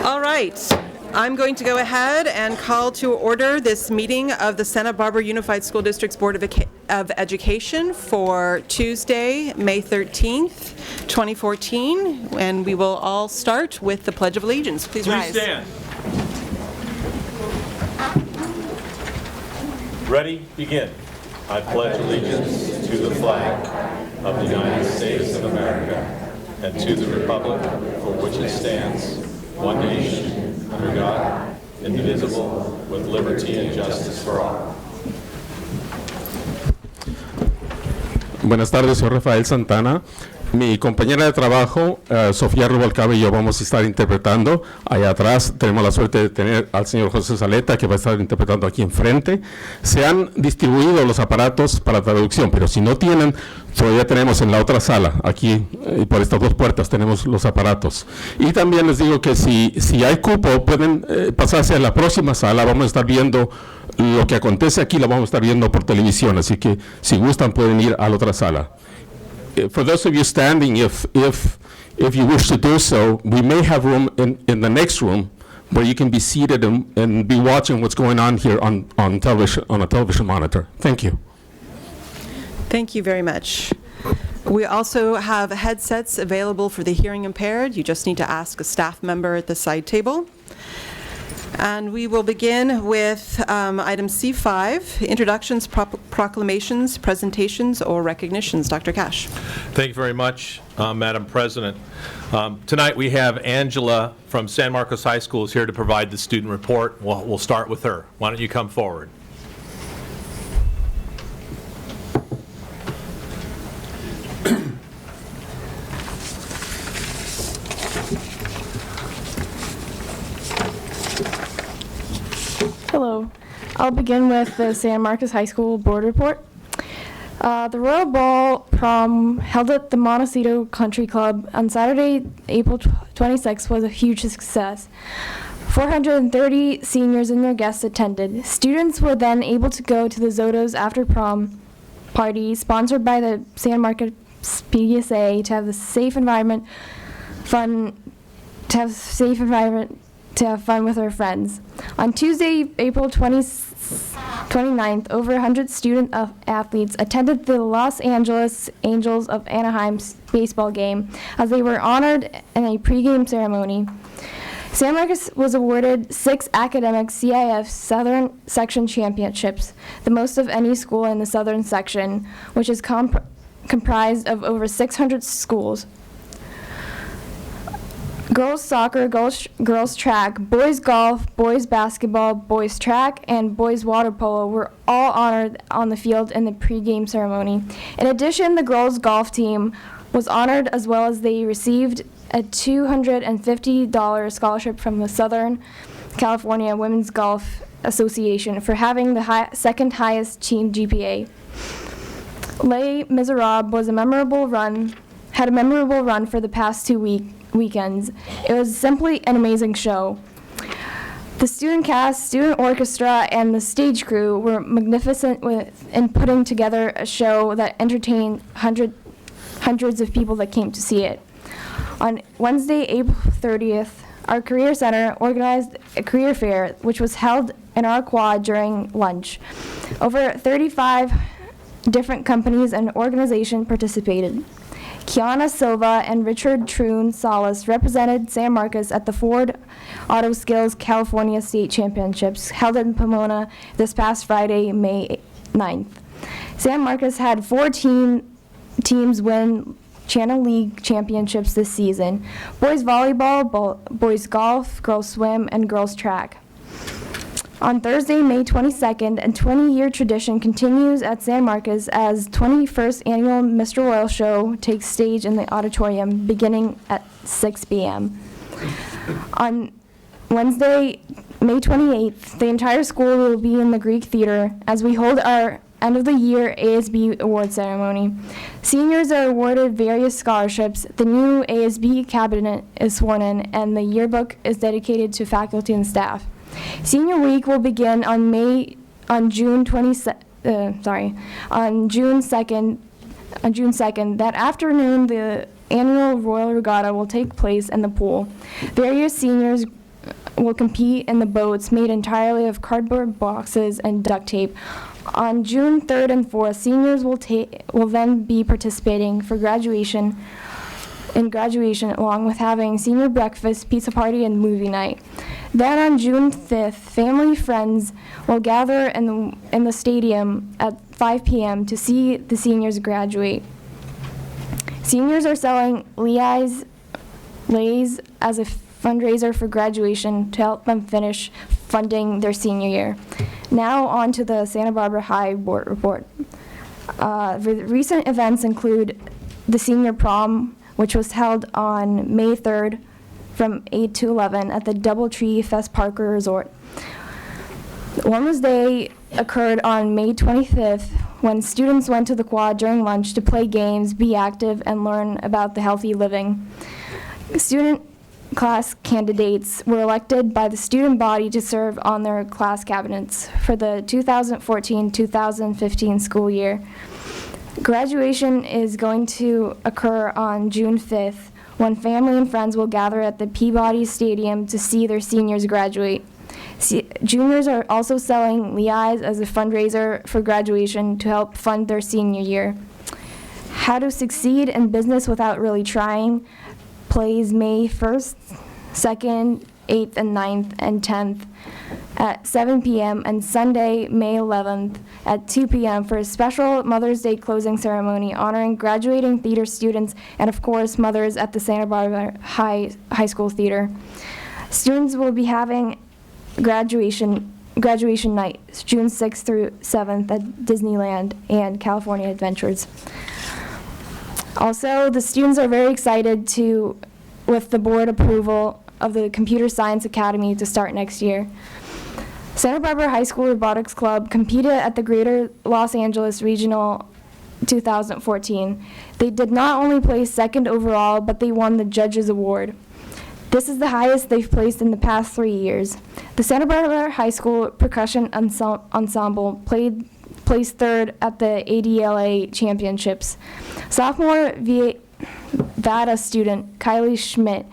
All right. I'm going to go ahead and call to order this meeting of the Santa Barbara Unified School District's Board of Education for Tuesday, May 13th, 2014, and we will all start with the Pledge of Allegiance. Please rise. Please stand. Ready? Begin. I pledge allegiance to the flag of the United States of America and to the republic for which it stands, one nation, under God, indivisible, with liberty and justice for all. Buenas tardes, soy Rafael Santana. Mi compañera de trabajo, Sofía Rubalcaba, y yo vamos a estar interpretando. Allá atrás tenemos la suerte de tener al señor José Saleta, que va a estar interpretando aquí enfrente. Se han distribuido los aparatos para traducción, pero si no tienen, todavía tenemos en la otra sala, aquí por estas dos puertas tenemos los aparatos. Y también les digo que si hay cupo, pueden pasarse a la próxima sala. Vamos a estar viendo lo que acontece aquí, lo vamos a estar viendo por televisión, así que si gustan pueden ir a la otra sala. For those of you standing, if you wish to do so, we may have room in the next room where you can be seated and be watching what's going on here on television, on a television monitor. Thank you. Thank you very much. We also have headsets available for the hearing impaired. You just need to ask a staff member at the side table. And we will begin with item C5, introductions, proclamations, presentations, or recognitions. Dr. Cash. Thank you very much, Madam President. Tonight we have Angela from San Marcos High School is here to provide the student report. We'll start with her. Why don't you come forward? Hello. I'll begin with the San Marcos High School board report. The Royal Ball Prom held at the Montecito Country Club on Saturday, April 26th was a huge success. 430 seniors and their guests attended. Students were then able to go to the Zoto's after prom party sponsored by the San Marcos PDSA to have a safe environment, to have fun with our friends. On Tuesday, April 29th, over 100 student athletes attended the Los Angeles Angels of Anaheim's baseball game as they were honored in a pregame ceremony. San Marcos was awarded 6 academic CIF Southern Section championships, the most of any school in the Southern Section, which is comprised of over 600 schools. Girls soccer, girls track, boys golf, boys basketball, boys track, and boys water polo were all honored on the field in the pregame ceremony. In addition, the girls golf team was honored as well as they received a $250 scholarship from the Southern California Women's Golf Association for having the second highest team GPA. Les Miserables had a memorable run for the past 2 weekends. It was simply an amazing show. The student cast, student orchestra, and the stage crew were magnificent in putting together a show that entertained hundreds of people that came to see it. On Wednesday, April 30th, our Career Center organized a career fair, which was held in our quad during lunch. Over 35 different companies and organizations participated. Kiana Silva and Richard Troon Salas represented San Marcos at the Ford Auto Skills California State Championships held in Pomona this past Friday, May 9th. San Marcos had 4 teams win Channel League championships this season: boys volleyball, boys golf, girls swim, and girls track. On Thursday, May 22nd, a 20-year tradition continues at San Marcos as 21st annual Mr. Royal Show takes stage in the auditorium beginning at 6 p.m. On Wednesday, May 28th, the entire school will be in the Greek Theater as we hold our end-of-the-year ASB award ceremony. Seniors are awarded various scholarships, the new ASB cabinet is sworn in, and the yearbook is dedicated to faculty and staff. Senior Week will begin on June 2nd. That afternoon, the annual Royal Regatta will take place in the pool. Various seniors will compete in the boats made entirely of cardboard boxes and duct tape. On June 3rd and 4th, seniors will then be participating for graduation along with having senior breakfast, pizza party, and movie night. Then on June 5th, family friends will gather in the stadium at 5 p.m. to see the seniors graduate. Seniors are selling lays as a fundraiser for graduation to help them finish funding their senior year. Now on to the Santa Barbara High Board report. The recent events include the senior prom, which was held on May 3rd from 8 to 11 at the Doubletree Fest Parker Resort. Women's Day occurred on May 25th when students went to the quad during lunch to play games, be active, and learn about the healthy living. Student class candidates were elected by the student body to serve on their class cabinets for the 2014-2015 school year. Graduation is going to occur on June 5th when family and friends will gather at the Peabody Stadium to see their seniors graduate. Juniors are also selling lays as a fundraiser for graduation to help fund their senior year. How to Succeed in Business Without Really Trying plays May 1st, 2nd, 8th, and 9th, and 10th at 7 p.m. and Sunday, May 11th at 2 p.m. for a special Mother's Day closing ceremony honoring graduating theater students and, of course, mothers at the Santa Barbara High School Theater. Students will be having graduation night, June 6th through 7th at Disneyland and California Adventures. Also, the students are very excited with the board approval of the Computer Science Academy to start next year. Santa Barbara High School Robotics Club competed at the Greater Los Angeles Regional 2014. They did not only place second overall, but they won the Judges Award. This is the highest they've placed in the past 3 years. The Santa Barbara High School Percussion Ensemble placed third at the ADLA Championships. Sophomore VADA student Kylie Schmidt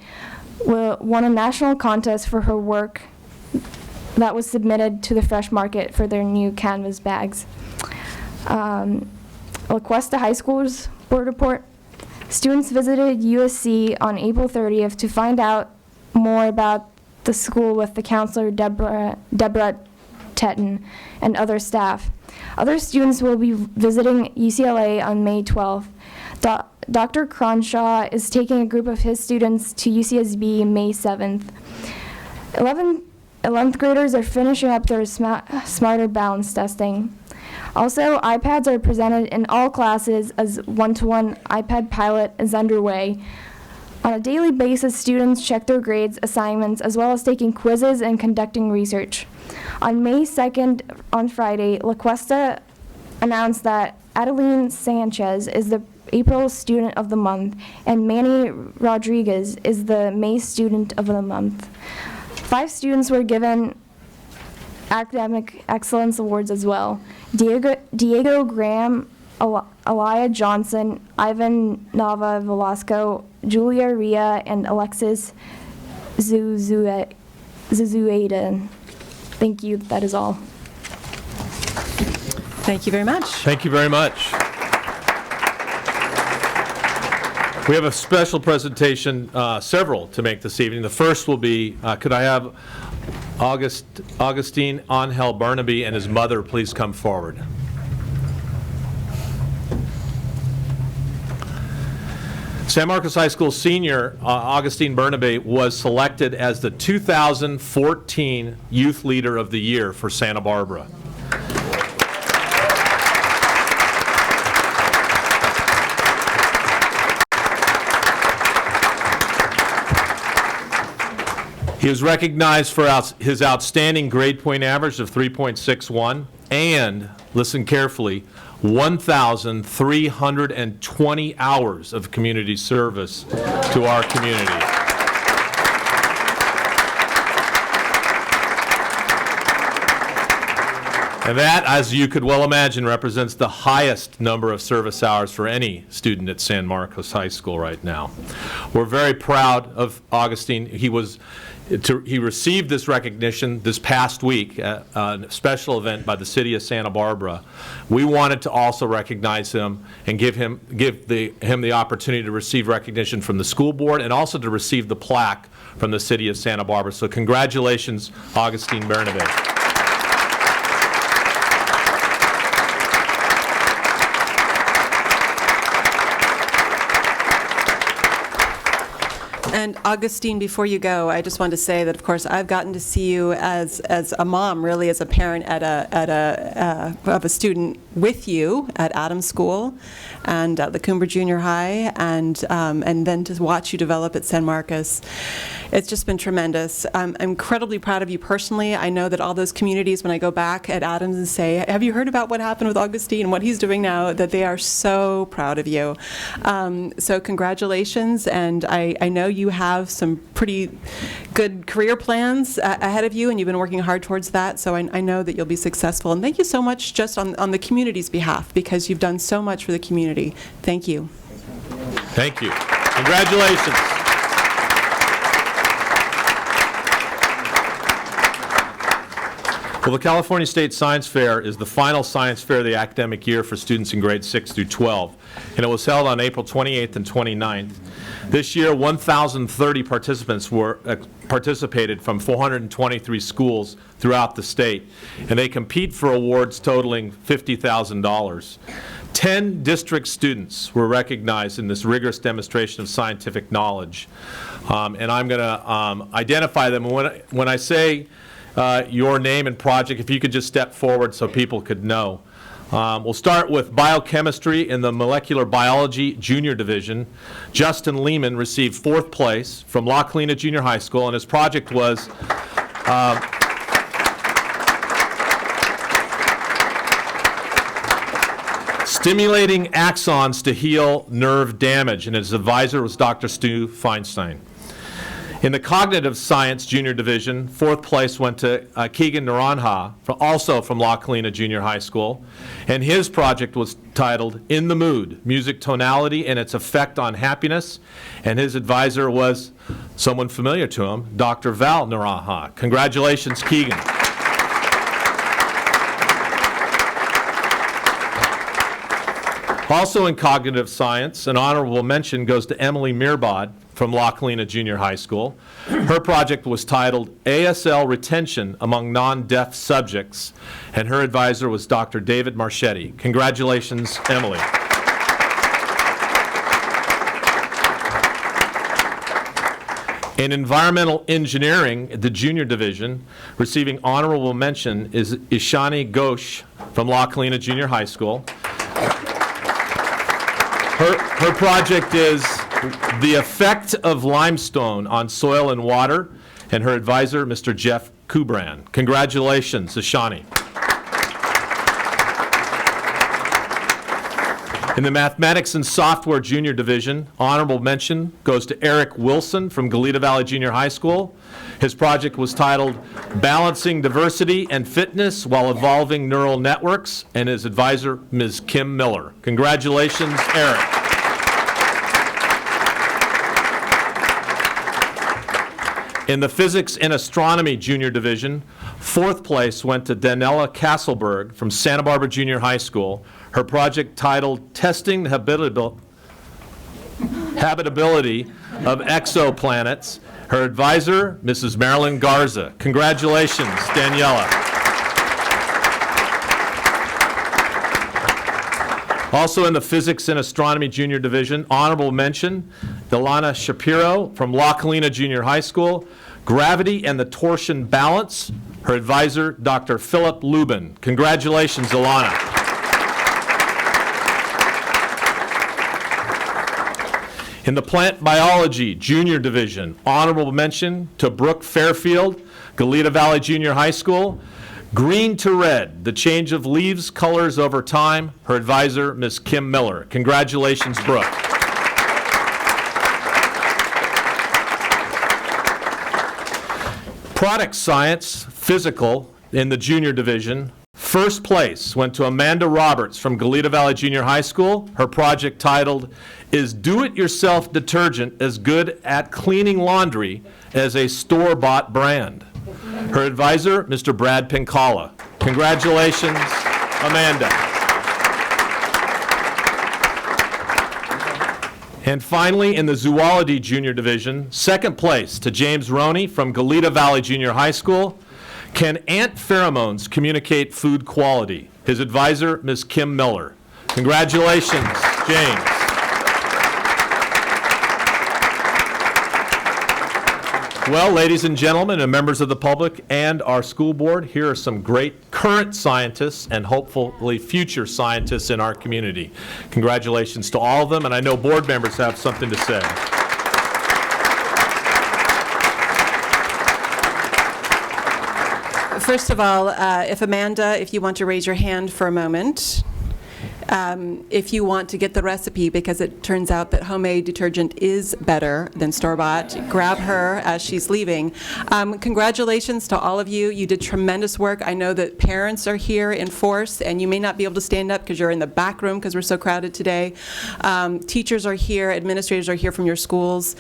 won a national contest for her work that was submitted to the Fresh Market for their new canvas bags. La Cuesta High School's board report. Students visited USC on April 30th to find out more about the school with the counselor Deborah Tetton and other staff. Other students will be visiting UCLA on May 12th. Dr. Cronshaw is taking a group of his students to UCSB May 7th. 11th graders are finishing up their Smarter Balance testing. Also, iPads are presented in all classes as one-to-one iPad pilot is underway. On a daily basis, students check their grades, assignments, as well as taking quizzes and conducting research. On May 2nd, on Friday, La Cuesta announced that Adeline Sanchez is the April Student of the Month, and Manny Rodriguez is the May Student of the Month. 5 students were given Academic Excellence Awards as well. Diego Graham, Aliyah Johnson, Ivan Nava Velasco, Julia Ria, and Alexis Zuzueda. Thank you. That is all. Thank you very much. Thank you very much. We have a special presentation, several to make this evening. The first will be, could I have Augustine Angel Burnaby and his mother please come forward. San Marcos High School senior Augustine Burnaby was selected as the 2014 Youth Leader of the Year for Santa Barbara. He was recognized for his outstanding grade point average of 3.61 and, listen carefully, 1,320 hours of community service to our community. And that, as you could well imagine, represents the highest number of service hours for any student at San Marcos High School right now. We're very proud of Augustine. He received this recognition this past week at a special event by the city of Santa Barbara. We wanted to also recognize him and give him the opportunity to receive recognition from the school board and also to receive the plaque from the city of Santa Barbara. So congratulations, Augustine Bernabe. And Augustine, before you go, I just wanted to say that, of course, I've gotten to see you as a mom, really as a parent of a student with you at Adams School and at the Coombra Junior High, and then to watch you develop at San Marcos. It's just been tremendous. I'm incredibly proud of you personally. I know that all those communities, when I go back at Adams and say, have you heard about what happened with Augustine and what he's doing now, that they are so proud of you. So congratulations, and I know you have some pretty good career plans ahead of you, and you've been working hard towards that, so I know that you'll be successful. And thank you so much just on the community's behalf, because you've done so much for the community. Thank you. Thank you. Congratulations. Well, the California State Science Fair is the final science fair of the academic year for students in grades 6 through 12, and it was held on April 28th and 29th. This year, 1,030 participants participated from 423 schools throughout the state, and they compete for awards totaling $50,000. 10 district students were recognized in this rigorous demonstration of scientific knowledge, and I'm going to identify them. When I say your name and project, if you could just step forward so people could know. We'll start with Biochemistry in the Molecular Biology Junior Division. Justin Lehman received 4th place from La Colina Junior High School, and his project was stimulating axons to heal nerve damage, and his advisor was Dr. Stu Feinstein. In the Cognitive Science Junior Division, 4th place went to Keegan Naranja, also from La Colina Junior High School, and his project was titled In the Mood, Music Tonality and Its Effect on Happiness, and his advisor was someone familiar to him, Dr. Val Naranja. Congratulations, Keegan. Also in Cognitive Science, an honorable mention goes to Emily Meerbod from La Colina Junior High School. Her project was titled ASL Retention Among Non-Deaf Subjects, and her advisor was Dr. David Marchetti. Congratulations, Emily. In Environmental Engineering, the Junior Division, receiving honorable mention is Ishani Ghosh from La Colina Junior High School. Her project is the effect of limestone on soil and water, and her advisor, Mr. Jeff Kubran. Congratulations, Ashani. In the Mathematics and Software Junior Division, honorable mention goes to Eric Wilson from Goleta Valley Junior High School. His project was titled Balancing Diversity and Fitness While Evolving Neural Networks, and his advisor, Ms. Kim Miller. Congratulations, Eric. In the Physics and Astronomy Junior Division, 4th place went to Danella Castleberg from Santa Barbara Junior High School. Her project titled Testing the Habitability of Exoplanets. Her advisor, Mrs. Marilyn Garza. Congratulations, Daniela. Also in the Physics and Astronomy Junior Division, honorable mention, Ilana Shapiro from La Colina Junior High School. Gravity and the Torsion Balance. Her advisor, Dr. Philip Lubin. Congratulations, Ilana. In the Plant Biology Junior Division, honorable mention to Brooke Fairfield, Goleta Valley Junior High School. Green to Red, the change of leaves colors over time. Her advisor, Ms. Kim Miller. Congratulations, Brooke. Product Science, Physical, in the Junior Division. First place went to Amanda Roberts from Goleta Valley Junior High School. Her project titled, "Is Do-It-Yourself Detergent as Good at Cleaning Laundry as a Store-Bought Brand?" Her advisor, Mr. Brad Pincala. Congratulations, Amanda. And finally, in the Zoology Junior Division, second place to James Roney from Goleta Valley Junior High School. Can ant pheromones communicate food quality? His advisor, Ms. Kim Miller. Congratulations, James. Well, ladies and gentlemen, and members of the public and our school board, here are some great current scientists and hopefully future scientists in our community. Congratulations to all of them, and I know board members have something to say. First of all, if you want to raise your hand for a moment, if you want to get the recipe, because it turns out that homemade detergent is better than store-bought, grab her as she's leaving. Congratulations to all of you. You did tremendous work. I know that parents are here in force, and you may not be able to stand up because you're in the back room because we're so crowded today. Teachers are here. Administrators are here from your schools.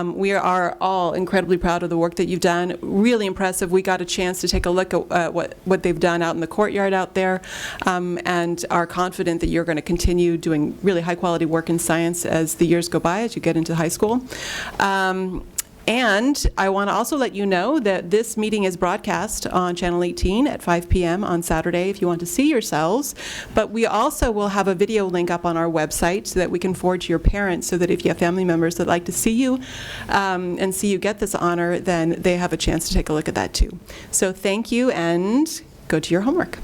We are all incredibly proud of the work that you've done. Really impressive. We got a chance to take a look at what they've done out in the courtyard out there, and are confident that you're going to continue doing really high-quality work in science as the years go by, as you get into high school. And I want to also let you know that this meeting is broadcast on Channel 18 at 5 p.m. on Saturday if you want to see yourselves. But we also will have a video link up on our website so that we can forward to your parents, so that if you have family members that like to see you and see you get this honor, then they have a chance to take a look at that too. So thank you, and go to your homework.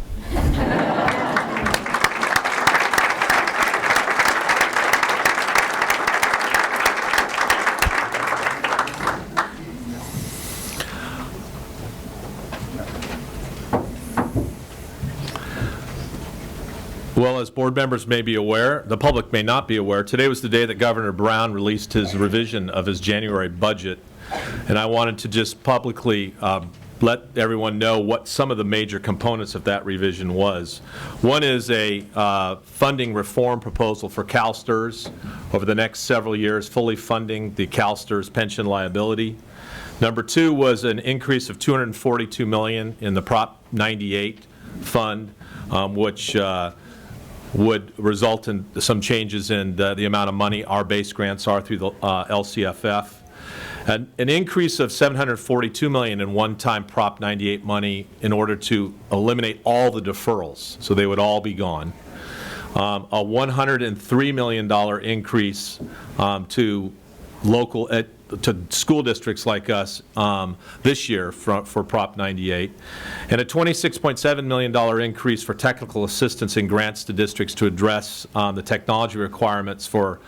Well, as board members may be aware, the public may not be aware, today was the day that Governor Brown released his revision of his January budget, and I wanted to just publicly let everyone know what some of the major components of that revision was. One is a funding reform proposal for CalSTRS over the next several years, fully funding the CalSTRS pension liability. Number two was an increase of $242 million in the Prop 98 fund, which would result in some changes in the amount of money our base grants are through the LCFF. An increase of $742 million in one-time Prop 98 money in order to eliminate all the deferrals, so they would all be gone. A $103 million increase to school districts like us this year for Prop 98, and a $26.7 million increase for technical assistance and grants to districts to address the technology requirements for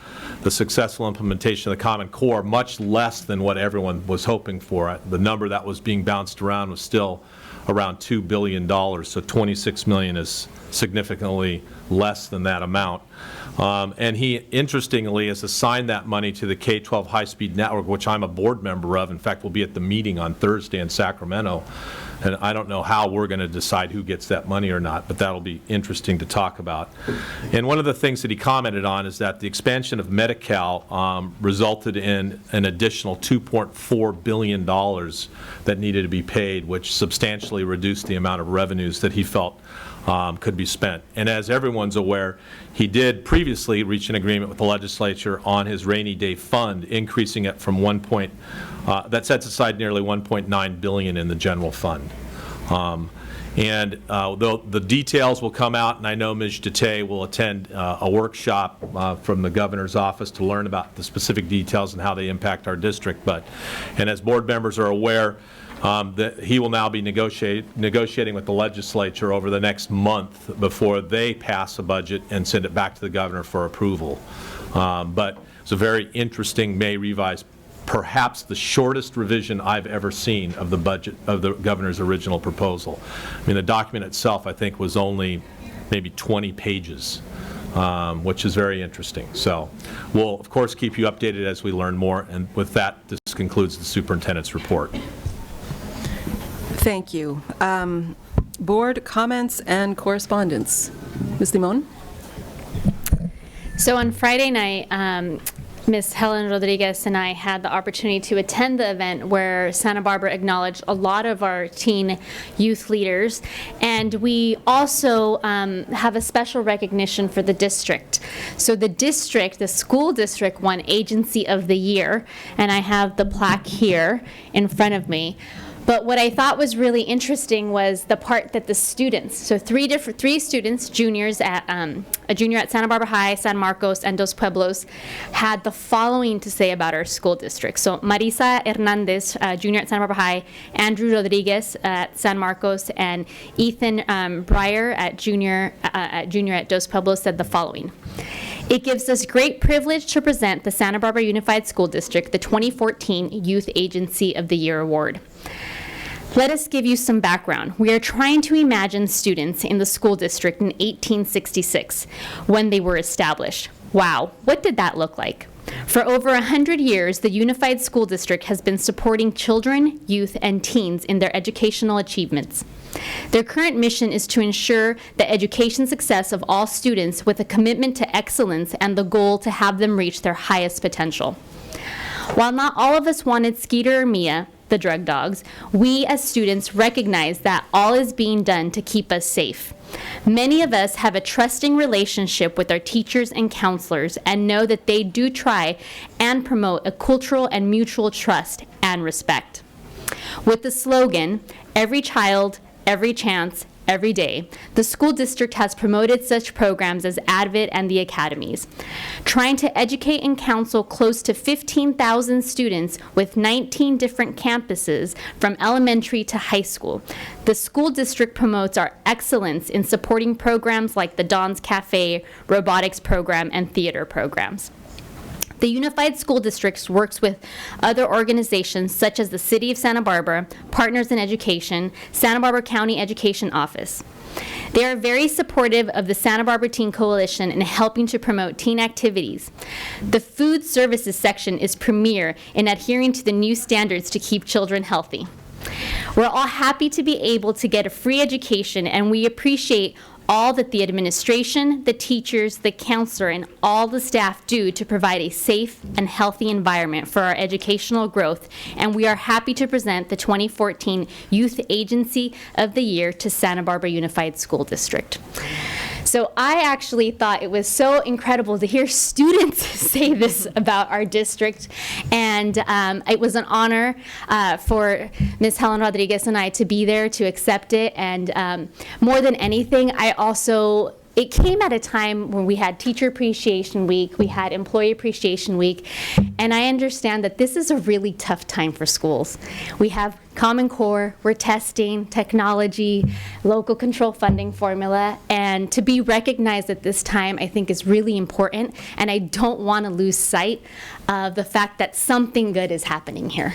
the successful implementation of the Common Core, much less than what everyone was hoping for. The number that was being bounced around was still around $2 billion, so $26 million is significantly less than that amount. And he, interestingly, has assigned that money to the K-12 high-speed network, which I'm a board member of. In fact, we'll be at the meeting on Thursday in Sacramento, and I don't know how we're going to decide who gets that money or not, but that'll be interesting to talk about. And one of the things that he commented on is that the expansion of Medi-Cal resulted in an additional $2.4 billion that needed to be paid, which substantially reduced the amount of revenues that he felt could be spent. And as everyone's aware, he did previously reach an agreement with the legislature on his rainy day fund, increasing it from that sets aside nearly $1.9 billion in the general fund. Though the details will come out, and I know Ms. Dete will attend a workshop from the governor's office to learn about the specific details and how they impact our district. And as board members are aware, that he will now be negotiating with the legislature over the next month before they pass a budget and send it back to the governor for approval. But it's a very interesting May revised, perhaps the shortest revision I've ever seen of the budget of the governor's original proposal. I mean, the document itself, I think, was only maybe 20 pages, which is very interesting. So we'll, of course, keep you updated as we learn more. And with that, this concludes the superintendent's report. Thank you. board comments and correspondence. Ms. Limon? So on Friday night, Ms. Helen Rodriguez and I had the opportunity to attend the event where Santa Barbara acknowledged a lot of our teen youth leaders, and we also have a special recognition for the district. So the school district won Agency of the Year, and I have the plaque here in front of me. But what I thought was really interesting was the part that the students, so three students, juniors at a junior at Santa Barbara High, San Marcos, and Dos Pueblos, had the following to say about our school district. So Marisa Hernandez, junior at Santa Barbara High, Andrew Rodriguez at San Marcos, and Ethan Breyer at junior at Dos Pueblos said the following. It gives us great privilege to present the Santa Barbara Unified School District the 2014 Youth Agency of the Year Award. Let us give you some background. We are trying to imagine students in the school district in 1866 when they were established. Wow, what did that look like? For over 100 years, the Unified School District has been supporting children, youth, and teens in their educational achievements. Their current mission is to ensure the education success of all students with a commitment to excellence and the goal to have them reach their highest potential. While not all of us wanted Skeeter or Mia, the drug dogs, we as students recognize that all is being done to keep us safe. Many of us have a trusting relationship with our teachers and counselors and know that they do try and promote a cultural and mutual trust and respect. With the slogan, "Every child, every chance, every day," the school district has promoted such programs as ADVIT and the academies. Trying to educate and counsel close to 15,000 students with 19 different campuses from elementary to high school, the school district promotes our excellence in supporting programs like the Don's Cafe, Robotics program, and theater programs. The Unified School District works with other organizations such as the City of Santa Barbara, Partners in Education, Santa Barbara County Education Office. They are very supportive of the Santa Barbara Teen Coalition in helping to promote teen activities. The food services section is premier in adhering to the new standards to keep children healthy. We're all happy to be able to get a free education, and we appreciate all that the administration, the teachers, the counselor, and all the staff do to provide a safe and healthy environment for our educational growth, and we are happy to present the 2014 Youth Agency of the Year to Santa Barbara Unified School District. So I actually thought it was so incredible to hear students say this about our district, and it was an honor for Ms. Helen Rodriguez and I to be there to accept it, and more than anything, it came at a time when we had Teacher Appreciation Week, we had Employee Appreciation Week, and I understand that this is a really tough time for schools. We have Common Core, we're testing, technology, local control funding formula, and to be recognized at this time I think is really important, and I don't want to lose sight of the fact that something good is happening here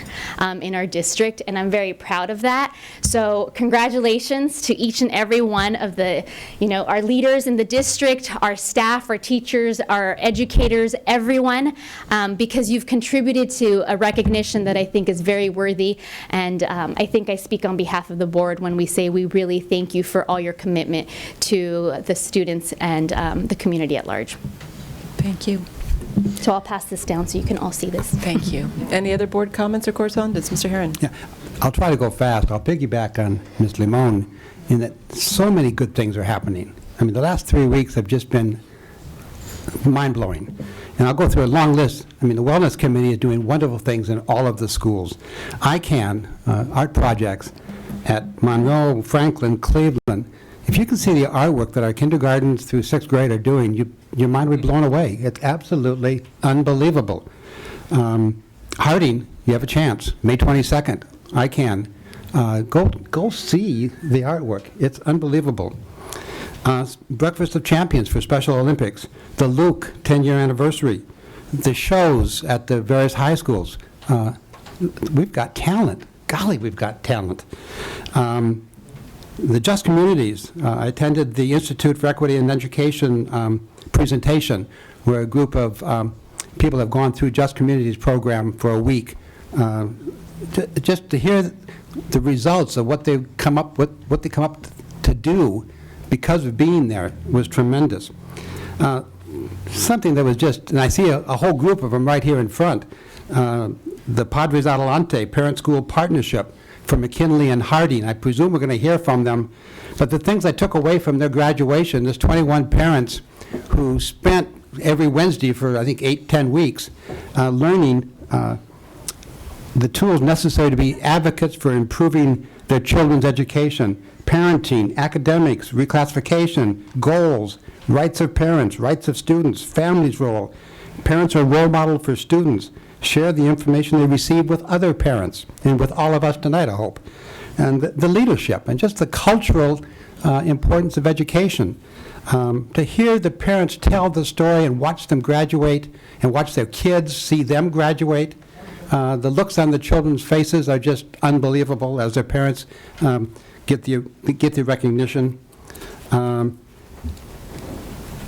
in our district, and I'm very proud of that. So congratulations to each and every one of our leaders in the district, our staff, our teachers, our educators, everyone, because you've contributed to a recognition that I think is very worthy, and I think I speak on behalf of the board when we say we really thank you for all your commitment to the students and the community at large. Thank you. So I'll pass this down so you can all see this. Thank you. Any other board comments or correspondence? Mr. Herron? Yeah, I'll try to go fast. I'll piggyback on Ms. Limon in that so many good things are happening. I mean, the last 3 weeks have just been mind-blowing. And I'll go through a long list. I mean, the Wellness Committee is doing wonderful things in all of the schools. Icann, art projects at Monroe, Franklin, Cleveland. If you can see the artwork that our kindergartens through 6th grade are doing, your mind will be blown away. It's absolutely unbelievable. Harding, you have a chance. May 22nd, Icann. Go see the artwork. It's unbelievable. Breakfast of Champions for Special Olympics, the Luke 10-year anniversary, the shows at the various high schools. We've got talent. Golly, we've got talent. The Just Communities. I attended the Institute for Equity in Education presentation, where a group of people have gone through Just Communities program for a week. Just to hear the results of what they come up to do because of being there was tremendous. Something that was just, and I see a whole group of them right here in front, the Padres Adelante Parent-School Partnership for McKinley and Harding. I presume we're going to hear from them. But the things I took away from their graduation, there's 21 parents who spent every Wednesday for, I think, 8-10 weeks learning the tools necessary to be advocates for improving their children's education, parenting, academics, reclassification, goals, rights of parents, rights of students, family's role. Parents are role model for students. Share the information they receive with other parents and with all of us tonight, I hope. And the leadership and just the cultural importance of education. To hear the parents tell the story and watch them graduate and watch their kids see them graduate, the looks on the children's faces are just unbelievable as their parents get the recognition.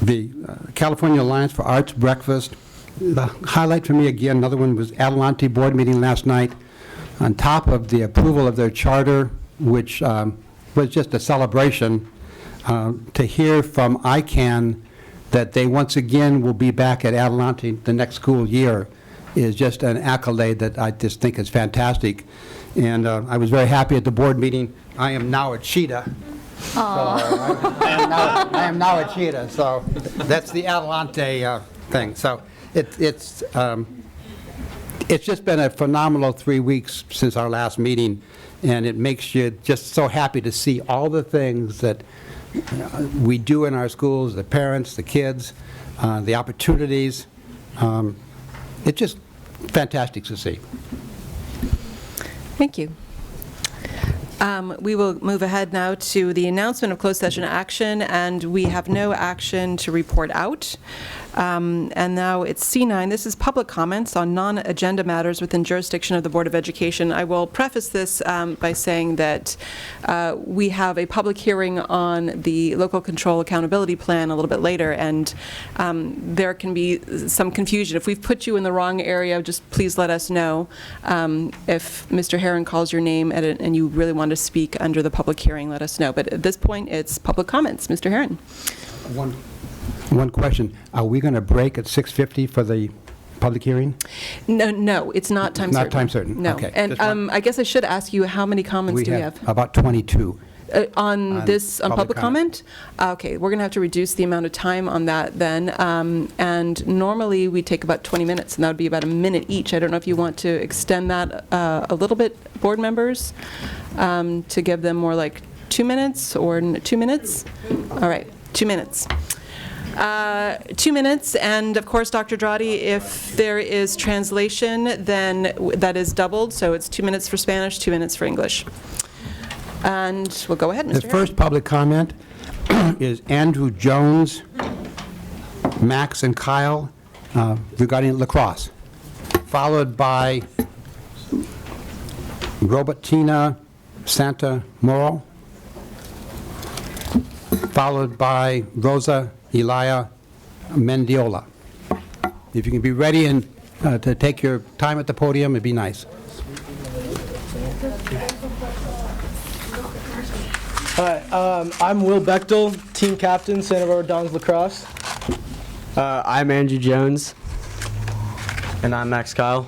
The California Alliance for Arts breakfast. The highlight for me, again, another one was Adelante board meeting last night. On top of the approval of their charter, which was just a celebration, to hear from Icann that they once again will be back at Adelante the next school year is just an accolade that I just think is fantastic. And I was very happy at the board meeting. I am now a cheetah. So, I am now a cheetah, so that's the Adelante thing. So it's just been a phenomenal 3 weeks since our last meeting, and it makes you just so happy to see all the things that we do in our schools, the parents, the kids, the opportunities. It's just fantastic to see. Thank you. We will move ahead now to the announcement of closed session action, and we have no action to report out. And now it's C9. This is public comments on non-agenda matters within jurisdiction of the Board of Education. I will preface this by saying that we have a public hearing on the Local Control Accountability Plan a little bit later, and there can be some confusion. If we've put you in the wrong area, just please let us know. If Mr. Herron calls your name and you really want to speak under the public hearing, let us know. But at this point, it's public comments. Mr. Herron. One question. Are we going to break at 6:50 for the public hearing? No, it's not time certain. Not time certain. No. Okay. And I guess I should ask you, how many comments do we have? About 22. On public comment? Okay, we're going to have to reduce the amount of time on that then. And normally we take about 20 minutes, and that would be about a minute each. I don't know if you want to extend that a little bit, board members, to give them more like 2 minutes or 2 minutes? All right, 2 minutes. 2 minutes, and of course, Dr. Dradi, if there is translation, then that is doubled, so it's 2 minutes for Spanish, 2 minutes for English. And we'll go ahead, Mr. The first public comment is Andrew Jones, Max, and Kyle regarding lacrosse, followed by Robotina Santa Moro, followed by Rosa Elia Mendiola. If you can be ready and to take your time at the podium, it'd be nice. Hi, I'm Will Bechtel, team captain, Santa Barbara Dons Lacrosse. I'm Andrew Jones. And I'm Max Kyle.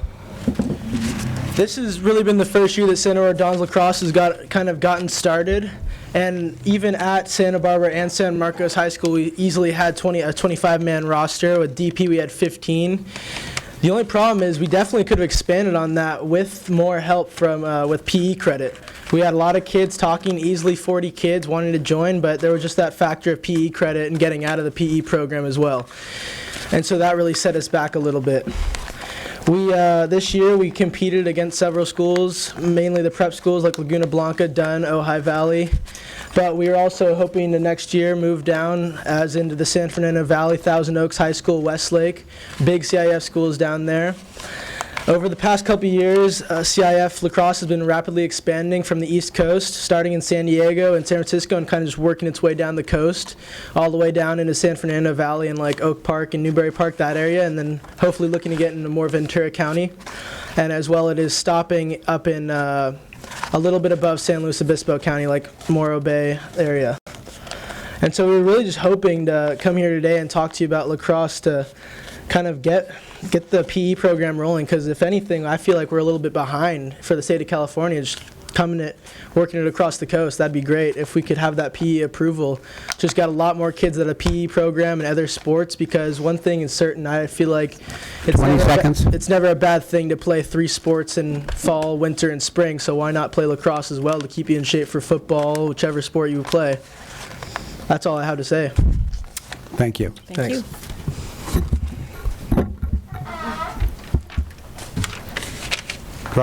This has really been the first year that Santa Barbara Dons Lacrosse has gotten started. And even at Santa Barbara and San Marcos High School, we easily had a 25-man roster. With DP, we had 15. The only problem is we definitely could have expanded on that with more help from with PE credit. We had a lot of kids talking, easily 40 kids wanting to join, but there was just that factor of PE credit and getting out of the PE program as well. And so that really set us back a little bit. This year we competed against several schools, mainly the prep schools like Laguna Blanca, Dunn, Ojai Valley. But we are also hoping to next year move down as into the San Fernando Valley, Thousand Oaks High School, Westlake, big CIF schools down there. Over the past couple of years, CIF lacrosse has been rapidly expanding from the East Coast, starting in San Diego and San Francisco and kind of just working its way down the coast, all the way down into San Fernando Valley and like Oak Park and Newberry Park, that area, and then hopefully looking to get into more Ventura County. And as well, it is stopping up in a little bit above San Luis Obispo County, like Morro Bay area. And so we're really just hoping to come here today and talk to you about lacrosse to kind of get the PE program rolling, because if anything, I feel like we're a little bit behind for the state of California, just working it across the coast. That'd be great if we could have that PE approval. Just got a lot more kids at a PE program and other sports, because one thing is certain, I feel like it's never a bad thing to play 3 sports in fall, winter, and spring, so why not play lacrosse as well to keep you in shape for football, whichever sport you play. That's all I have to say. Thank you. Thank you.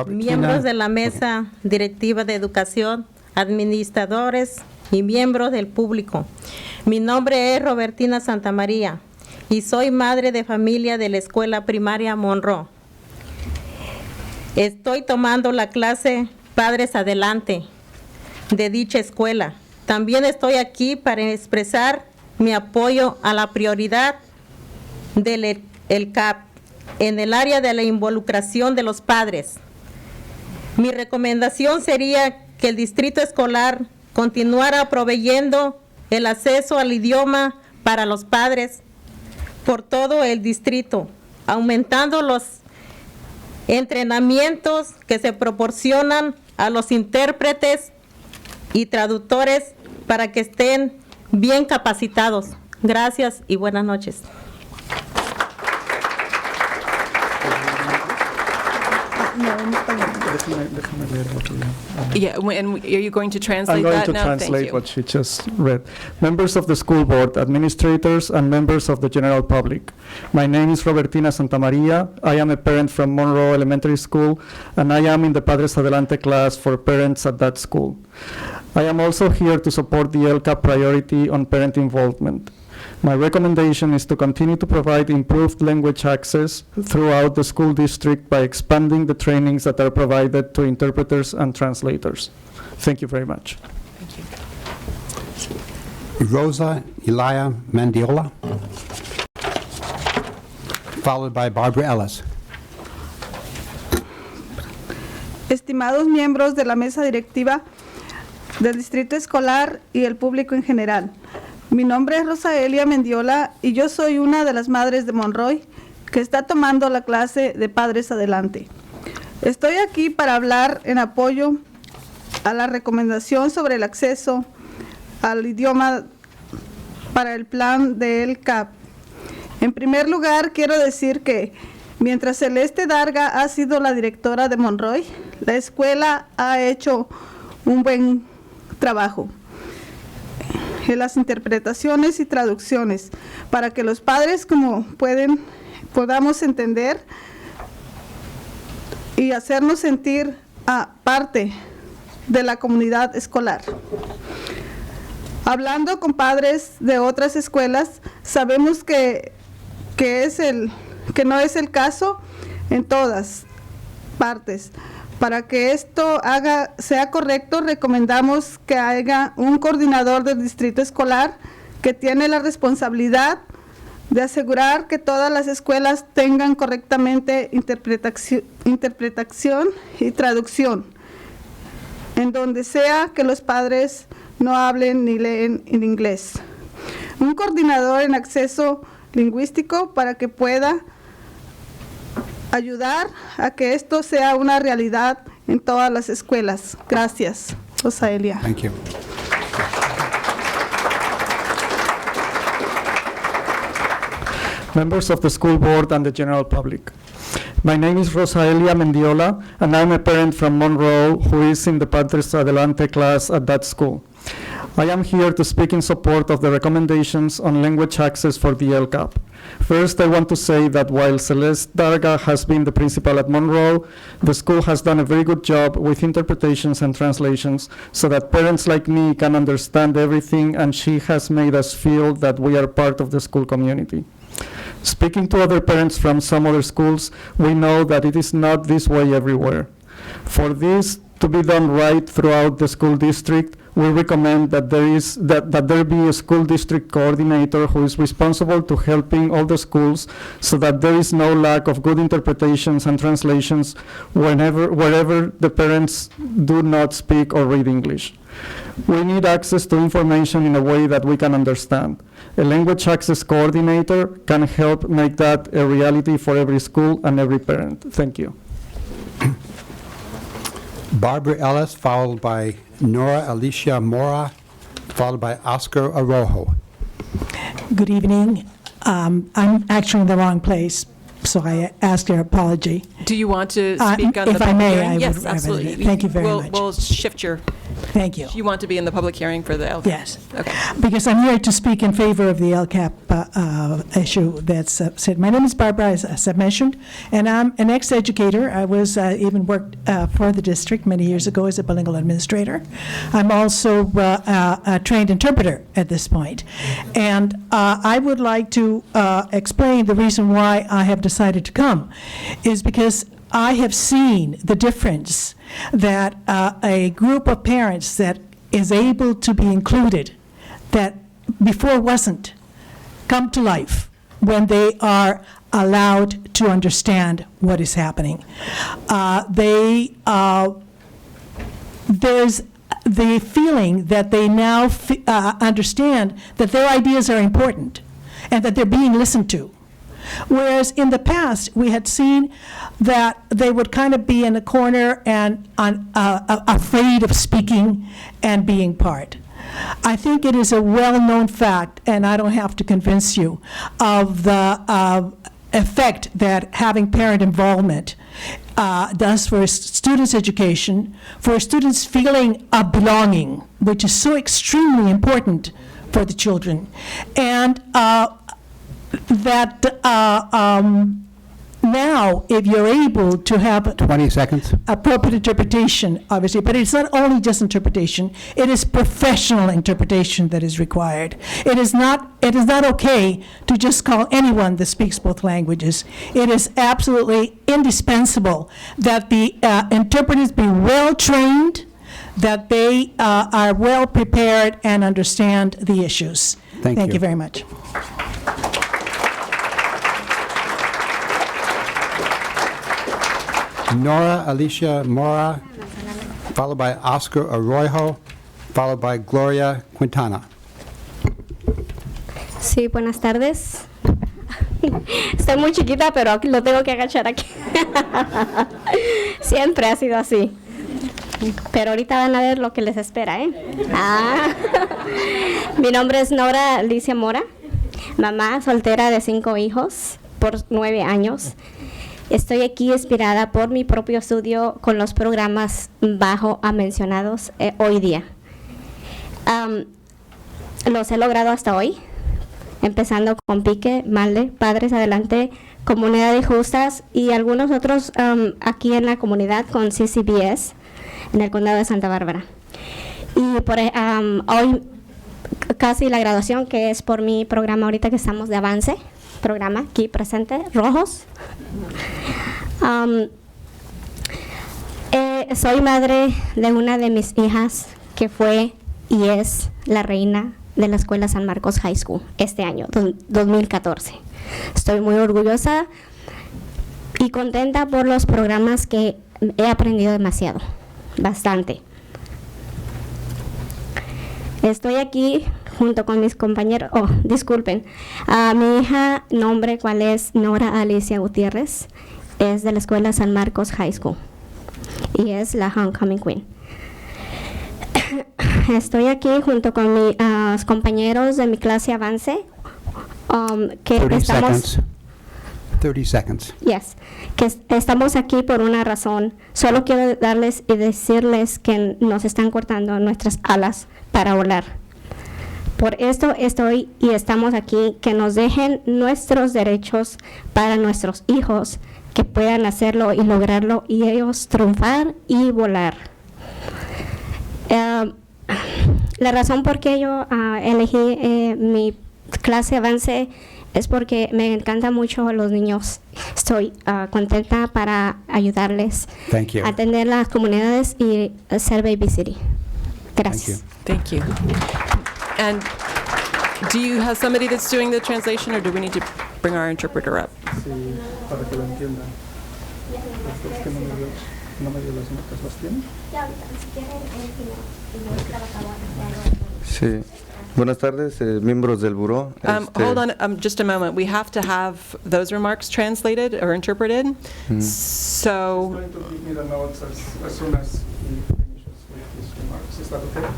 Miembros de la mesa directiva de educación, administradores y miembros del público. Mi nombre es Robertina Santamaría y soy madre de familia de la escuela primaria Monroe. Estoy tomando la clase Padres Adelante de dicha escuela. También estoy aquí para expresar mi apoyo a la prioridad del CAP en el área de la involucración de los padres. Mi recomendación sería que el distrito escolar continuara proveyendo el acceso al idioma para los padres por todo el distrito, aumentando los entrenamientos que se proporcionan a los intérpretes y traductores para que estén bien capacitados. Gracias y buenas noches. Yeah, and are you going to translate I'm going that to now? translate Thank you. what she just read. Members of the school board, administrators, and members of the general public. My name is Robertina Santamaria. I am a parent from Monroe Elementary School, and I am in the Padres Adelante class for parents at that school. I am also here to support the LCAP priority on parent involvement. My recommendation is to continue to provide improved language access throughout the school district by expanding the trainings that are provided to interpreters and translators. Thank you very much. Rosa Elia Mandiola, followed by Barbara Ellis. Estimados miembros de la mesa directiva del distrito escolar y el público en general, mi nombre es Rosa Elia Mendiola y yo soy una de las madres de Monroe que está tomando la clase de Padres Adelante. Estoy aquí para hablar en apoyo a la recomendación sobre el acceso al idioma para el plan del CAP. En primer lugar, quiero decir que mientras Celeste Darga ha sido la directora de Monroe, la escuela ha hecho un buen trabajo en las interpretaciones y traducciones para que los padres podamos entender y hacernos sentir parte de la comunidad escolar. Hablando con padres de otras escuelas, sabemos que no es el caso en todas partes. Para que esto sea correcto, recomendamos que haya un coordinador del distrito escolar que tiene la responsabilidad de asegurar que todas las escuelas tengan correctamente interpretación y traducción, en donde sea que los padres no hablen ni leen en inglés. Un coordinador en acceso lingüístico para que pueda ayudar a que esto sea una realidad en todas las escuelas. Gracias, Rosa Elia. Thank you. Members of the school board and the general public. My name is Rosa Elia Mendiola, and I'm a parent from Monroe who is in the Padres Adelante class at that school. I am here to speak in support of the recommendations on language access for the LCAP. First, I want to say that while Celeste Darga has been the principal at Monroe, the school has done a very good job with interpretations and translations so that parents like me can understand everything, and she has made us feel that we are part of the school community. Speaking to other parents from some other schools, we know that it is not this way everywhere. For this to be done right throughout the school district, we recommend that there be a school district coordinator who is responsible to helping all the schools so that there is no lack of good interpretations and translations wherever the parents do not speak or read English. We need access to information in a way that we can understand. A language access coordinator can help make that a reality for every school and every parent. Thank you. Barbara Ellis, followed by Nora Alicia Mora, followed by Oscar Arojo. Good evening. I'm actually in the wrong place, so I ask your apology. Do you want to speak on the if I public may, hearing? I Yes, would- absolutely. Thank you very much. We'll shift your, Thank you. you want to be in the public hearing for the LCAP? Yes. Okay. Because I'm here to speak in favor of the LCAP issue that's said. My name is Barbara, as I mentioned, and I'm an ex-educator. I was even worked for the district many years ago as a bilingual administrator. I'm also a trained interpreter at this point. And I would like to explain the reason why I have decided to come is because I have seen the difference that a group of parents that is able to be included, that before wasn't, come to life when they are allowed to understand what is happening. There's the feeling that they now understand that their ideas are important and that they're being listened to. Whereas in the past, we had seen that they would kind of be in a corner and afraid of speaking and being part. I think it is a well-known fact, and I don't have to convince you, of the effect that having parent involvement does for a student's education, for a student's feeling of belonging, which is so extremely important for the children. And that now, if you're able to have 20 seconds. appropriate interpretation, obviously, but it's not only just interpretation, it is professional interpretation that is required. It is not okay to just call anyone that speaks both languages. It is absolutely indispensable that the interpreters be well-trained, that they are well-prepared and understand the issues. Thank you very much. Nora Alicia Mora, followed by Oscar Arroyo, followed by Gloria Quintana. Sí, buenas tardes. Estoy muy chiquita, pero aquí lo tengo que agachar aquí. Siempre ha sido así. Pero ahorita van a ver lo que les espera, ¿eh? Mi nombre es Nora Alicia Mora, mamá soltera de 5 hijos por 9 años. Estoy aquí inspirada por mi propio estudio con los programas bajo mencionados hoy día. Los he logrado hasta hoy, empezando con Pique, Malde, Padres Adelante, Comunidades Justas y algunos otros aquí en la comunidad con CCBS en el condado de Santa Bárbara. Y por hoy casi la graduación, que es por mi programa ahorita que estamos de avance, programa aquí presente, rojos. Soy madre de una de mis hijas que fue y es la reina de la Escuela San Marcos High School este año, 2014. Estoy muy orgullosa y contenta por los programas que he aprendido demasiado, bastante. Estoy aquí junto con mis compañeros, disculpen, mi hija, nombre cuál es Nora Alicia Gutiérrez, es de la Escuela San Marcos High School y es la Homecoming Queen. Estoy aquí junto con mis compañeros de mi clase avance, que 30 estamos... seconds. 30 seconds. Yes, que estamos aquí por una razón. Solo quiero darles y decirles que nos están cortando nuestras alas para volar. Por esto estoy y estamos aquí, que nos dejen nuestros derechos para nuestros hijos, que puedan hacerlo y lograrlo y ellos triunfar y volar. La razón por qué yo elegí mi clase avance es porque me encantan mucho los niños. Estoy contenta para ayudarles a atender las comunidades y ser babysitting. Gracias. Thank you. And do you have somebody that's doing the translation, or do we need to bring our interpreter up? Sí. Buenas tardes, miembros del buró. Hold on just a moment. We have to have those remarks translated or interpreted. So, Going to give me the notes as soon as he finishes with his remarks. Is that okay?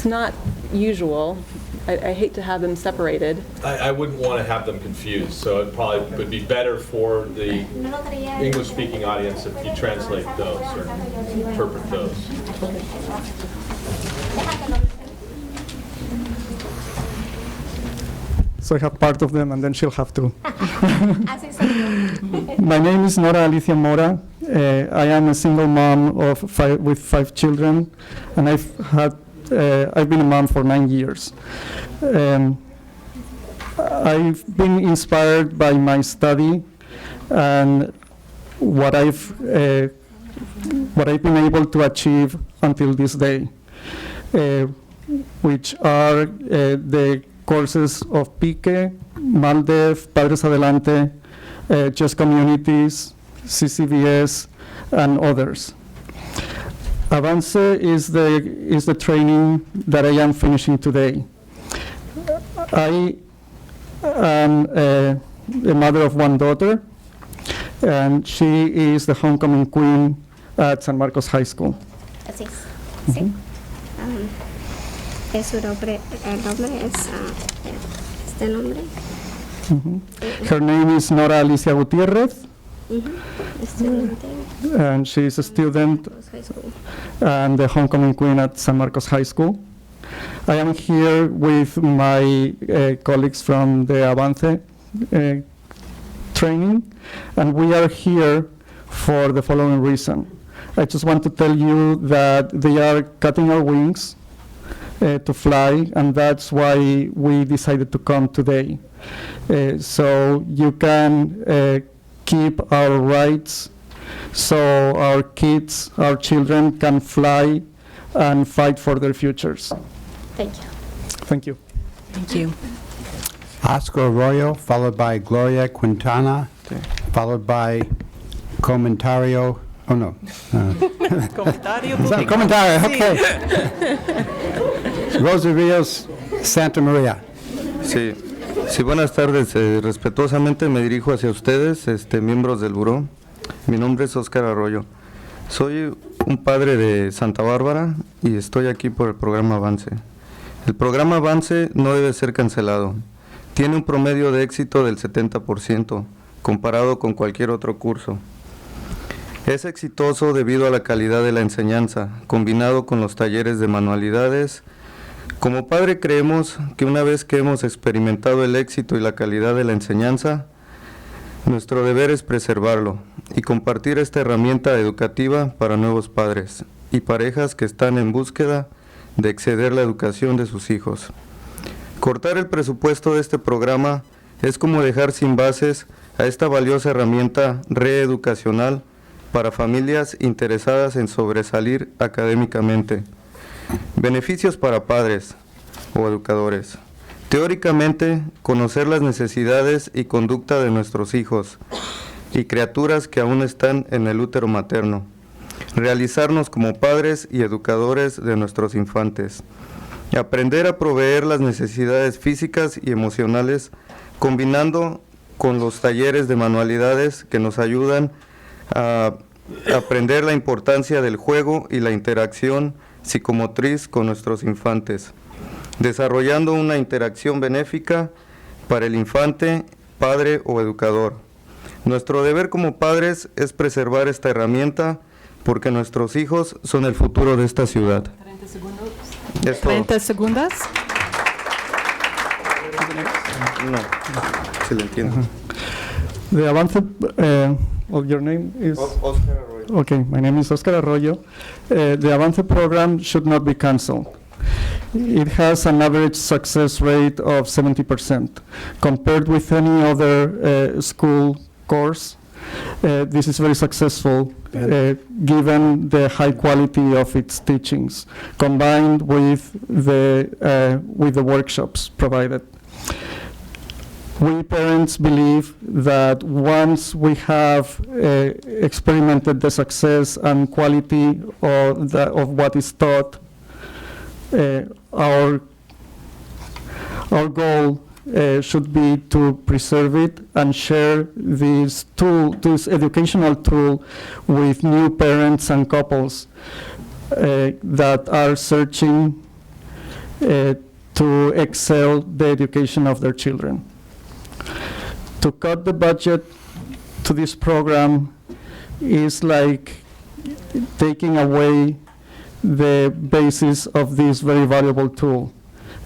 it's not usual. I hate to have them separated. I wouldn't want to have them confused, so it probably would be better for the English-speaking audience if you translate those or interpret those. So I have part of them, and then she'll have to. My name is Nora Alicia Mora. I am a single mom with 5 children, and I've been a mom for 9 years. I've been inspired by my study and what I've been able to achieve until this day, which are the courses of PIQUE, MALDEF, Padres Adelante, Just Communities, CCBS, and others. Avance is the training that I am finishing today. I am a mother of 1 daughter, and she is the homecoming queen at San Marcos High School. Así es. Sí. Es su nombre, el nombre es este nombre. Her name is Nora Alicia Gutierrez. Estudiante. And she is a student High School. and the homecoming queen at San Marcos High School. I am here with my colleagues from the Avance training, and we are here for the following reason. I just want to tell you that they are cutting our wings to fly, and that's why we decided to come today. So you can keep our rights, so our kids, our children can fly and fight for their futures. Thank you. Thank you. Thank you. Oscar Arroyo, followed by Gloria Quintana, followed by Comentario. Oh, no. Comentario, okay. Rosa Rios, Santa Maria. Sí. Sí, buenas tardes. Respetuosamente me dirijo hacia ustedes, miembros del buró. Mi nombre es Oscar Arroyo. Soy un padre de Santa Bárbara y estoy aquí por el programa Avance. El programa Avance no debe ser cancelado. Tiene un promedio de éxito del 70%, comparado con cualquier otro curso. Es exitoso debido a la calidad de la enseñanza, combinado con los talleres de manualidades. Como padre creemos que una vez que hemos experimentado el éxito y la calidad de la enseñanza, nuestro deber es preservarlo y compartir esta herramienta educativa para nuevos padres y parejas que están en búsqueda de exceder la educación de sus hijos. Cortar el presupuesto de este programa es como dejar sin bases a esta valiosa herramienta reeducacional para familias interesadas en sobresalir académicamente. Beneficios para padres o educadores. Teóricamente, conocer las necesidades y conducta de nuestros hijos y criaturas que aún están en el útero materno. Realizarnos como padres y educadores de nuestros infantes. Aprender a proveer las necesidades físicas y emocionales, combinando con los talleres de manualidades que nos ayudan a aprender la importancia del juego y la interacción psicomotriz con nuestros infantes, desarrollando una interacción benéfica para el infante, padre o educador. Nuestro deber como padres es preservar esta herramienta porque nuestros hijos son el futuro de esta ciudad. 30 segundos. Es todo. 30 segundos. No, se le entiende. The Avance, your name is? Oscar Arroyo. Okay, my name is Oscar Arroyo. The Avance program should not be canceled. It has an average success rate of 70%. Compared with any other school course, this is very successful given the high quality of its teachings, combined with the workshops provided. We parents believe that once we have experimented the success and quality of what is taught, our goal should be to preserve it and share this educational tool with new parents and couples that are searching to excel the education of their children. To cut the budget to this program is like taking away the basis of this very valuable tool,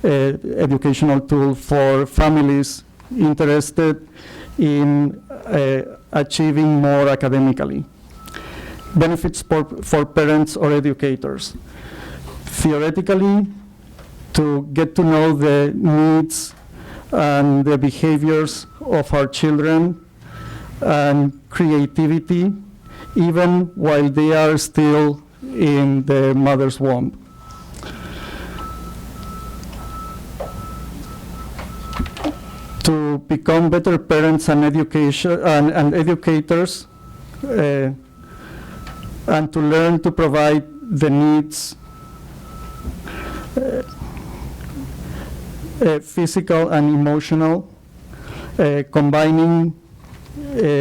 educational tool for families interested in achieving more academically. Benefits for parents or educators. Theoretically, to get to know the needs and the behaviors of our children and creativity, even while they are still in the mother's womb. To become better parents and educators, and to learn to provide the needs, physical and emotional, combining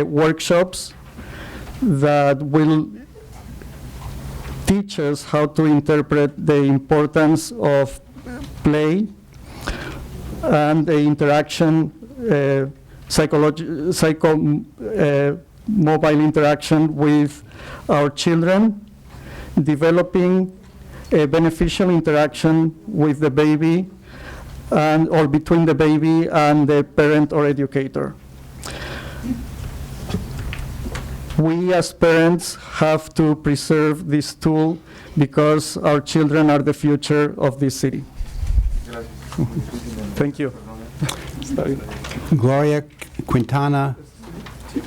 workshops that will teach us how to interpret the importance of play and the interaction, mobile interaction with our children, developing a beneficial interaction with the baby or between the baby and the parent or educator. We as parents have to preserve this tool because our children are the future of this city. Thank you. Gloria Quintana,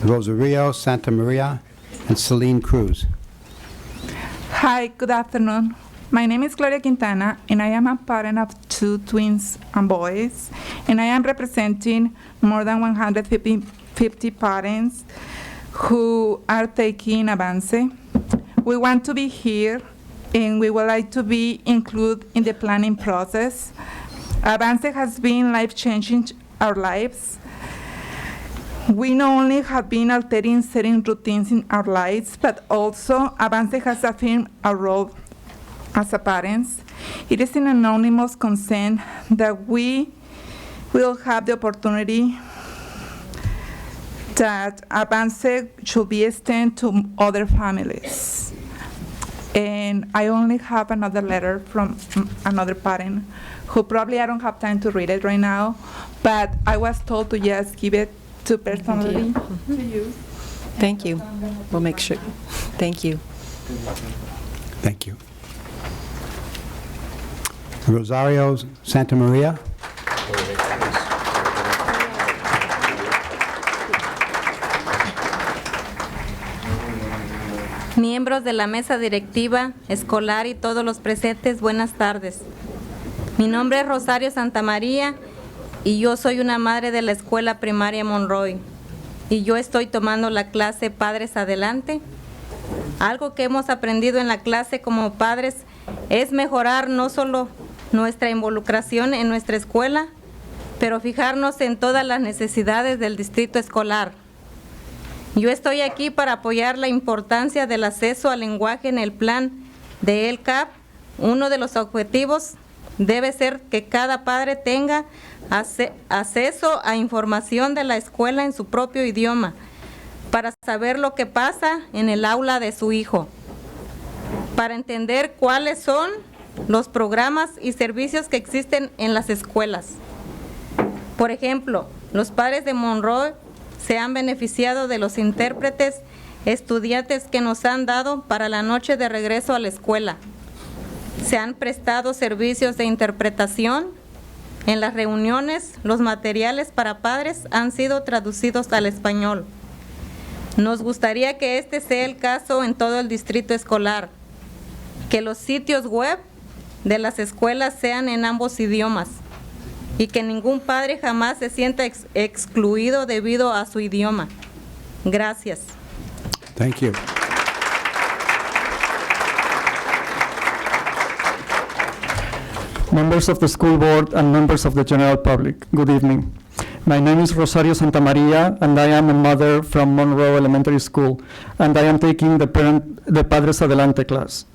Rosario Santa Maria, and Celine Cruz. Hi, good afternoon. My name is Gloria Quintana, and I am a parent of 2 twins and boys, and I am representing more than 150 parents who are taking Avance. We want to be here, and we would like to be included in the planning process. Avance has been life-changing our lives. We not only have been altering certain routines in our lives, but also Avance has affirmed our role as a parents. It is an anonymous consent that we will have the opportunity that Avance should be extended to other families. And I only have another letter from another parent who probably I don't have time to read it right now, but I was told to just give it to personally to you. Thank you. We'll make sure. Thank you. Thank you. Rosario Santa Maria. Miembros de la mesa directiva, escolar y todos los presentes, buenas tardes. Mi nombre es Rosario Santa María y yo soy una madre de la escuela primaria Monroy. Y yo estoy tomando la clase Padres Adelante. Algo que hemos aprendido en la clase como padres es mejorar no solo nuestra involucración en nuestra escuela, pero fijarnos en todas las necesidades del distrito escolar. Yo estoy aquí para apoyar la importancia del acceso al lenguaje en el plan de LCAP. Uno de los objetivos debe ser que cada padre tenga acceso a información de la escuela en su propio idioma para saber lo que pasa en el aula de su hijo, para entender cuáles son los programas y servicios que existen en las escuelas. Por ejemplo, los padres de Monroe se han beneficiado de los intérpretes estudiantes que nos han dado para la noche de regreso a la escuela. Se han prestado servicios de interpretación. En las reuniones, los materiales para padres han sido traducidos al español. Nos gustaría que este sea el caso en todo el distrito escolar, que los sitios web de las escuelas sean en ambos idiomas. y que ningún padre jamás se sienta excluido debido a su idioma. Gracias. Thank you. Members of the school board and members of the general public, good evening. My name is Rosario Santamaria, and I am a mother from Monroe Elementary School, and I am taking the Padres Adelante class.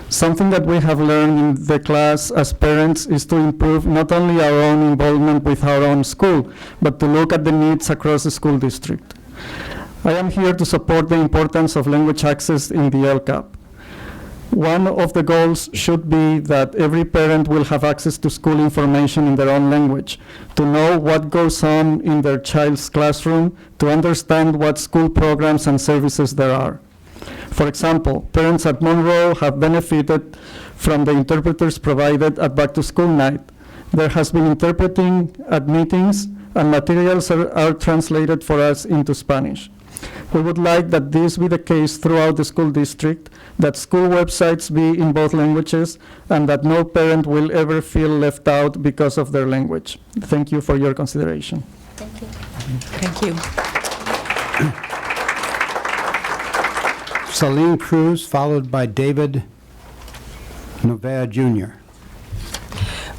Something that we have learned in the class as parents is to improve not only our own involvement with our own school, but to look at the needs across the school district. I am here to support the importance of language access in the LCAP. One of the goals should be that every parent will have access to school information in their own language, to know what goes on in their child's classroom, to understand what school programs and services there are. For example, parents at Monroe have benefited from the interpreters provided at Back to School Night. There has been interpreting at meetings, and materials are translated for us into Spanish. We would like that this be the case throughout the school district, that school websites be in both languages, and that no parent will ever feel left out because of their language. Thank you for your consideration. Thank you. Thank you. Celine Cruz, followed by David Novea Jr.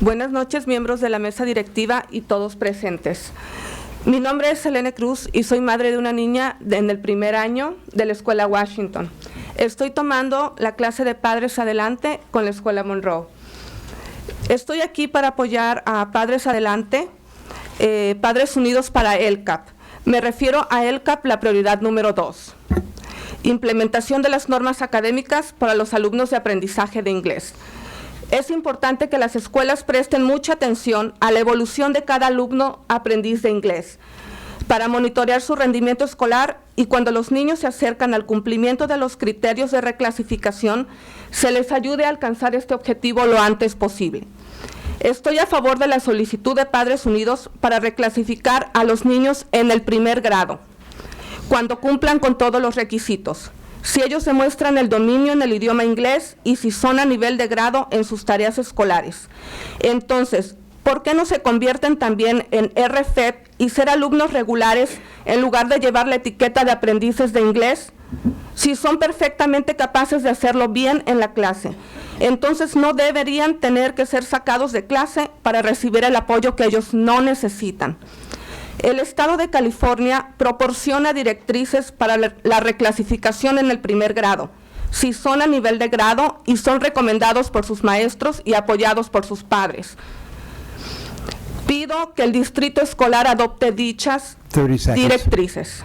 Buenas noches, miembros de la mesa directiva y todos presentes. Mi nombre es Selene Cruz y soy madre de una niña en el primer año de la Escuela Washington. Estoy tomando la clase de Padres Adelante con la Escuela Monroe. Estoy aquí para apoyar a Padres Adelante, Padres Unidos para LCAP. Me refiero a LCAP, la prioridad número 2. Implementación de las normas académicas para los alumnos de aprendizaje de inglés. Es importante que las escuelas presten mucha atención a la evolución de cada alumno aprendiz de inglés para monitorear su rendimiento escolar, y cuando los niños se acercan al cumplimiento de los criterios de reclasificación, se les ayude a alcanzar este objetivo lo antes posible. Estoy a favor de la solicitud de Padres Unidos para reclasificar a los niños en el primer grado, cuando cumplan con todos los requisitos. Si ellos demuestran el dominio en el idioma inglés y si son a nivel de grado en sus tareas escolares. Entonces, ¿por qué no se convierten también en RFEP y ser alumnos regulares en lugar de llevar la etiqueta de aprendices de inglés? Si son perfectamente capaces de hacerlo bien en la clase, entonces no deberían tener que ser sacados de clase para recibir el apoyo que ellos no necesitan. El Estado de California proporciona directrices para la reclasificación en el primer grado, si son a nivel de grado y son recomendados por sus maestros y apoyados por sus padres. Pido que el distrito escolar adopte dichas directrices.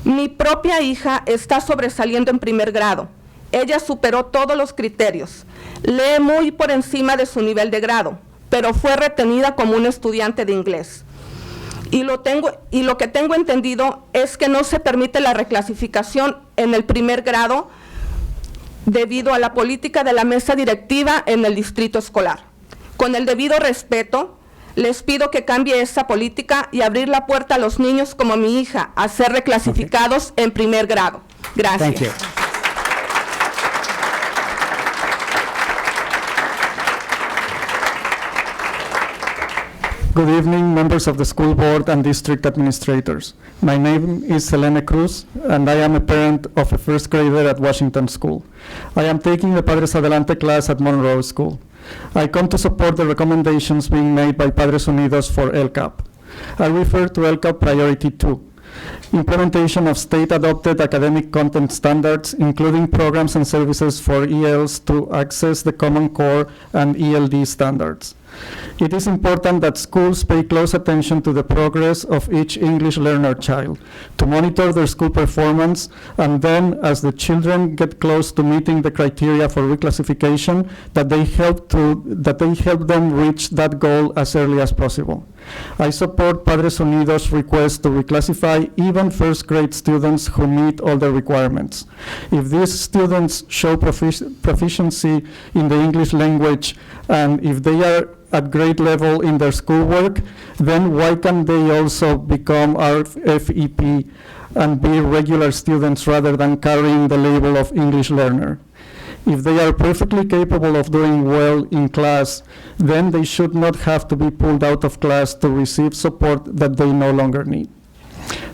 Mi propia hija está sobresaliendo en primer grado. Ella superó todos los criterios. Lee muy por encima de su nivel de grado, pero fue retenida como un estudiante de inglés. Y lo que tengo entendido es que no se permite la reclasificación en el primer grado debido a la política de la mesa directiva en el distrito escolar. Con el debido respeto, les pido que cambie esa política y abrir la puerta a los niños como mi hija a ser reclasificados en primer grado. Gracias. Thank you. Good evening, members of the school board and district administrators. My name is Selene Cruz, and I am a parent of a first grader at Washington School. I am taking the Padres Adelante class at Monroe School. I come to support the recommendations being made by Padres Unidos for LCAP. I refer to LCAP Priority 2, implementation of state-adopted academic content standards, including programs and services for ELs to access the Common Core and ELD standards. It is important that schools pay close attention to the progress of each English learner child, to monitor their school performance, and then, as the children get close to meeting the criteria for reclassification, that they help them reach that goal as early as possible. I support Padres Unidos' request to reclassify even first grade students who meet all the requirements. If these students show proficiency in the English language, and if they are at grade level in their schoolwork, then why can't they also become RFEP and be regular students rather than carrying the label of English learner? If they are perfectly capable of doing well in class, then they should not have to be pulled out of class to receive support that they no longer need.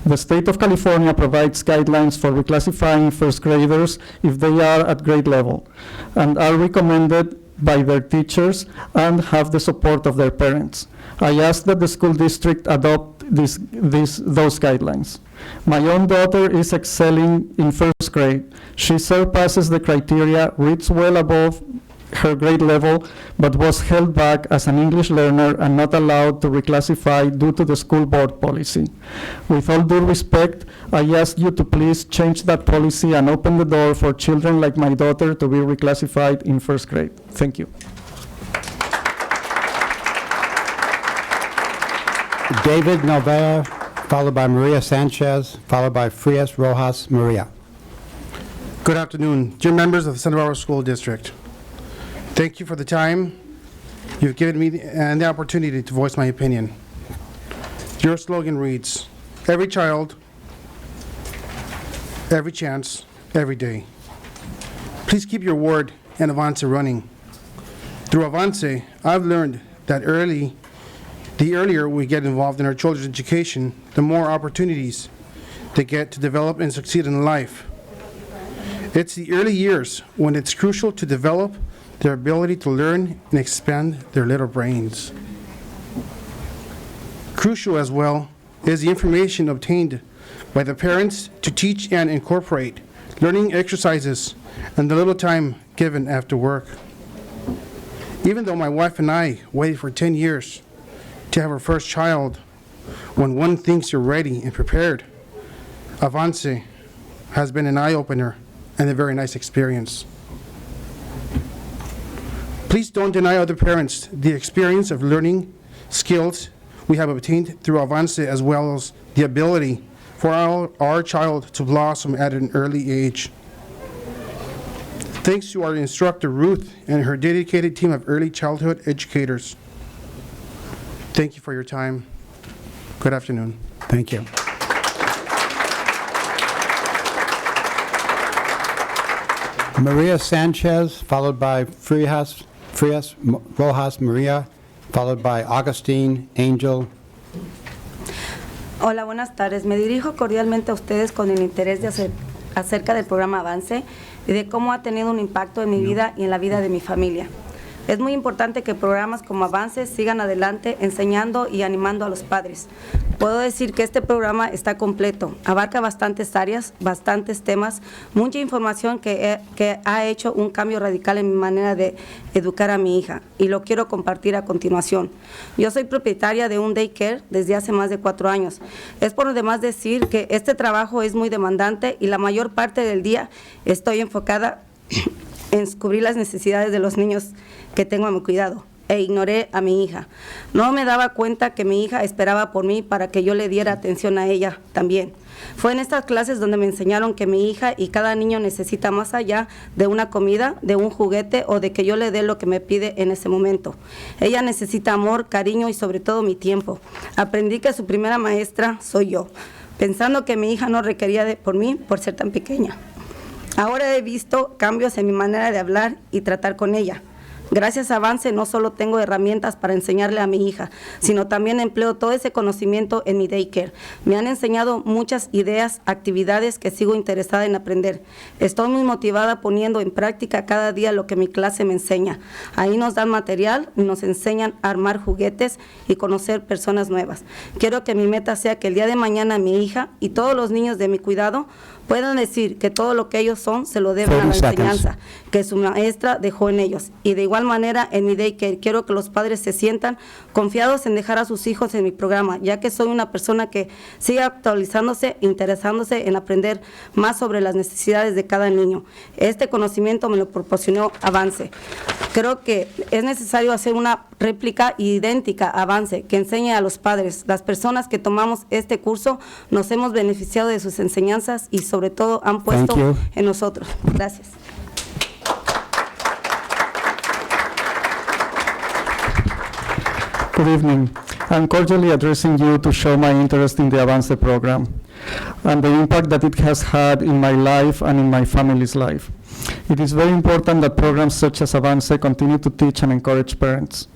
The state of California provides guidelines for reclassifying first graders if they are at grade level and are recommended by their teachers and have the support of their parents. I ask that the school district adopt those guidelines. My own daughter is excelling in first grade. She surpasses the criteria, reads well above her grade level, but was held back as an English learner and not allowed to reclassify due to the school board policy. With all due respect, I ask you to please change that policy and open the door for children like my daughter to be reclassified in first grade. Thank you. David Novella, followed by Maria Sanchez, followed by Frias Rojas Maria. Good afternoon, dear members of the Santa Barbara School District. Thank you for the time you've given me and the opportunity to voice my opinion. Your slogan reads, every child, every chance, every day. Please keep your word and Avance running. Through Avance, I've learned that the earlier we get involved in our children's education, the more opportunities they get to develop and succeed in life. It's the early years when it's crucial to develop their ability to learn and expand their little brains. Crucial as well is the information obtained by the parents to teach and incorporate learning exercises and the little time given after work. Even though my wife and I waited for 10 years to have our first child, when one thinks you're ready and prepared, Avance has been an eye-opener and a very nice experience. Please don't deny other parents the experience of learning skills we have obtained through Avance, as well as the ability for our child to blossom at an early age. Thanks to our instructor, Ruth, and her dedicated team of early childhood educators. Thank you for your time. Good afternoon. Thank you. Maria Sanchez, followed by Frias Rojas Maria, followed by Augustine Angel. Hola, buenas tardes. Me dirijo cordialmente a ustedes con el interés acerca del programa Avance y de cómo ha tenido un impacto en mi vida y en la vida de mi familia. Es muy importante que programas como Avance sigan adelante enseñando y animando a los padres. Puedo decir que este programa está completo, abarca bastantes áreas, bastantes temas, mucha información que ha hecho un cambio radical en mi manera de educar a mi hija y lo quiero compartir a continuación. Yo soy propietaria de un daycare desde hace más de 4 años. Es por demás decir que este trabajo es muy demandante y la mayor parte del día estoy enfocada en cubrir las necesidades de los niños que tengo a mi cuidado, e ignoré a mi hija. No me daba cuenta que mi hija esperaba por mí para que yo le diera atención a ella también. Fue en estas clases donde me enseñaron que mi hija y cada niño necesita más allá de una comida, de un juguete o de que yo le dé lo que me pide en ese momento. Ella necesita amor, cariño y sobre todo mi tiempo. Aprendí que su primera maestra soy yo, pensando que mi hija no requería por mí por ser tan pequeña. Ahora he visto cambios en mi manera de hablar y tratar con ella. Gracias a Avance no solo tengo herramientas para enseñarle a mi hija, sino también empleo todo ese conocimiento en mi daycare. Me han enseñado muchas ideas, actividades que sigo interesada en aprender. Estoy muy motivada poniendo en práctica cada día lo que mi clase me enseña. Ahí nos dan material y nos enseñan a armar juguetes y conocer personas nuevas. Quiero que mi meta sea que el día de mañana mi hija y todos los niños de mi cuidado puedan decir que todo lo que ellos son se lo deben a la enseñanza que su maestra dejó en ellos. Y de igual manera, en mi daycare, quiero que los padres se sientan confiados en dejar a sus hijos en mi programa, ya que soy una persona que sigue actualizándose, interesándose en aprender más sobre las necesidades de cada niño. Este conocimiento me lo proporcionó Avance. Creo que es necesario hacer una réplica idéntica a Avance, que enseñe a los padres. Las personas que tomamos este curso nos hemos beneficiado de sus enseñanzas y sobre todo han puesto en nosotros. Gracias. Good evening. I'm cordially addressing you to show my interest in the Avance program and the impact that it has had in my life and in my family's life. It is very important that programs such as Avance continue to teach and encourage parents.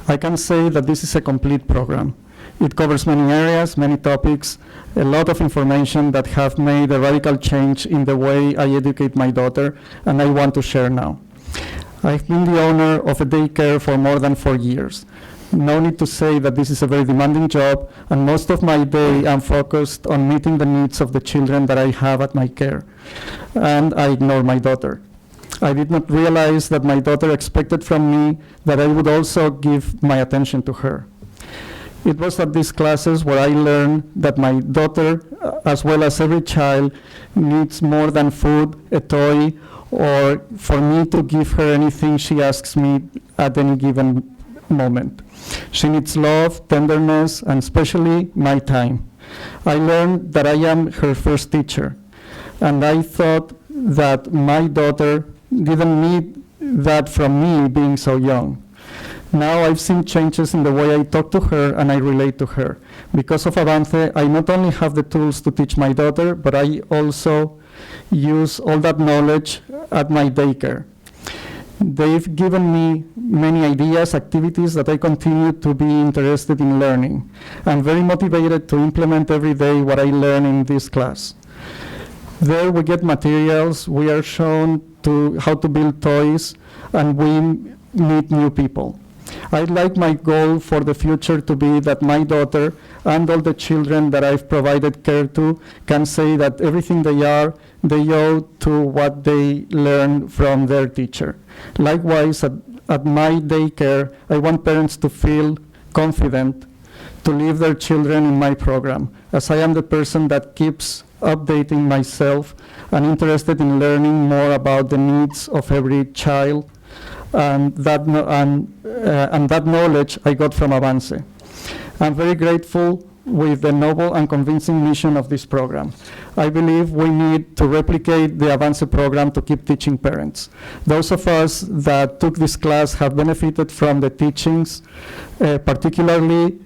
I can say that this is a complete program. It covers many areas, many topics, a lot of information that have made a radical change in the way I educate my daughter, and I want to share now. I've been the owner of a daycare for more than 4 years. No need to say that this is a very demanding job, and most of my day I'm focused on meeting the needs of the children that I have at my care, and I ignore my daughter. I did not realize that my daughter expected from me that I would also give my attention to her. It was at these classes where I learned that my daughter, as well as every child, needs more than food, a toy, or for me to give her anything she asks me at any given moment. She needs love, tenderness, and especially my time. I learned that I am her first teacher, and I thought that my daughter didn't need that from me being so young. Now I've seen changes in the way I talk to her and I relate to her. Because of Avance, I not only have the tools to teach my daughter, but I also use all that knowledge at my daycare. They've given me many ideas, activities that I continue to be interested in learning. I'm very motivated to implement every day what I learn in this class. There we get materials, we are shown how to build toys, and we meet new people. I'd like my goal for the future to be that my daughter and all the children that I've provided care to can say that everything they are, they owe to what they learn from their teacher. Likewise, at my daycare, I want parents to feel confident to leave their children in my program, as I am the person that keeps updating myself and interested in learning more about the needs of every child, and that knowledge I got from Avance. I'm very grateful with the noble and convincing mission of this program. I believe we need to replicate the Avance program to keep teaching parents. Those of us that took this class have benefited from the teachings, particularly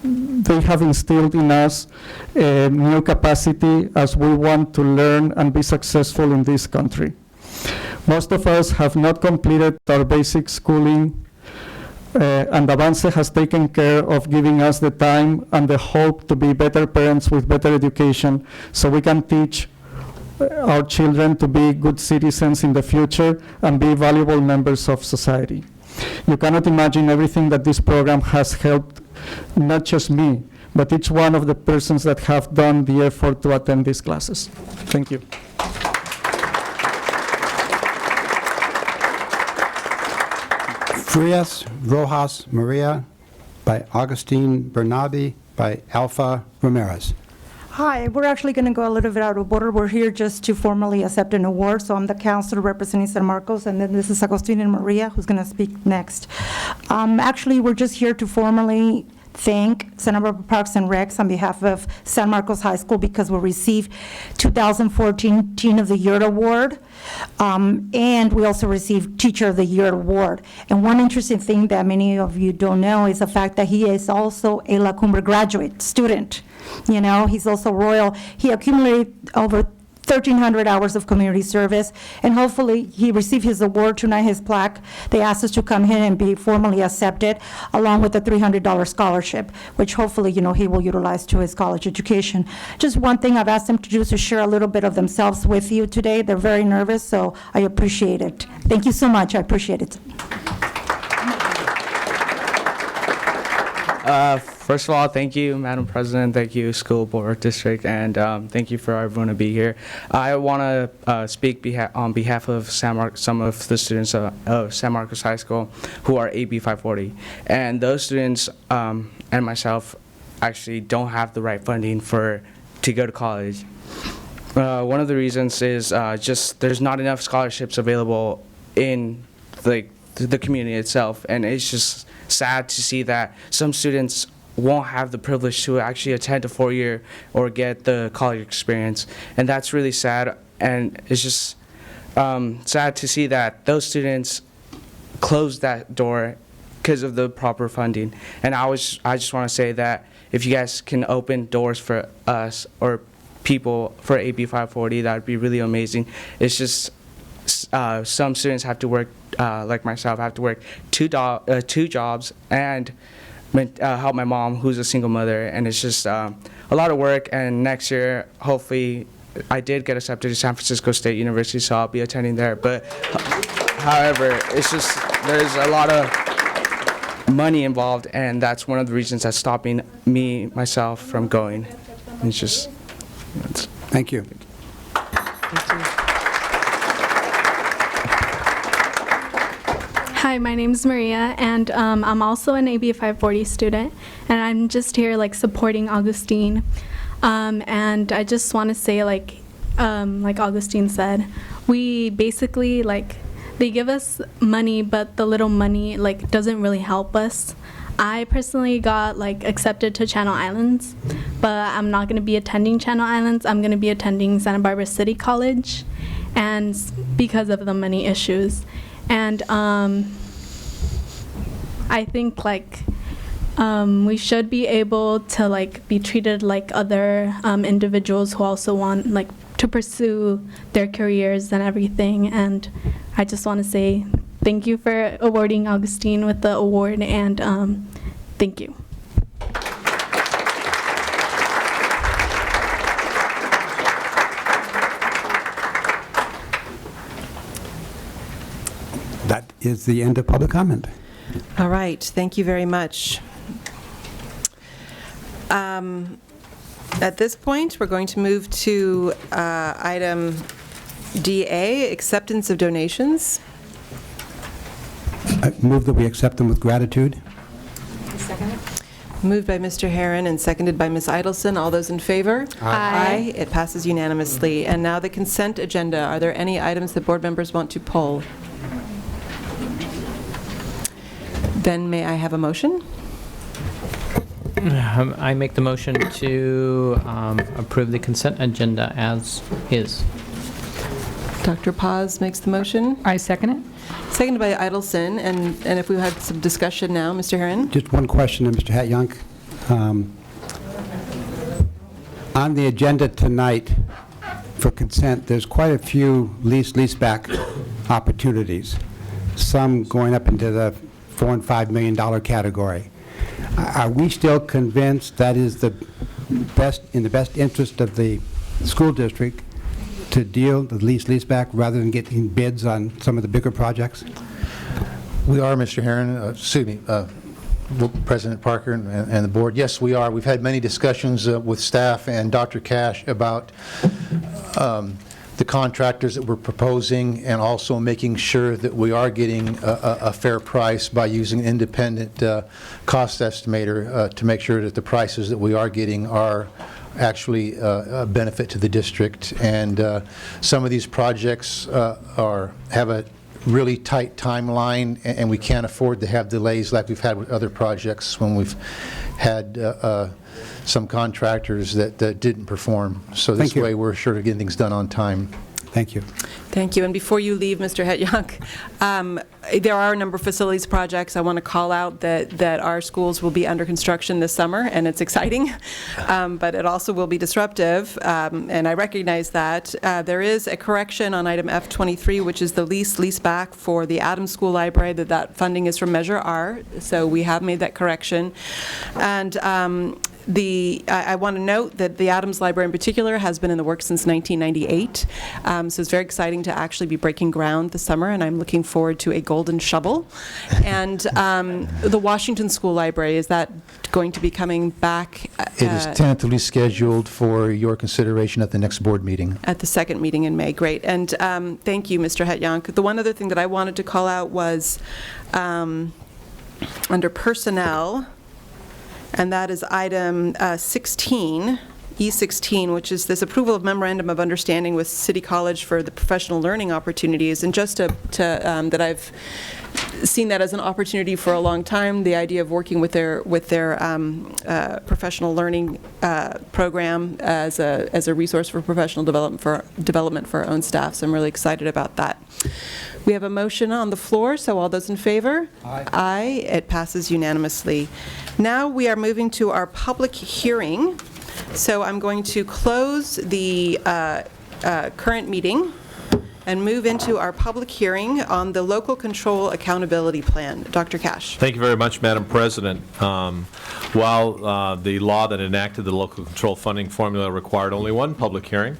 they have instilled in us a new capacity as we want to learn and be successful in this country. Most of us have not completed our basic schooling, and Avance has taken care of giving us the time and the hope to be better parents with better education, so we can teach our children to be good citizens in the future and be valuable members of society. You cannot imagine everything that this program has helped, not just me, but each one of the persons that have done the effort to attend these classes. Thank you. Frias Rojas Maria by Augustine Bernabe by Alpha Ramirez. Hi, we're actually going to go a little bit out of order. We're here just to formally accept an award, so I'm the counselor representing San Marcos, and then this is Agustin and Maria, who's going to speak next. Actually, we're just here to formally thank Santa Barbara Parks and Recs on behalf of San Marcos High School because we received 2014 Teen of the Year Award, and we also received Teacher of the Year Award. And one interesting thing that many of you don't know is the fact that he is also a La Cumbre graduate student. You know, he's also Royal. He accumulated over 1,300 hours of community service, and hopefully he received his award tonight, his plaque. They asked us to come here and be formally accepted, along with a $300 scholarship, which hopefully, you know, he will utilize to his college education. Just one thing I've asked them to do is to share a little bit of themselves with you today. They're very nervous, so I appreciate it. Thank you so much. I appreciate it. First of all, thank you, Madam President. Thank you, School Board District, and thank you for everyone to be here. I want to speak on behalf of some of the students of San Marcos High School who are AB 540. And those students and myself actually don't have the right funding to go to college. One of the reasons is just there's not enough scholarships available in the community itself, and it's just sad to see that some students won't have the privilege to actually attend a 4-year or get the college experience, and that's really sad. And it's just sad to see that those students close that door because of the proper funding. And I just want to say that if you guys can open doors for us or people for AB 540, that would be really amazing. It's just some students have to work, like myself, have to work two jobs and help my mom, who's a single mother, and it's just a lot of work. And next year, hopefully, I did get accepted to San Francisco State University, so I'll be attending there. But however, it's just there's a lot of money involved, and that's one of the reasons that's stopping myself from going. It's just. Thank you. Hi, my name is Maria, and I'm also an AB 540 student, and I'm just here supporting Augustine. And I just want to say, like Augustine said, we basically they give us money, but the little money doesn't really help us. I personally got accepted to Channel Islands, but I'm not going to be attending Channel Islands. I'm going to be attending Santa Barbara City College, and because of the money issues. And I think we should be able to be treated like other individuals who also want to pursue their careers and everything. And I just want to say thank you for awarding Augustine with the award, and thank you. That is the end of public comment. All right, thank you very much. At this point, we're going to move to item DA, acceptance of donations. I move that we accept them with gratitude. Moved by Mr. Herron and seconded by Ms. Idelson. All those in favor? Aye. It passes unanimously. And now the consent agenda. Are there any items that board members want to pull? Then may I have a motion? I make the motion to approve the consent agenda as is. Dr. Paz makes the motion. I second it. Seconded by Idelson. And if we had some discussion now, Mr. Herron? Just one question to Mr. Hatyank. On the agenda tonight for consent, there's quite a few lease-back opportunities, some going up into the $4 and $5 million category. Are we still convinced that is in the best interest of the school district to deal the lease-back rather than getting bids on some of the bigger projects? We are, Mr. Herron, President Parker and the board. Yes, we are. We've had many discussions with staff and Dr. Cash about the contractors that we're proposing, and also making sure that we are getting a fair price by using an independent cost estimator to make sure that the prices that we are getting are actually a benefit to the district. And some of these projects have a really tight timeline, and we can't afford to have delays like we've had with other projects when we've had some contractors that didn't perform. So this way we're sure to get things done on time. Thank you. Thank you. And before you leave, Mr. Hatyank, there are a number of facilities projects. I want to call out that our schools will be under construction this summer, and it's exciting, but it also will be disruptive, and I recognize that. There is a correction on item F23, which is the lease back for the Adams School Library, that funding is from Measure R, so we have made that correction. And I want to note that the Adams Library in particular has been in the works since 1998, so it's very exciting to actually be breaking ground this summer, and I'm looking forward to a golden shovel. And the Washington School Library, is that going to be coming back? It is tentatively scheduled for your consideration at the next board meeting. At the second meeting in May. Great. And thank you, Mr. Hatyank. The one other thing that I wanted to call out was under personnel, and that is item 16, E16, which is this approval of memorandum of understanding with City College for the professional learning opportunities. And just that I've seen that as an opportunity for a long time, the idea of working with their professional learning program as a resource for professional development for our own staff. So I'm really excited about that. We have a motion on the floor, so all those in favor? Aye. Aye. It passes unanimously. Now we are moving to our public hearing So I'm going to close the current meeting and move into our public hearing on the Local Control Accountability Plan. Dr. Cash. Thank you very much, Madam President. While the law that enacted the local control funding formula required only one public hearing,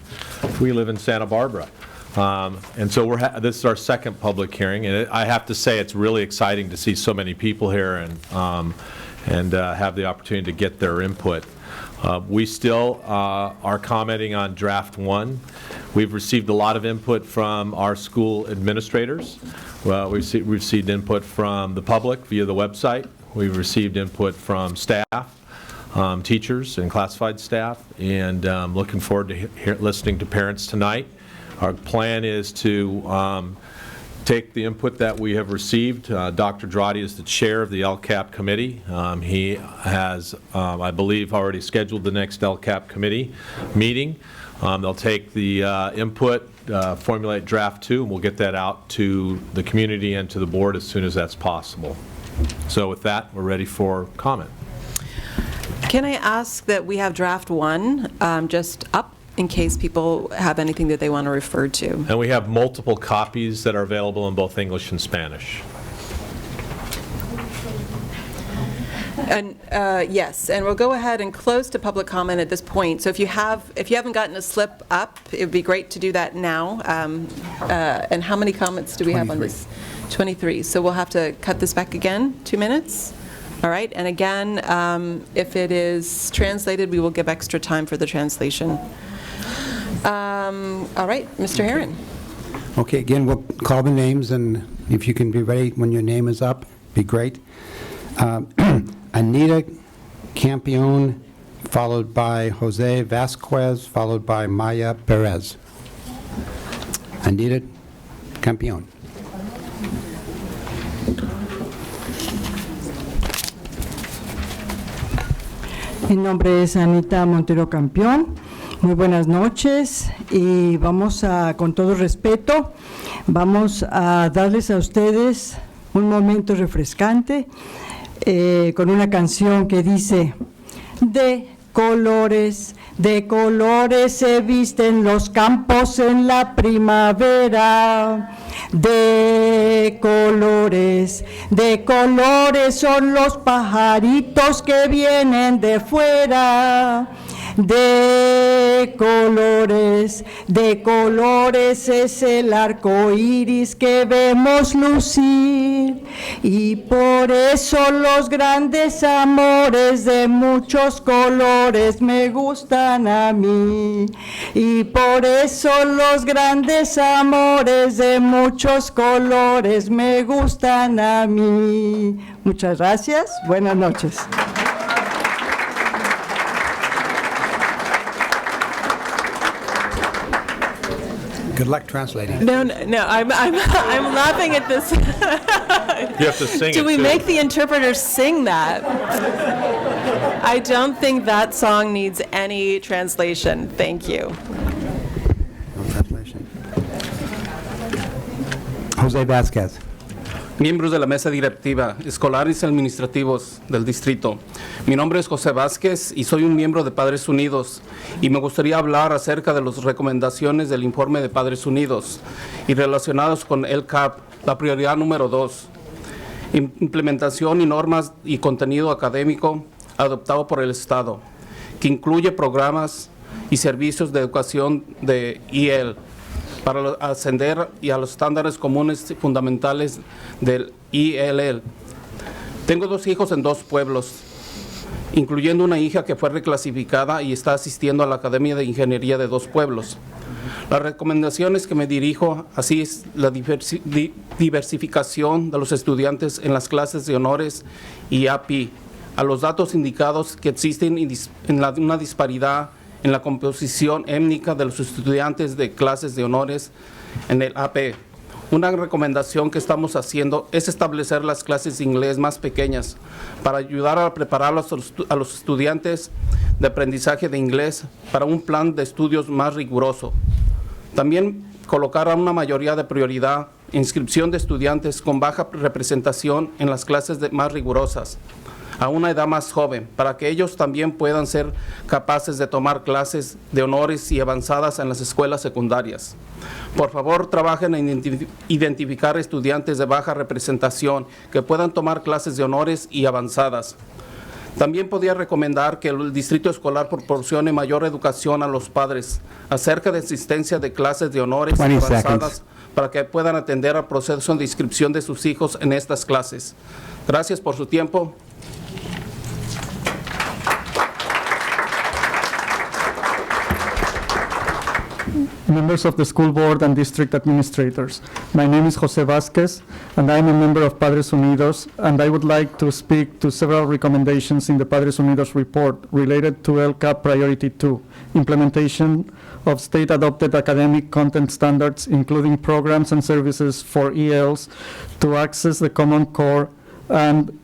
we live in Santa Barbara. And so this is our second public hearing, and I have to say it's really exciting to see so many people here and have the opportunity to get their input. We still are commenting on Draft 1. We've received a lot of input from our school administrators. We've received input from the public via the website. We've received input from staff, teachers and classified staff, and looking forward to listening to parents tonight. Our plan is to take the input that we have received. Dr. Dradi is the chair of the LCAP committee. He has, I believe, already scheduled the next LCAP committee meeting. They'll take the input, formulate draft 2, and we'll get that out to the community and to the board as soon as that's possible. So with that, we're ready for comment. Can I ask that we have draft 1 just up in case people have anything that they want to refer to? And we have multiple copies that are available in both English and Spanish. And yes, and we'll go ahead and close to public comment at this point. So if you haven't gotten a slip up, it would be great to do that now. And how many comments do we have on this? 23. So we'll have to cut this back again, 2 minutes. All right, and again, if it is translated, we will give extra time for the translation. All right, Mr. Herron. Okay, again, we'll call the names, and if you can be ready when your name is up, be great. Anita Campione, followed by Jose Vasquez, followed by Maya Perez. Anita Campione. Mi nombre es Anita Montero Campión. Muy buenas noches y vamos a, con todo respeto, vamos a darles a ustedes un momento refrescante con una canción que dice: de colores se visten los campos en la primavera. De colores son los pajaritos que vienen de fuera. De colores es el arco iris que vemos lucir, y por eso los grandes amores de muchos colores me gustan a mí, y por eso los grandes amores de muchos colores me gustan a mí. Muchas gracias, buenas noches. Good luck translating. No, I'm laughing at this. You have to sing it, Do we too. make the interpreters sing that? I don't think that song needs any translation. Thank you. No translation. Jose Vasquez. Miembros de la mesa directiva, escolares y administrativos del distrito. Mi nombre es José Vázquez y soy un miembro de Padres Unidos, y me gustaría hablar acerca de las recomendaciones del informe de Padres Unidos y relacionados con el CAP, la prioridad número 2, implementación y normas y contenido académico adoptado por el Estado, que incluye programas y servicios de educación de IEL, para ascender y a los estándares comunes fundamentales del ILL. Tengo 2 hijos en 2 pueblos, incluyendo una hija que fue reclasificada y está asistiendo a la Academia de Ingeniería de 2 pueblos. Las recomendaciones que me dirijo, así es la diversificación de los estudiantes en las clases de honores y API, a los datos indicados que existen una disparidad en la composición étnica de los estudiantes de clases de honores en el AP. Una recomendación que estamos haciendo es establecer las clases de inglés más pequeñas para ayudar a preparar a los estudiantes de aprendizaje de inglés para un plan de estudios más riguroso. También colocar a una mayoría de prioridad inscripción de estudiantes con baja representación en las clases más rigurosas. a una edad más joven, para que ellos también puedan ser capaces de tomar clases de honores y avanzadas en las escuelas secundarias. Por favor, trabajen en identificar estudiantes de baja representación que puedan tomar clases de honores y avanzadas. También podría recomendar que el distrito escolar proporcione mayor educación a los padres acerca de existencia de clases de honores y 20 avanzadas seconds. para que puedan atender al proceso de inscripción de sus hijos en estas clases. Gracias por su tiempo. Members of the school board and district administrators. My name is Jose Vasquez, and I am a member of Padres Unidos, and I would like to speak to several recommendations in the Padres Unidos report related to LCAP Priority 2, implementation of state-adopted academic content standards, including programs and services for ELs to access the Common Core and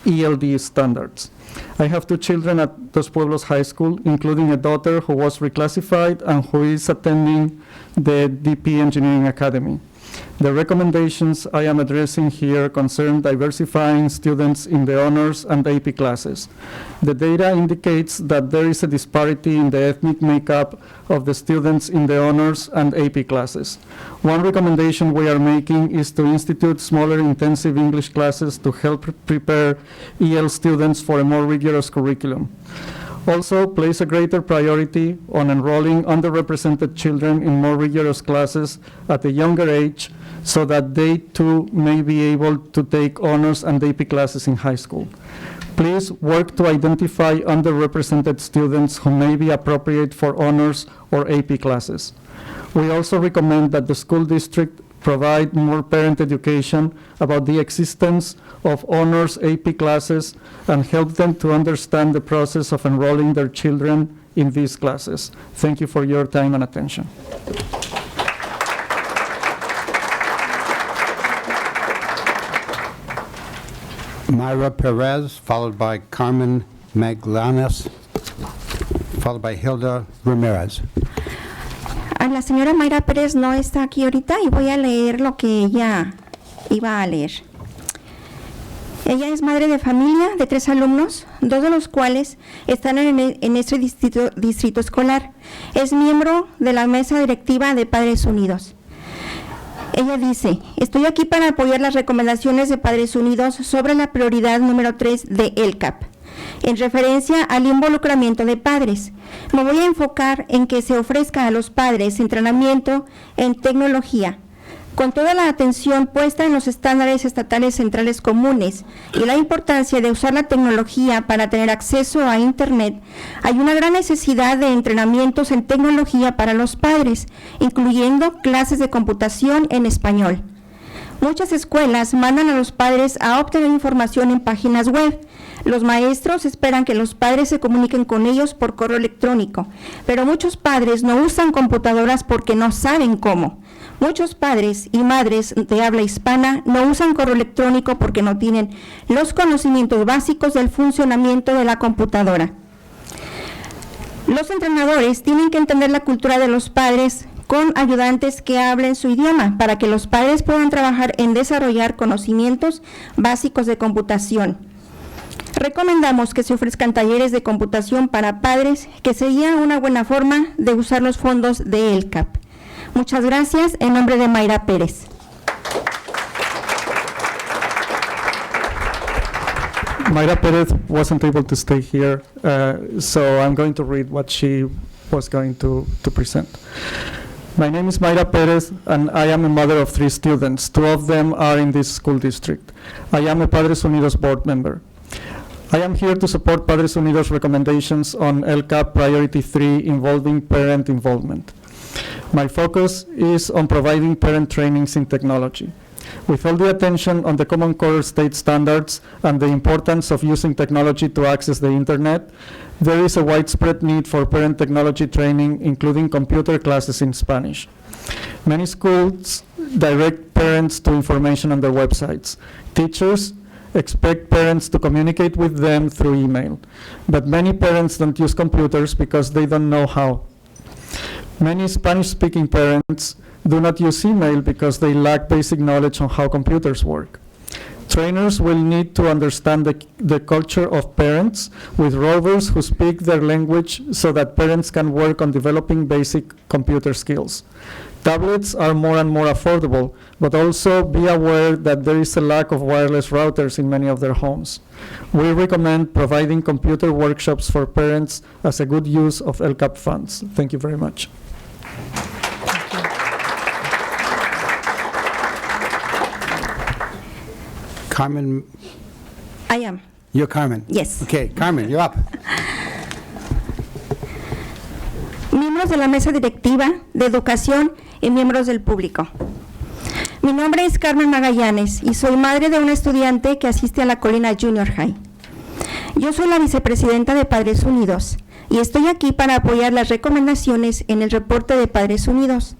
ELD standards. I have 2 children at Dos Pueblos High School, including a daughter who was reclassified and who is attending the DP Engineering Academy. The recommendations I am addressing here concern diversifying students in the honors and AP classes. The data indicates that there is a disparity in the ethnic makeup of the students in the honors and AP classes. One recommendation we are making is to institute smaller intensive English classes to help prepare EL students for a more rigorous curriculum. Also, place a greater priority on enrolling underrepresented children in more rigorous classes at a younger age so that they too may be able to take honors and AP classes in high school. Please work to identify underrepresented students who may be appropriate for honors or AP classes. We also recommend that the school district provide more parent education about the existence of honors AP classes and help them to understand the process of enrolling their children in these classes. Thank you for your time and attention. Myra Perez, followed by Carmen Maglanes, followed by Hilda Ramirez. La señora Mayra Pérez no está aquí ahorita y voy a leer lo que ella iba a leer. Ella es madre de familia de 3 alumnos, 2 de los cuales están en este distrito escolar. Es miembro de la mesa directiva de Padres Unidos. Ella dice, estoy aquí para apoyar las recomendaciones de Padres Unidos sobre la prioridad número 3 de LCAP. En referencia al involucramiento de padres, me voy a enfocar en que se ofrezca a los padres entrenamiento en tecnología, con toda la atención puesta en los estándares estatales centrales comunes y la importancia de usar la tecnología para tener acceso a Internet. Hay una gran necesidad de entrenamientos en tecnología para los padres, incluyendo clases de computación en español. Muchas escuelas mandan a los padres a obtener información en páginas web. Los maestros esperan que los padres se comuniquen con ellos por correo electrónico, pero muchos padres no usan computadoras porque no saben cómo. Muchos padres y madres de habla hispana no usan correo electrónico porque no tienen los conocimientos básicos del funcionamiento de la computadora. Los entrenadores tienen que entender la cultura de los padres con ayudantes que hablen su idioma para que los padres puedan trabajar en desarrollar conocimientos básicos de computación. Recomendamos que se ofrezcan talleres de computación para padres, que sería una buena forma de usar los fondos de LCAP. Muchas gracias, en nombre de Mayra Pérez. Mayra Perez wasn't able to stay here, so I'm going to read what she was going to present. My name is Mayra Perez, and I am a mother of 3 students. 2 of them are in this school district. I am a Padres Unidos board member. I am here to support Padres Unidos recommendations on LCAP Priority 3 involving parent involvement. My focus is on providing parent trainings in technology. With all the attention on the Common Core state standards and the importance of using technology to access the Internet, there is a widespread need for parent technology training, including computer classes in Spanish. Many schools direct parents to information on their websites. Teachers expect parents to communicate with them through email, but many parents don't use computers because they don't know how. Many Spanish-speaking parents do not use email because they lack basic knowledge on how computers work. Trainers will need to understand the culture of parents with rovers who speak their language so that parents can work on developing basic computer skills. Tablets are more and more affordable, but also be aware that there is a lack of wireless routers in many of their homes. We recommend providing computer workshops for parents as a good use of LCAP funds. Thank you very much. Carmen, I am. you're Carmen? Yes. Okay, Carmen, you're up. Miembros de la mesa directiva de educación y miembros del público. Mi nombre es Carmen Magallanes y soy madre de una estudiante que asiste a la Colina Junior High. Yo soy la vicepresidenta de Padres Unidos y estoy aquí para apoyar las recomendaciones en el reporte de Padres Unidos.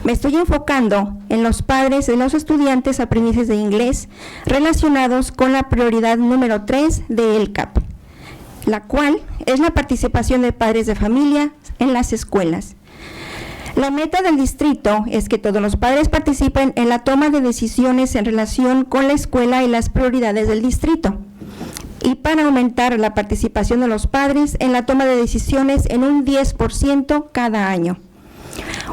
Me estoy enfocando en los padres de los estudiantes aprendices de inglés relacionados con la prioridad número 3 de LCAP, la cual es la participación de padres de familia en las escuelas. La meta del distrito es que todos los padres participen en la toma de decisiones en relación con la escuela y las prioridades del distrito, y para aumentar la participación de los padres en la toma de decisiones en un 10% cada año.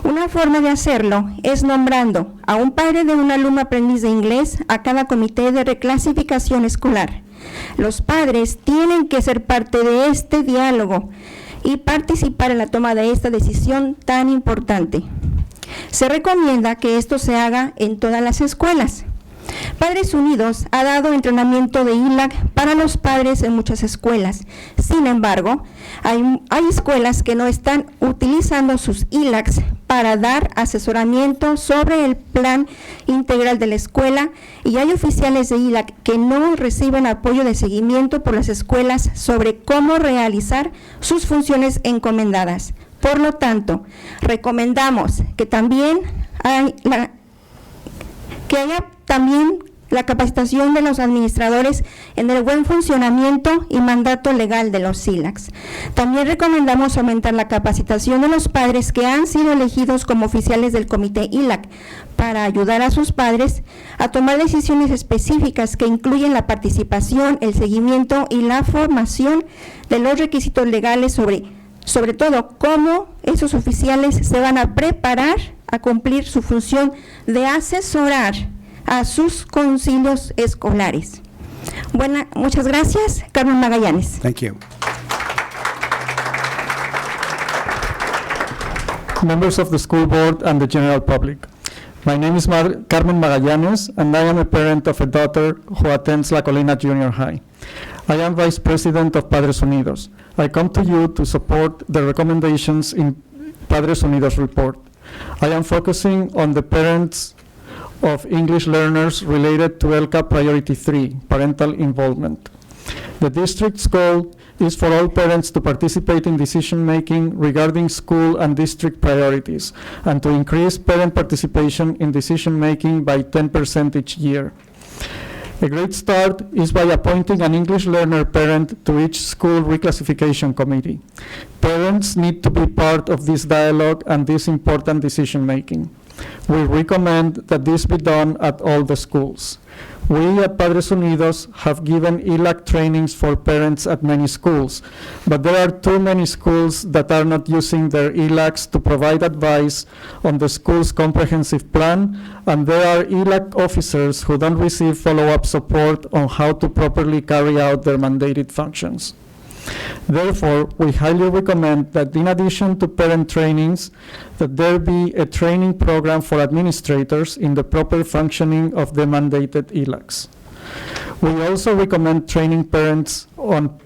Una forma de hacerlo es nombrando a un padre de un alumno aprendiz de inglés a cada comité de reclasificación escolar. Los padres tienen que ser parte de este diálogo y participar en la toma de esta decisión tan importante. Se recomienda que esto se haga en todas las escuelas. Padres Unidos ha dado entrenamiento de ILAC para los padres en muchas escuelas. Sin embargo, hay escuelas que no están utilizando sus ILACs para dar asesoramiento sobre el plan integral de la escuela, y hay oficiales de ILAC que no reciben apoyo de seguimiento por las escuelas sobre cómo realizar sus funciones encomendadas. Por lo tanto, recomendamos que también haya también la capacitación de los administradores en el buen funcionamiento y mandato legal de los ILACs. También recomendamos aumentar la capacitación de los padres que han sido elegidos como oficiales del comité ILAC para ayudar a sus padres a tomar decisiones específicas que incluyen la participación, el seguimiento y la formación de los requisitos legales sobre todo cómo esos oficiales se van a preparar a cumplir su función de asesorar a sus concilios escolares. Muchas gracias, Carmen Magallanes. Thank you. Members of the school board and the general public. My name is Carmen Magallanes, and I am a parent of a daughter who attends La Colina Junior High. I am Vice President of Padres Unidos. I come to you to support the recommendations in Padres Unidos report. I am focusing on the parents of English learners related to LCAP Priority 3, parental involvement. The district's goal is for all parents to participate in decision-making regarding school and district priorities, and to increase parent participation in decision-making by 10% each year. A great start is by appointing an English learner parent to each school reclassification committee. Parents need to be part of this dialogue and this important decision-making. We recommend that this be done at all the schools. We at Padres Unidos have given ILAC trainings for parents at many schools, but there are too many schools that are not using their ILACs to provide advice on the school's comprehensive plan, and there are ILAC officers who don't receive follow-up support on how to properly carry out their mandated functions. Therefore, we highly recommend that in addition to parent trainings, that there be a training program for administrators in the proper functioning of the mandated ILACs. We also recommend training parents on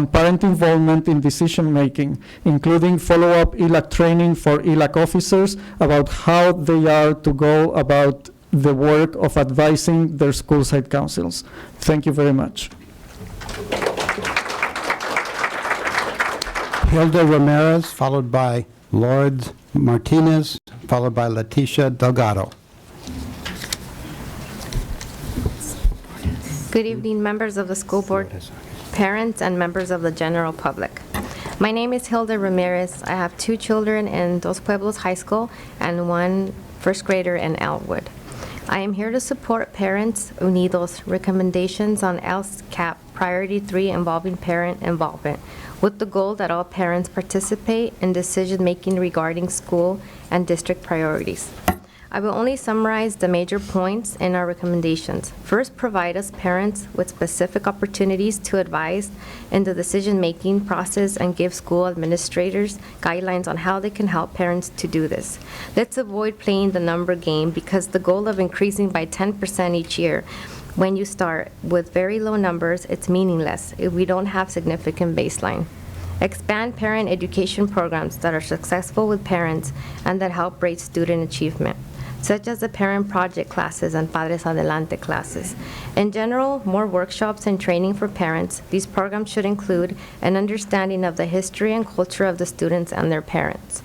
parent involvement in decision-making, including follow-up ILAC training for ILAC officers about how they are to go about the work of advising their school site councils. Thank you very much. Hilda Ramirez, followed by Lourdes Martinez, followed by Leticia Delgado. Good evening, members of the school board, parents, and members of the general public. My name is Hilda Ramirez. I have 2 children in Dos Pueblos High School and 1 first grader in Elwood. I am here to support Parents Unidos' recommendations on LCAP Priority 3 involving parent involvement, with the goal that all parents participate in decision-making regarding school and district priorities. I will only summarize the major points in our recommendations. First, provide us parents with specific opportunities to advise in the decision-making process and give school administrators guidelines on how they can help parents to do this. Let's avoid playing the number game, because the goal of increasing by 10% each year when you start with very low numbers, it's meaningless if we don't have significant baseline. Expand parent education programs that are successful with parents and that help rate student achievement, such as the parent project classes and Padres Adelante classes. In general, more workshops and training for parents. These programs should include an understanding of the history and culture of the students and their parents.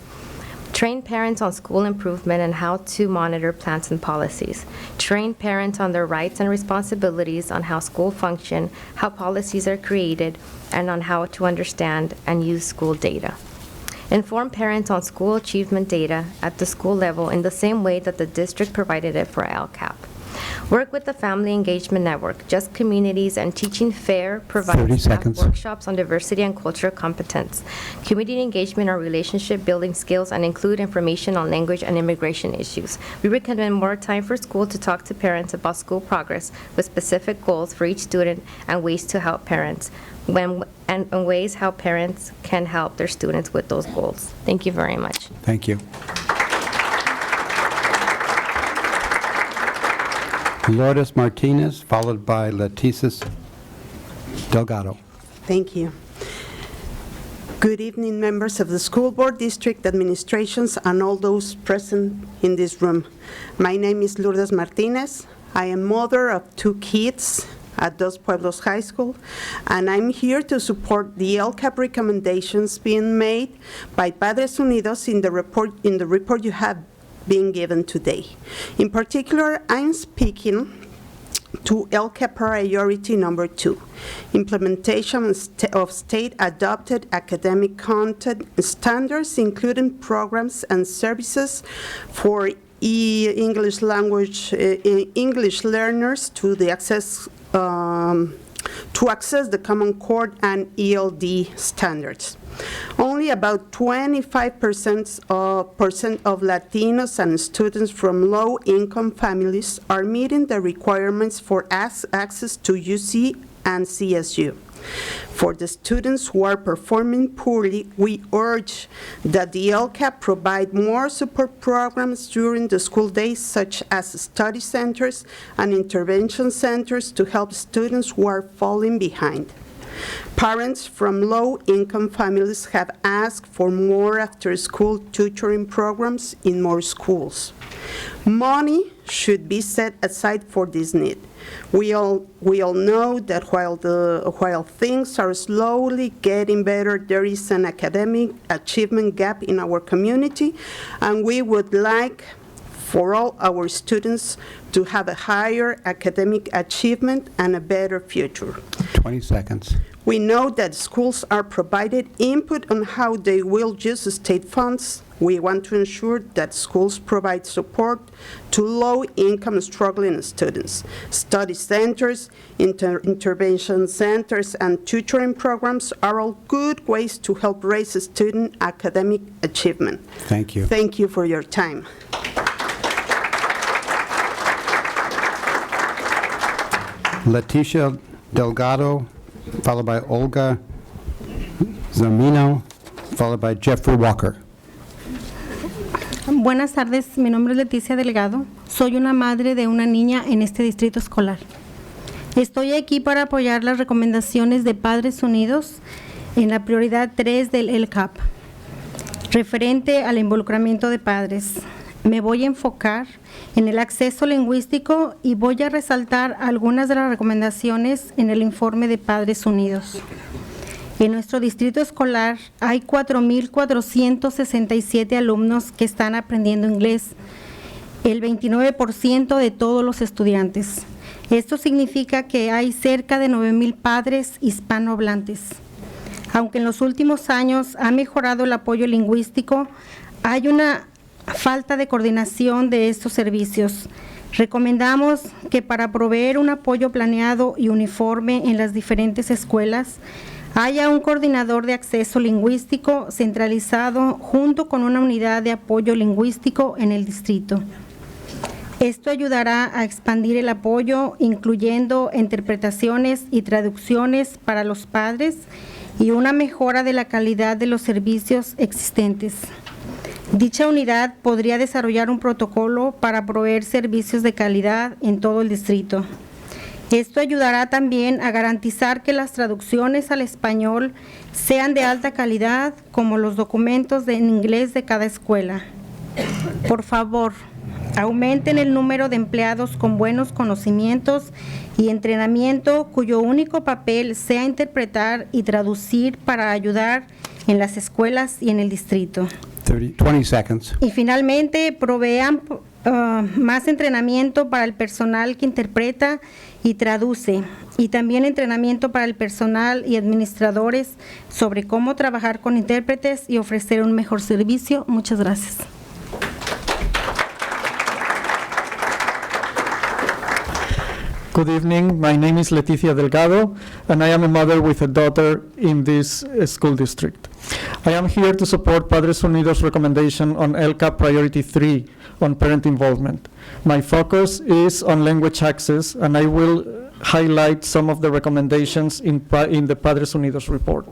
Train parents on school improvement and how to monitor plans and policies. Train parents on their rights and responsibilities, on how school function, how policies are created, and on how to understand and use school data. Inform parents on school achievement data at the school level in the same way that the district provided it for LCAP. Work with the Family Engagement Network, Just Communities, and Teaching Fair 30 provides staff seconds. workshops on diversity and cultural competence, community engagement or relationship building skills, and include information on language and immigration issues. We recommend more time for school to talk to parents about school progress with specific goals for each student and ways to help parents, and ways how parents can help their students with those goals. Thank you very much. Thank you. Lourdes Martinez, followed by Leticia Delgado. Thank you. Good evening, members of the school board, district administrations, and all those present in this room. My name is Lourdes Martinez. I am mother of 2 kids at Dos Pueblos High School, and I'm here to support the LCAP recommendations being made by Padres Unidos in the report you have been given today. In particular, I'm speaking to LCAP priority number 2, implementation of state-adopted academic content standards, including programs and services for English language English learners to access the Common Core and ELD standards. Only about 25% of Latinos and students from low-income families are meeting the requirements for access to UC and CSU. For the students who are performing poorly, we urge that the LCAP provide more support programs during the school days, such as study centers and intervention centers to help students who are falling behind. Parents from low-income families have asked for more after-school tutoring programs in more schools. Money should be set aside for this need. We all know that while things are slowly getting better, there is an academic achievement gap in our community, and we would like for all our students to have a higher academic achievement and a better future. 20 seconds. We know that schools are provided input on how they will use state funds. We want to ensure that schools provide support to low-income struggling students. Study centers, intervention centers, and tutoring programs are all good ways to help raise student academic achievement. Thank you. Thank you for your time. Leticia Delgado, followed by Olga Zamino, followed by Jeffrey Walker. Buenas tardes, mi nombre es Leticia Delgado. Soy una madre de una niña en este distrito escolar. Estoy aquí para apoyar las recomendaciones de Padres Unidos en la prioridad 3 del LCAP, referente al involucramiento de padres. Me voy a enfocar en el acceso lingüístico y voy a resaltar algunas de las recomendaciones en el informe de Padres Unidos. En nuestro distrito escolar hay 4,467 alumnos que están aprendiendo inglés, el 29% de todos los estudiantes. Esto significa que hay cerca de 9,000 padres hispanohablantes. Aunque en los últimos años ha mejorado el apoyo lingüístico, hay una falta de coordinación de estos servicios. Recomendamos que para proveer un apoyo planeado y uniforme en las diferentes escuelas, haya un coordinador de acceso lingüístico centralizado junto con una unidad de apoyo lingüístico en el distrito. Esto ayudará a expandir el apoyo, incluyendo interpretaciones y traducciones para los padres y una mejora de la calidad de los servicios existentes. Dicha unidad podría desarrollar un protocolo para proveer servicios de calidad en todo el distrito. Esto ayudará también a garantizar que las traducciones al español sean de alta calidad, como los documentos en inglés de cada escuela. Por favor, aumenten el número de empleados con buenos conocimientos y entrenamiento cuyo único papel sea interpretar y traducir para ayudar en las escuelas y en el distrito. 20 seconds. Y finalmente, provean más entrenamiento para el personal que interpreta y traduce, y también entrenamiento para el personal y administradores sobre cómo trabajar con intérpretes y ofrecer un mejor servicio. Muchas gracias. Good evening. My name is Leticia Delgado, and I am a mother with a daughter in this school district. I am here to support Padres Unidos' recommendation on LCAP Priority 3 on parent involvement. My focus is on language access, and I will highlight some of the recommendations in the Padres Unidos report.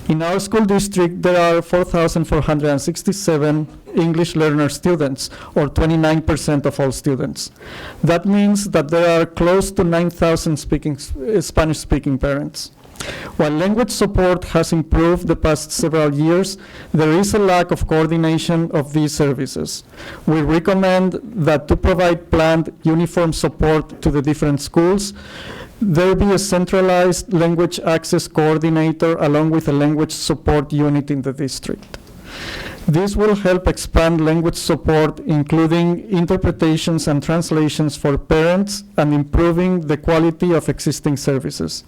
In our school district, there are 4,467 English learner students, or 29% of all students. That means that there are close to 9,000 Spanish-speaking parents. While language support has improved the past several years, there is a lack of coordination of these services. We recommend that to provide planned uniform support to the different schools, there be a centralized language access coordinator along with a language support unit in the district. This will help expand language support, including interpretations and translations for parents, and improving the quality of existing services.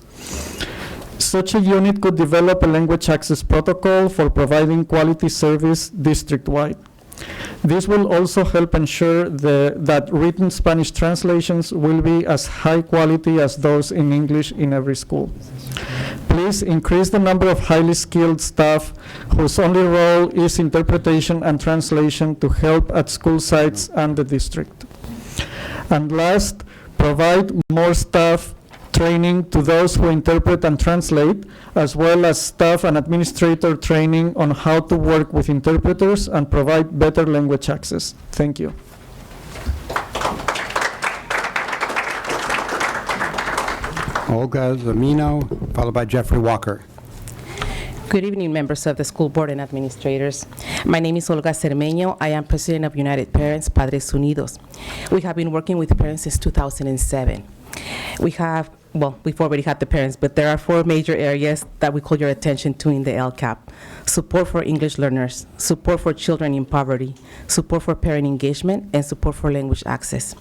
Such a unit could develop a language access protocol for providing quality service district-wide. This will also help ensure that written Spanish translations will be as high quality as those in English in every school. Please increase the number of highly skilled staff whose only role is interpretation and translation to help at school sites and the district. And last, provide more staff training to those who interpret and translate, as well as staff and administrator training on how to work with interpreters and provide better language access. Thank you. Olga Zamino, followed by Jeffrey Walker. Good evening, members of the school board and administrators. My name is Olga Cermeño. I am president of United Parents, Padres Unidos. We have been working with parents since 2007. We've already had the parents, but there are 4 major areas that we call your attention to in the LCAP. Support for English learners, support for children in poverty, support for parent engagement, and support for language access.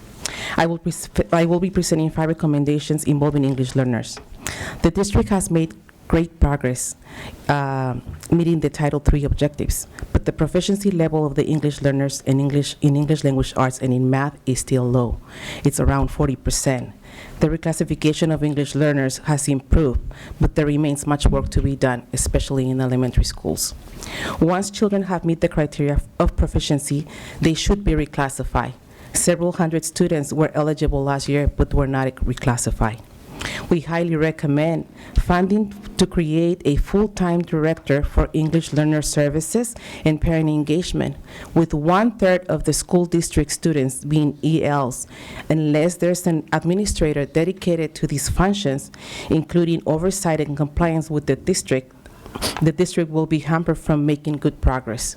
I will be presenting 5 recommendations involving English learners. The district has made great progress meeting the Title III objectives, but the proficiency level of the English learners in English language arts and in math is still low. It's around 40%. The reclassification of English learners has improved, but there remains much work to be done, especially in elementary schools. Once children have met the criteria of proficiency, they should be reclassified. Several hundred students were eligible last year, but were not reclassified. We highly recommend funding to create a full-time director for English learner services and parent engagement, with 1/3 of the school district students being ELs, unless there's an administrator dedicated to these functions, including oversight and compliance with the district will be hampered from making good progress.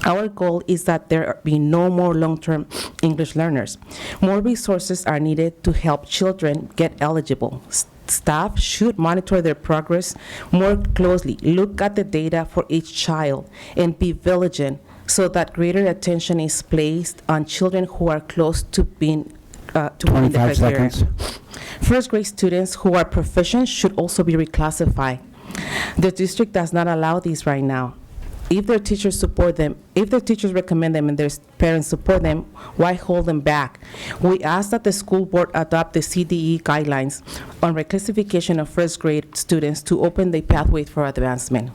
Our goal is that there be no more long-term English learners. More resources are needed to help children get eligible. Staff should monitor their progress more closely, look at the data for each child, and be vigilant so that greater attention is placed on children who are close to being to meeting the 25 criteria. seconds. First grade students who are proficient should also be reclassified. The district does not allow these right now. If their teachers support them, if their teachers recommend them and their parents support them, why hold them back? We ask that the school board adopt the CDE guidelines on reclassification of first grade students to open the pathway for advancement.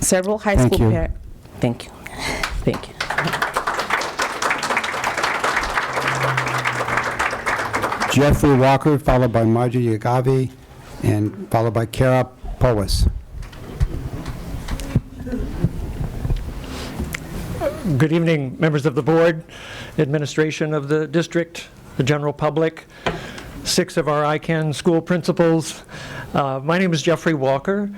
Several high Thank school you. parents. Thank you. Thank you. Jeffrey Walker, followed by Margie Yagavi, and followed by Kara Powis. Good evening, members of the board, administration of the district, the general public, 6 of our Icann school principals. My name is Jeffrey Walker.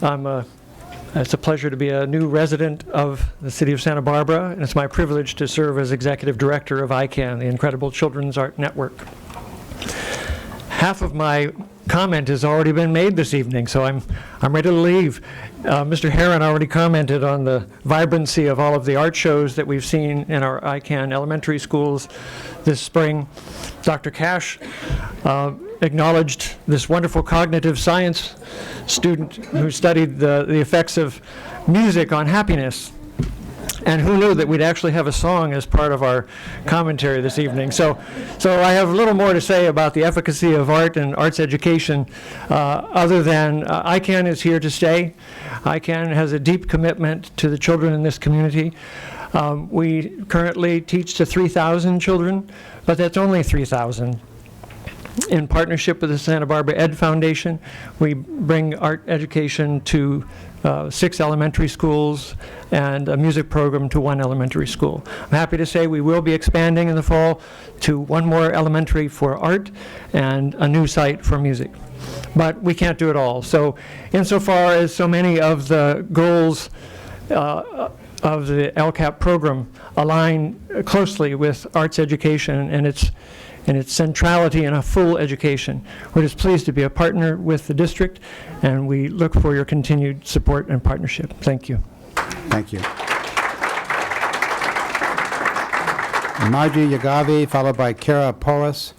It's a pleasure to be a new resident of the city of Santa Barbara, and it's my privilege to serve as executive director of Icann, the Incredible Children's Art Network. Half of my comment has already been made this evening, so I'm ready to leave. Mr. Herron already commented on the vibrancy of all of the art shows that we've seen in our Icann elementary schools this spring. Dr. Cash acknowledged this wonderful cognitive science student who studied the effects of music on happiness. And who knew that we'd actually have a song as part of our commentary this evening? So I have a little more to say about the efficacy of art and arts education, other than Icann is here to stay. Icann has a deep commitment to the children in this community. We currently teach to 3,000 children, but that's only 3,000. In partnership with the Santa Barbara Ed Foundation, we bring art education to 6 elementary schools and a music program to 1 elementary school. I'm happy to say we will be expanding in the fall to 1 more elementary for art and a new site for music. But we can't do it all. So insofar as so many of the goals of the LCAP program align closely with arts education and its centrality in a full education. We're just pleased to be a partner with the district, and we look for your continued support and partnership. Thank you. Thank you. Margie Yagavi, followed by Kara Powis,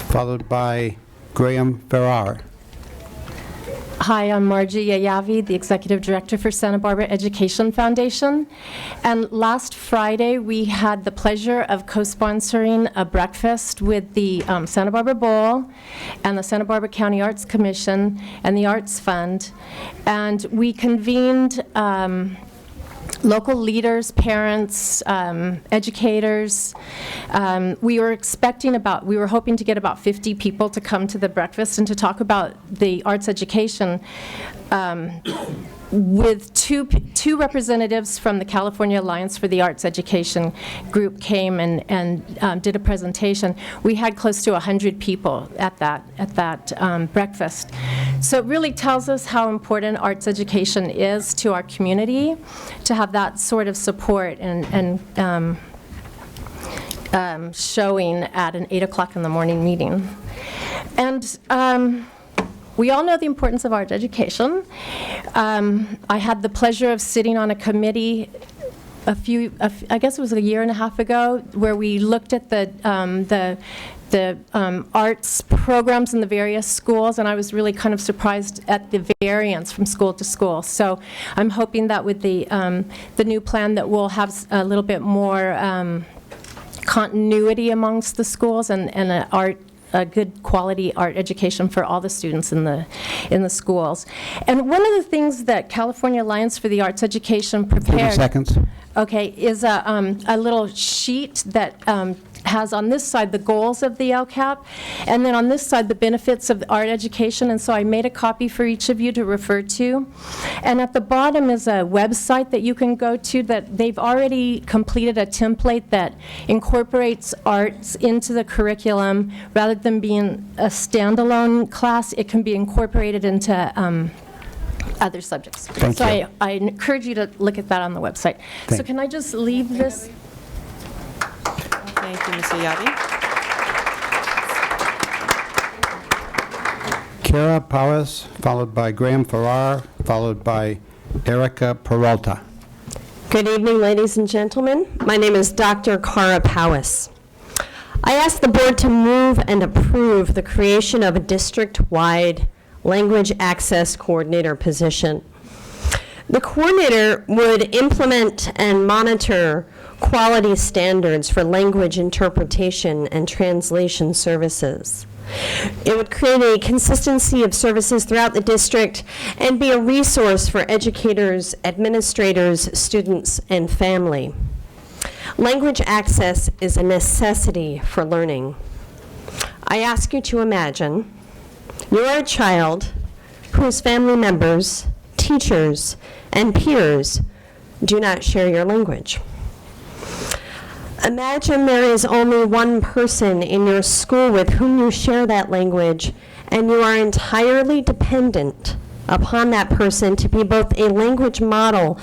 followed by Graham Farrar. Hi, I'm Margie Yayavi, the Executive Director for Santa Barbara Education Foundation. And last Friday, we had the pleasure of co-sponsoring a breakfast with the Santa Barbara Bowl and the Santa Barbara County Arts Commission and the Arts Fund. And we convened local leaders, parents, educators. We were hoping to get about 50 people to come to the breakfast and to talk about the arts education with two representatives from the California Alliance for the Arts Education group came and did a presentation. We had close to 100 people at that breakfast. So it really tells us how important arts education is to our community, to have that sort of support and showing at an 8 o'clock in the morning meeting. And we all know the importance of art education. I had the pleasure of sitting on a committee I guess it was a year and a half ago, where we looked at the arts programs in the various schools, and I was really kind of surprised at the variance from school to school. So I'm hoping that with the new plan that we'll have a little bit more continuity amongst the schools and a good quality art education for all the students in the schools. And one of the things that California Alliance for the Arts Education prepared 30 seconds. Okay, is a little sheet that has on this side the goals of the LCAP, and then on this side the benefits of art education. And so I made a copy for each of you to refer to. And at the bottom is a website that you can go to that they've already completed a template that incorporates arts into the curriculum. Rather than being a standalone class, it can be incorporated into other subjects. Thank so you. I encourage you to look at that on the website. So can I just leave this? Thank you, Ms. Yayavi. Kara Powis, followed by Graham Farrar, followed by Erica Peralta. Good evening, ladies and gentlemen. My name is Dr. Kara Powis. I ask the board to move and approve the creation of a district-wide language access coordinator position. The coordinator would implement and monitor quality standards for language interpretation and translation services. It would create a consistency of services throughout the district and be a resource for educators, administrators, students, and family. Language access is a necessity for learning. I ask you to imagine you are a child whose family members, teachers, and peers do not share your language. Imagine there is only one person in your school with whom you share that language, and you are entirely dependent upon that person to be both a language model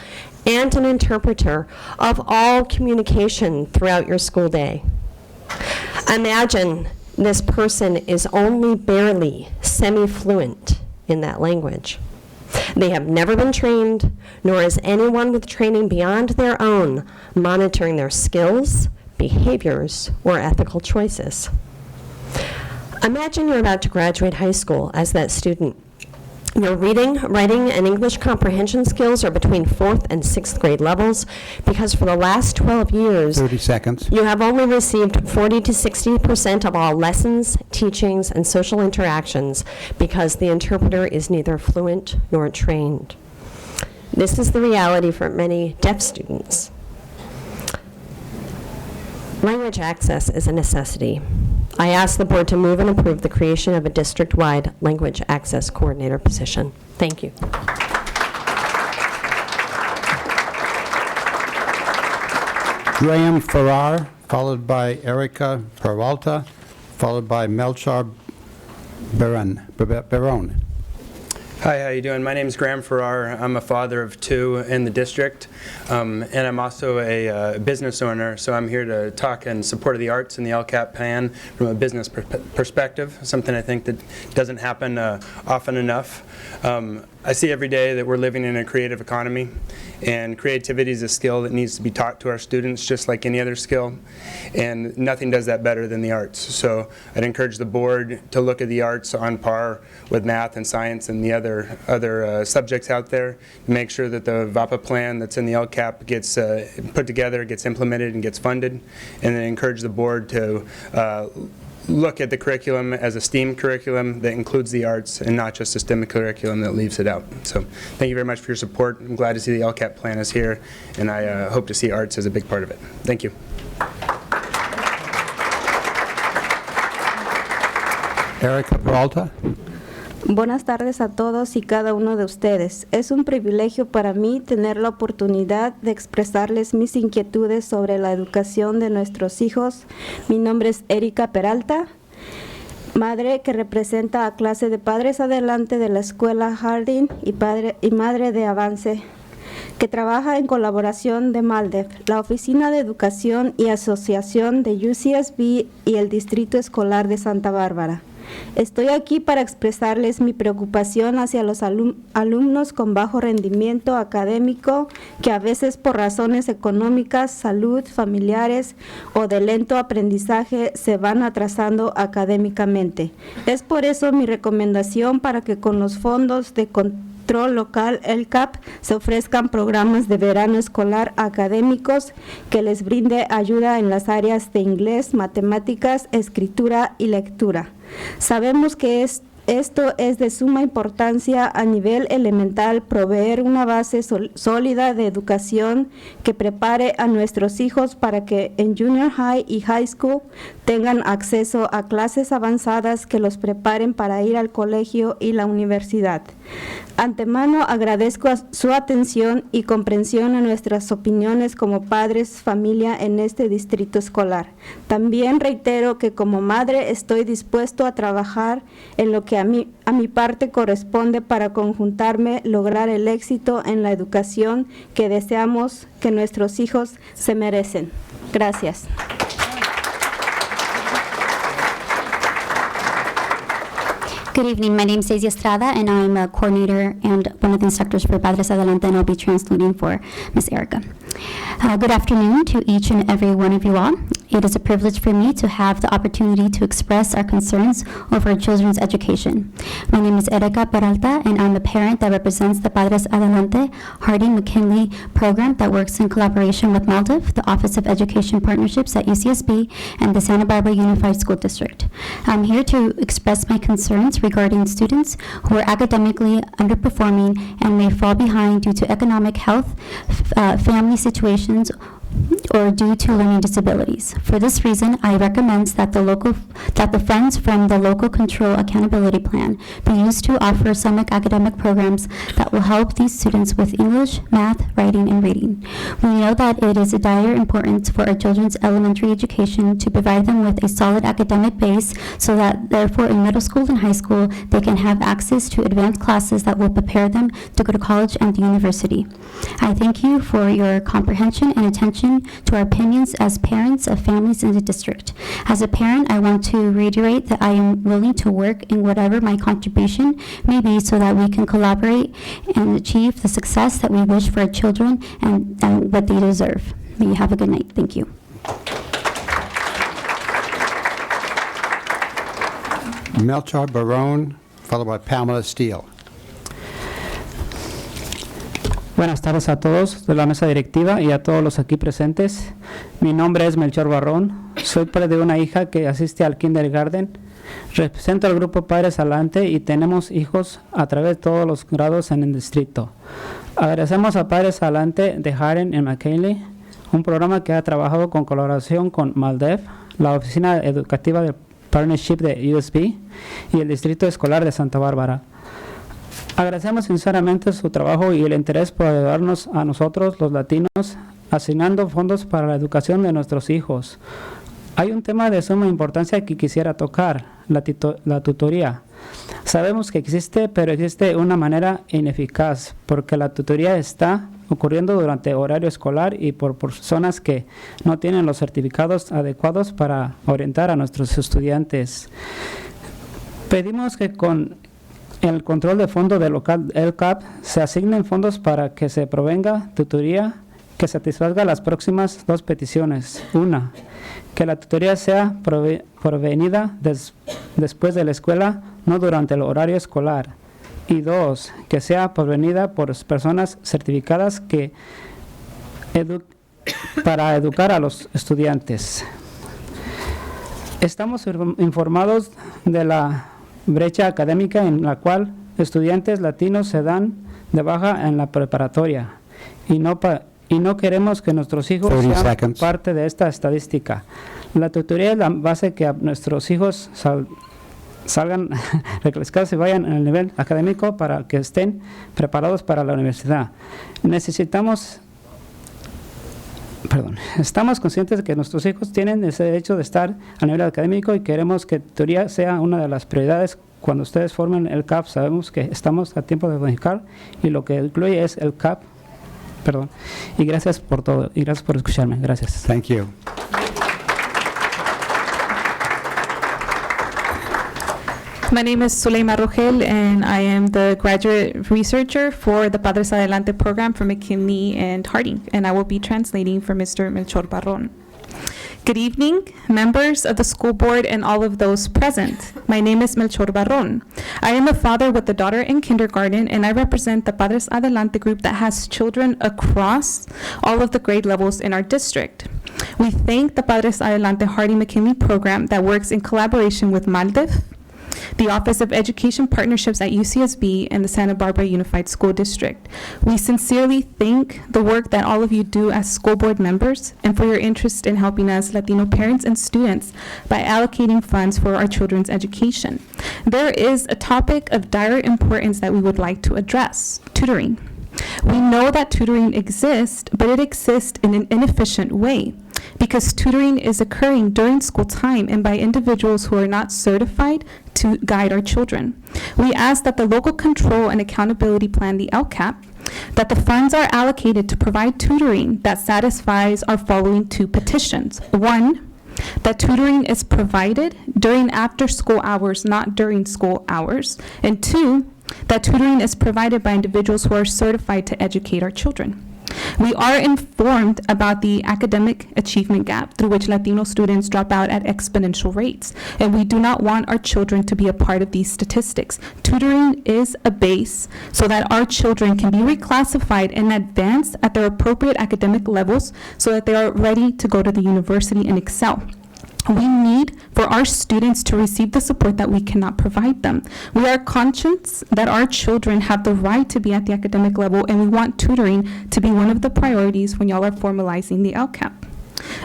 and an interpreter of all communication throughout your school day. Imagine this person is only barely semi-fluent in that language. They have never been trained, nor is anyone with training beyond their own monitoring their skills, behaviors, or ethical choices. Imagine you're about to graduate high school as that student. Your reading, writing, and English comprehension skills are between 4th and 6th grade levels because for the last 12 years, 30 seconds. You have only received 40 to 60% of all lessons, teachings, and social interactions because the interpreter is neither fluent nor trained. This is the reality for many deaf students. Language access is a necessity. I ask the board to move and approve the creation of a district-wide language access coordinator position. Thank you. Graham Farrar, followed by Erica Peralta, followed by Melchor Barone. Hi, how you doing? My name is Graham Farrar. I'm a father of 2 in the district, and I'm also a business owner, so I'm here to talk in support of the arts and the LCAP plan from a business perspective, something I think that doesn't happen often enough. I see every day that we're living in a creative economy, and creativity is a skill that needs to be taught to our students just like any other skill, and nothing does that better than the arts. So I'd encourage the board to look at the arts on par with math and science and the other subjects out there to make sure that the VAPA plan that's in the LCAP gets put together, gets implemented, and gets funded, and then encourage the board to look at the curriculum as a STEAM curriculum that includes the arts and not just a STEM curriculum that leaves it out. So thank you very much for your support. I'm glad to see the LCAP plan is here, and I hope to see arts as a big part of it. Thank you. Erica Peralta. Buenas tardes a todos y cada uno de ustedes. Es un privilegio para mí tener la oportunidad de expresarles mis inquietudes sobre la educación de nuestros hijos. Mi nombre es Erika Peralta, madre que representa a clase de Padres Adelante de la Escuela Harding y madre de Avance, que trabaja en colaboración de MALDEF, la Oficina de Educación y Asociación de UCSB y el Distrito Escolar de Santa Bárbara. Estoy aquí para expresarles mi preocupación hacia los alumnos con bajo rendimiento académico que a veces por razones económicas, salud, familiares o de lento aprendizaje se van atrasando académicamente. Es por eso mi recomendación para que con los fondos de control local, el CAP, se ofrezcan programas de verano escolar académicos que les brinde ayuda en las áreas de inglés, matemáticas, escritura y lectura. Sabemos que esto es de suma importancia a nivel elemental, proveer una base sólida de educación que prepare a nuestros hijos para que en junior high y high school tengan acceso a clases avanzadas que los preparen para ir al colegio y la universidad. Antemano agradezco su atención y comprensión a nuestras opiniones como padres, familia en este distrito escolar. También reitero que como madre estoy dispuesto a trabajar en lo que a mi parte corresponde para conjuntarme, lograr el éxito en la educación que deseamos que nuestros hijos se merecen. Gracias. Good evening. My name is Daisy Estrada, and I'm a coordinator and one of the instructors for Padres Adelante, and I'll be translating for Ms. Erica. Good afternoon to each and every one of you all. It is a privilege for me to have the opportunity to express our concerns over our children's education. My name is Erika Peralta, and I'm a parent that represents the Padres Adelante Harding-McKinley program that works in collaboration with MALDIV, the Office of Education Partnerships at UCSB, and the Santa Barbara Unified School District. I'm here to express my concerns regarding students who are academically underperforming and may fall behind due to economic, health, family situations, or due to learning disabilities. For this reason, I recommend that the funds from the Local Control Accountability Plan be used to offer some academic programs that will help these students with English, math, writing, and reading. We know that it is of dire importance for our children's elementary education to provide them with a solid academic base so that therefore in middle school and high school they can have access to advanced classes that will prepare them to go to college and the university. I thank you for your comprehension and attention to our opinions as parents of families in the district. As a parent, I want to reiterate that I am willing to work in whatever my contribution may be so that we can collaborate and achieve the success that we wish for our children and what they deserve. May you have a good night. Thank you. Melchor Barón, followed by Pamela Steele. Buenas tardes a todos de la mesa directiva y a todos los aquí presentes. Mi nombre es Melchor Barrón. Soy padre de una hija que asiste al kindergarten. Represento al grupo Padres Adelante y tenemos hijos a través de todos los grados en el distrito. Agradecemos a Padres Adelante de Harding y McKinley, un programa que ha trabajado con colaboración con MALDIV, la Oficina Educativa de Partnership de USB y el Distrito Escolar de Santa Bárbara. Agradecemos sinceramente su trabajo y el interés por ayudarnos a nosotros, los latinos, asignando fondos para la educación de nuestros hijos. Hay un tema de suma importancia que quisiera tocar, la tutoría. Sabemos que existe, pero existe de una manera ineficaz, porque la tutoría está ocurriendo durante horario escolar y por personas que no tienen los certificados adecuados para orientar a nuestros estudiantes. Pedimos que con el control de fondo del local LCAP se asignen fondos para que se provenga tutoría que satisfaga las próximas dos peticiones. Una, que la tutoría sea provenida después de la escuela, no durante el horario escolar. Y dos, que sea provenida por personas certificadas para educar a los estudiantes. Estamos informados de la brecha académica en la cual estudiantes latinos se dan de baja en la preparatoria y no queremos que nuestros hijos sean parte de esta estadística. La tutoría es la base que nuestros hijos salgan reclasados y vayan en el nivel académico para que estén preparados para la universidad. Estamos conscientes de que nuestros hijos tienen ese derecho de estar a nivel académico y queremos que tutoría sea una de las prioridades cuando ustedes formen el CAP. Sabemos que estamos a tiempo de modificar y lo que incluye es el CAP. Y gracias por todo y gracias por escucharme. Gracias. Thank you. My name is Zuleima Rogel, and I am the graduate researcher for the Padres Adelante program from McKinley and Harding, and I will be translating for Mr. Melchor Barrón. Good evening, members of the school board and all of those present. My name is Melchor Barrón. I am a father with a daughter in kindergarten, and I represent the Padres Adelante group that has children across all of the grade levels in our district. We thank the Padres Adelante Harding-McKinley program that works in collaboration with MALDIV, the Office of Education Partnerships at UCSB, and the Santa Barbara Unified School District. We sincerely thank the work that all of you do as school board members and for your interest in helping us Latino parents and students by allocating funds for our children's education. There is a topic of dire importance that we would like to address: tutoring. We know that tutoring exists, but it exists in an inefficient way, because tutoring is occurring during school time and by individuals who are not certified to guide our children. We ask that the Local Control and Accountability Plan, the LCAP, that the funds are allocated to provide tutoring that satisfies our following two petitions. One, that tutoring is provided during after-school hours, not during school hours. And two, that tutoring is provided by individuals who are certified to educate our children. We are informed about the academic achievement gap through which Latino students drop out at exponential rates, and we do not want our children to be a part of these statistics. Tutoring is a base so that our children can be reclassified and advance at their appropriate academic levels so that they are ready to go to the university and excel. We need for our students to receive the support that we cannot provide them. We are conscious that our children have the right to be at the academic level, and we want tutoring to be one of the priorities when y'all are formalizing the LCAP.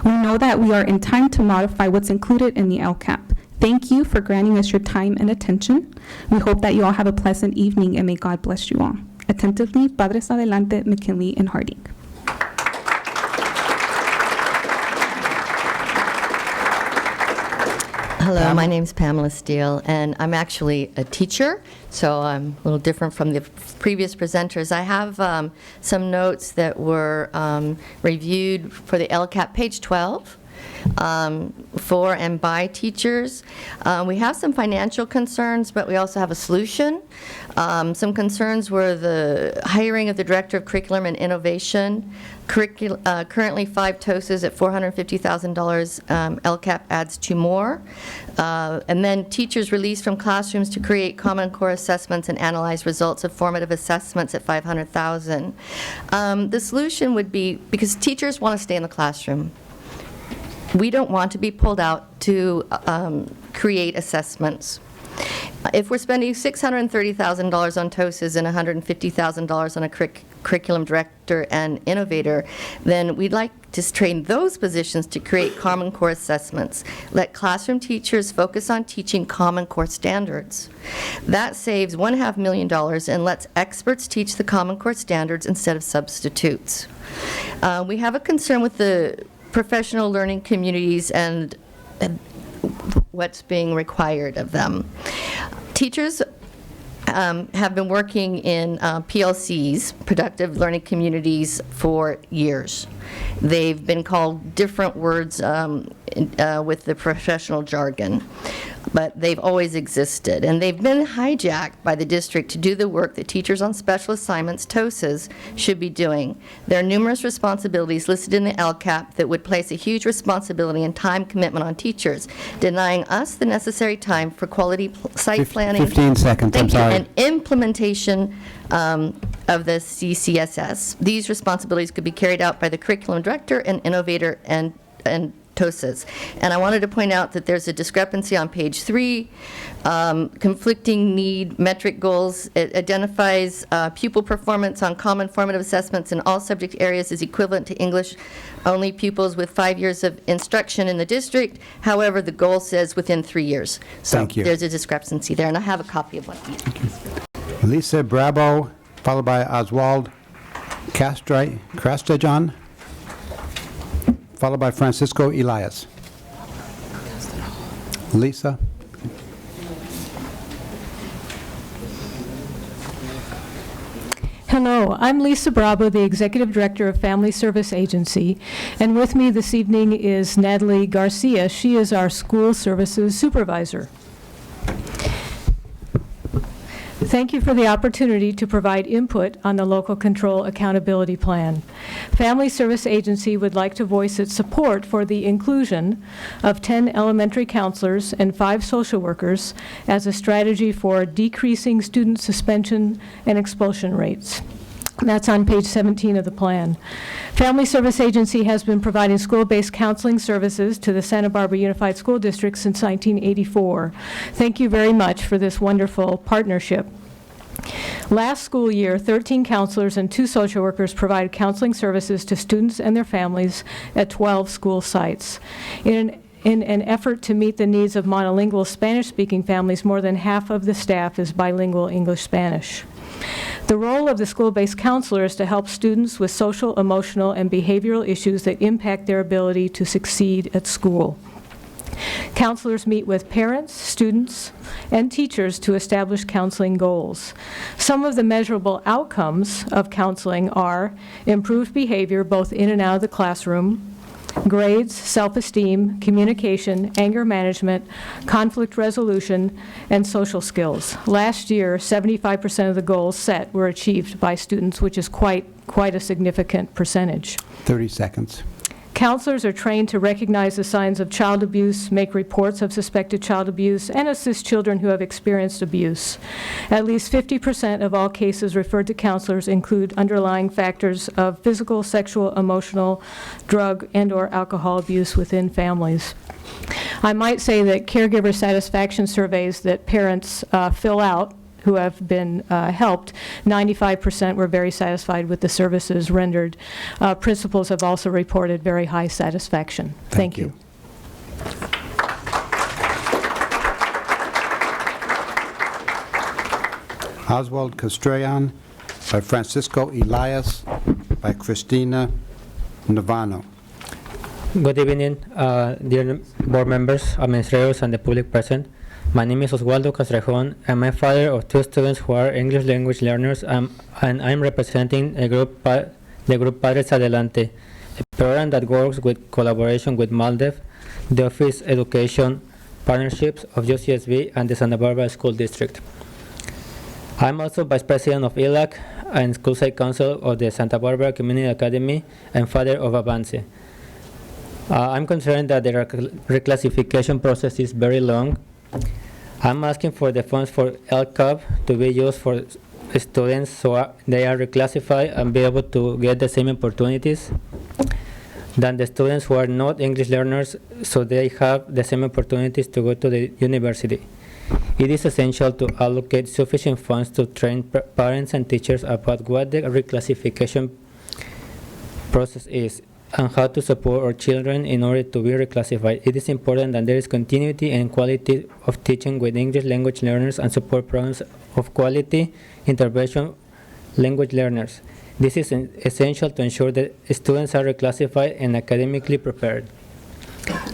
We know that we are in time to modify what's included in the LCAP. Thank you for granting us your time and attention. We hope that you all have a pleasant evening, and may God bless you all. Attentively, Padres Adelante, McKinley, and Harding. Hello, my name is Pamela Steele, and I'm actually a teacher, so I'm a little different from the previous presenters. I have some notes that were reviewed for the LCAP, page 12, for and by teachers. We have some financial concerns, but we also have a solution. Some concerns were the hiring of the Director of Curriculum and Innovation. Currently 5 TOSAs at $450,000. LCAP adds 2 more. And then teachers released from classrooms to create Common Core assessments and analyze results of formative assessments at $500,000. The solution would be, because teachers want to stay in the classroom, we don't want to be pulled out to create assessments. If we're spending $630,000 on TOSAs and $150,000 on a curriculum director and innovator, then we'd like to train those positions to create Common Core assessments. Let classroom teachers focus on teaching Common Core standards. That saves $1.5 million and lets experts teach the Common Core standards instead of substitutes. We have a concern with the professional learning communities and what's being required of them. Teachers have been working in PLCs, productive learning communities, for years. They've been called different words with the professional jargon, but they've always existed, and they've been hijacked by the district to do the work that teachers on special assignments, TOSAs, should be doing. There are numerous responsibilities listed in the LCAP that would place a huge responsibility and time commitment on teachers, denying us the necessary time for quality site planning. 15 seconds, I'm sorry. And implementation of the CCSS. These responsibilities could be carried out by the curriculum director and innovator and TOSAs. And I wanted to point out that there's a discrepancy on page 3, conflicting need metric goals. It identifies pupil performance on common formative assessments in all subject areas is equivalent to English only pupils with 5 years of instruction in the district. However, the goal says within 3 years. So Thank you. There's a discrepancy there, and I have a copy of one. Lisa Bravo, followed by Oswald Castejan, followed by Francisco Elias. Lisa. Hello, I'm Lisa Bravo, the Executive Director of Family Service Agency, and with me this evening is Natalie Garcia. She is our School Services Supervisor. Thank you for the opportunity to provide input on the Local Control Accountability Plan. Family Service Agency would like to voice its support for the inclusion of 10 elementary counselors and 5 social workers as a strategy for decreasing student suspension and expulsion rates. That's on page 17 of the plan. Family Service Agency has been providing school-based counseling services to the Santa Barbara Unified School District since 1984. Thank you very much for this wonderful partnership. Last school year, 13 counselors and 2 social workers provided counseling services to students and their families at 12 school sites. In an effort to meet the needs of monolingual Spanish-speaking families, more than half of the staff is bilingual English-Spanish. The role of the school-based counselor is to help students with social, emotional, and behavioral issues that impact their ability to succeed at school. Counselors meet with parents, students, and teachers to establish counseling goals. Some of the measurable outcomes of counseling are improved behavior both in and out of the classroom, grades, self-esteem, communication, anger management, conflict resolution, and social skills. Last year, 75% of the goals set were achieved by students, which is quite a significant percentage. 30 seconds. Counselors are trained to recognize the signs of child abuse, make reports of suspected child abuse, and assist children who have experienced abuse. At least 50% of all cases referred to counselors include underlying factors of physical, sexual, emotional, drug, and/or alcohol abuse within families. I might say that caregiver satisfaction surveys that parents fill out who have been helped, 95% were very satisfied with the services rendered. Principals have also reported very high satisfaction. Thank you. Oswald Castrellon by Francisco Elias by Cristina Navarno. Good evening, dear board members, administrators, and the public present. My name is Oswaldo Castrejon. I'm a father of two students who are English language learners, and I'm representing the group Padres Adelante, a program that works with collaboration with MALDEF, the Office Education Partnerships of UCSB, and the Santa Barbara School District. I'm also Vice President of ELAC and School Site Council of the Santa Barbara Community Academy and father of Avance. I'm concerned that the reclassification process is very long. I'm asking for the funds for LCAP to be used for students so they are reclassified and be able to get the same opportunities than the students who are not English learners, so they have the same opportunities to go to the university. It is essential to allocate sufficient funds to train parents and teachers about what the reclassification process is and how to support our children in order to be reclassified. It is important that there is continuity and quality of teaching with English language learners and support programs of quality intervention language learners. This is essential to ensure that students are reclassified and academically prepared.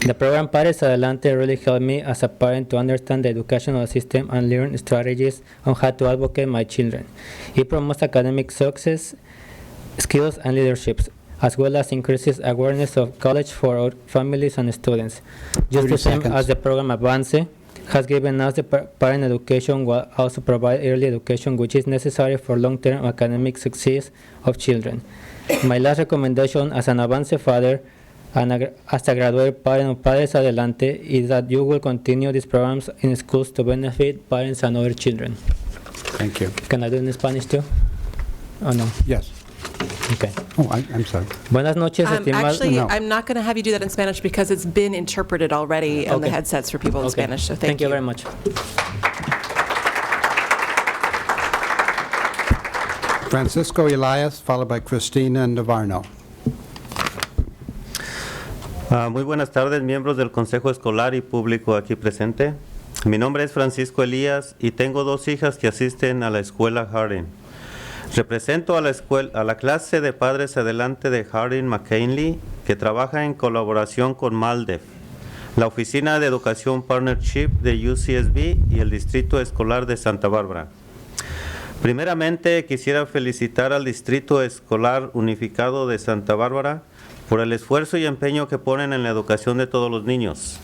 The program Padres Adelante really helped me as a parent to understand the educational system and learn strategies on how to advocate my children. It promotes academic success, skills, and leaderships, as well as increases awareness of college for our families and students. Just the same as the program Avance has given us the parent education while also provide early education, which is necessary for long-term academic success of children. My last recommendation as an Avance father and as a graduate parent of Padres Adelante is that you will continue these programs in schools to benefit parents and other children. Thank you. Can I do it in Spanish too? Oh no? Yes. Okay. Oh, I'm sorry. Buenas noches, Actually, I'm not going to have you do that in Spanish because it's been interpreted already on the headsets for people in Spanish, so thank you. Thank you very much. Francisco Elias, followed by Cristina Navarno. Muy buenas tardes, miembros del Consejo Escolar y público aquí presente. Mi nombre es Francisco Elías y tengo dos hijas que asisten a la escuela Harding. Represento a la clase de Padres Adelante de Harding McKinley, que trabaja en colaboración con MALDEF, la Oficina de Educación Partnership de UCSB y el Distrito Escolar de Santa Bárbara. Primeramente, quisiera felicitar al Distrito Escolar Unificado de Santa Bárbara por el esfuerzo y empeño que ponen en la educación de todos los niños.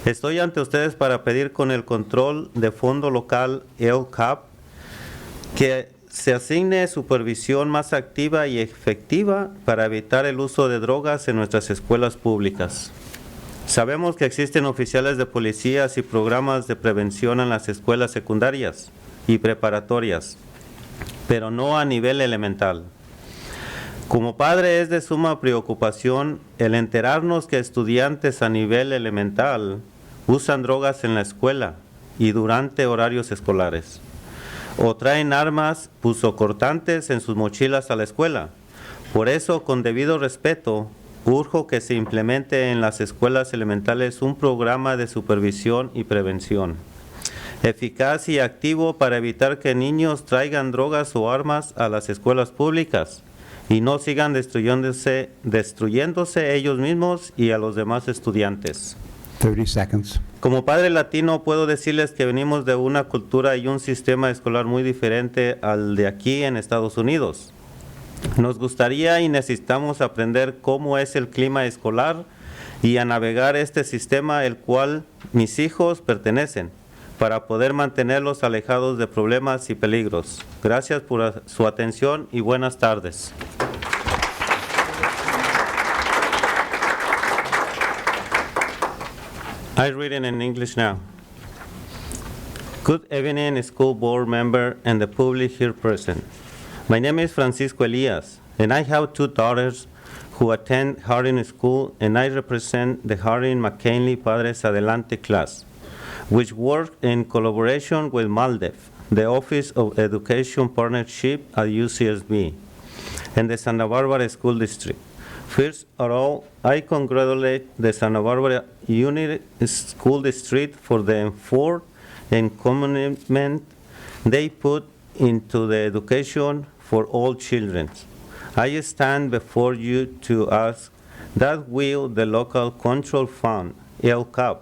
Estoy ante ustedes para pedir con el control de fondo local LCAP que se asigne supervisión más activa y efectiva para evitar el uso de drogas en nuestras escuelas públicas. Sabemos que existen oficiales de policías y programas de prevención en las escuelas secundarias y preparatorias, pero no a nivel elemental. Como padre es de suma preocupación el enterarnos que estudiantes a nivel elemental usan drogas en la escuela y durante horarios escolares, o traen armas punzocortantes en sus mochilas a la escuela. Por eso, con debido respeto, urjo que se implemente en las escuelas elementales un programa de supervisión y prevención eficaz y activo para evitar que niños traigan drogas o armas a las escuelas públicas y no sigan destruyéndose ellos mismos y a los demás estudiantes. 30 seconds. Como padre latino puedo decirles que venimos de una cultura y un sistema escolar muy diferente al de aquí en Estados Unidos. Nos gustaría y necesitamos aprender cómo es el clima escolar y a navegar este sistema el cual mis hijos pertenecen, para poder mantenerlos alejados de problemas y peligros. Gracias por su atención y buenas tardes. I read it in English now. Good evening, school board member and the public here present. My name is Francisco Elias, and I have 2 daughters who attend Harding School, and I represent the Harding McKinley Padres Adelante class, which work in collaboration with MALDEF, the Office of Education Partnership at UCSB, and the Santa Barbara School District. First of all, I congratulate the Santa Barbara Unit School District for the effort and commitment they put into the education for all children. I stand before you to ask that will the local control fund, LCAP,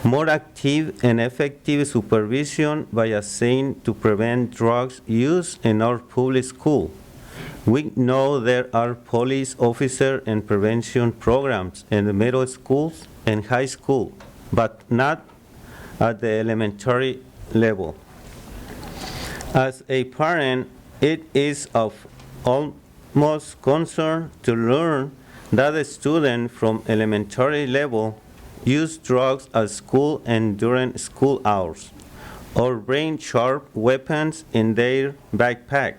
more active and effective supervision by assigned to prevent drugs use in our public school. We know there are police officer and prevention programs in the middle schools and high school, but not at the elementary level. As a parent, it is of utmost concern to learn that a student from elementary level use drugs at school and during school hours, or bring sharp weapons in their backpack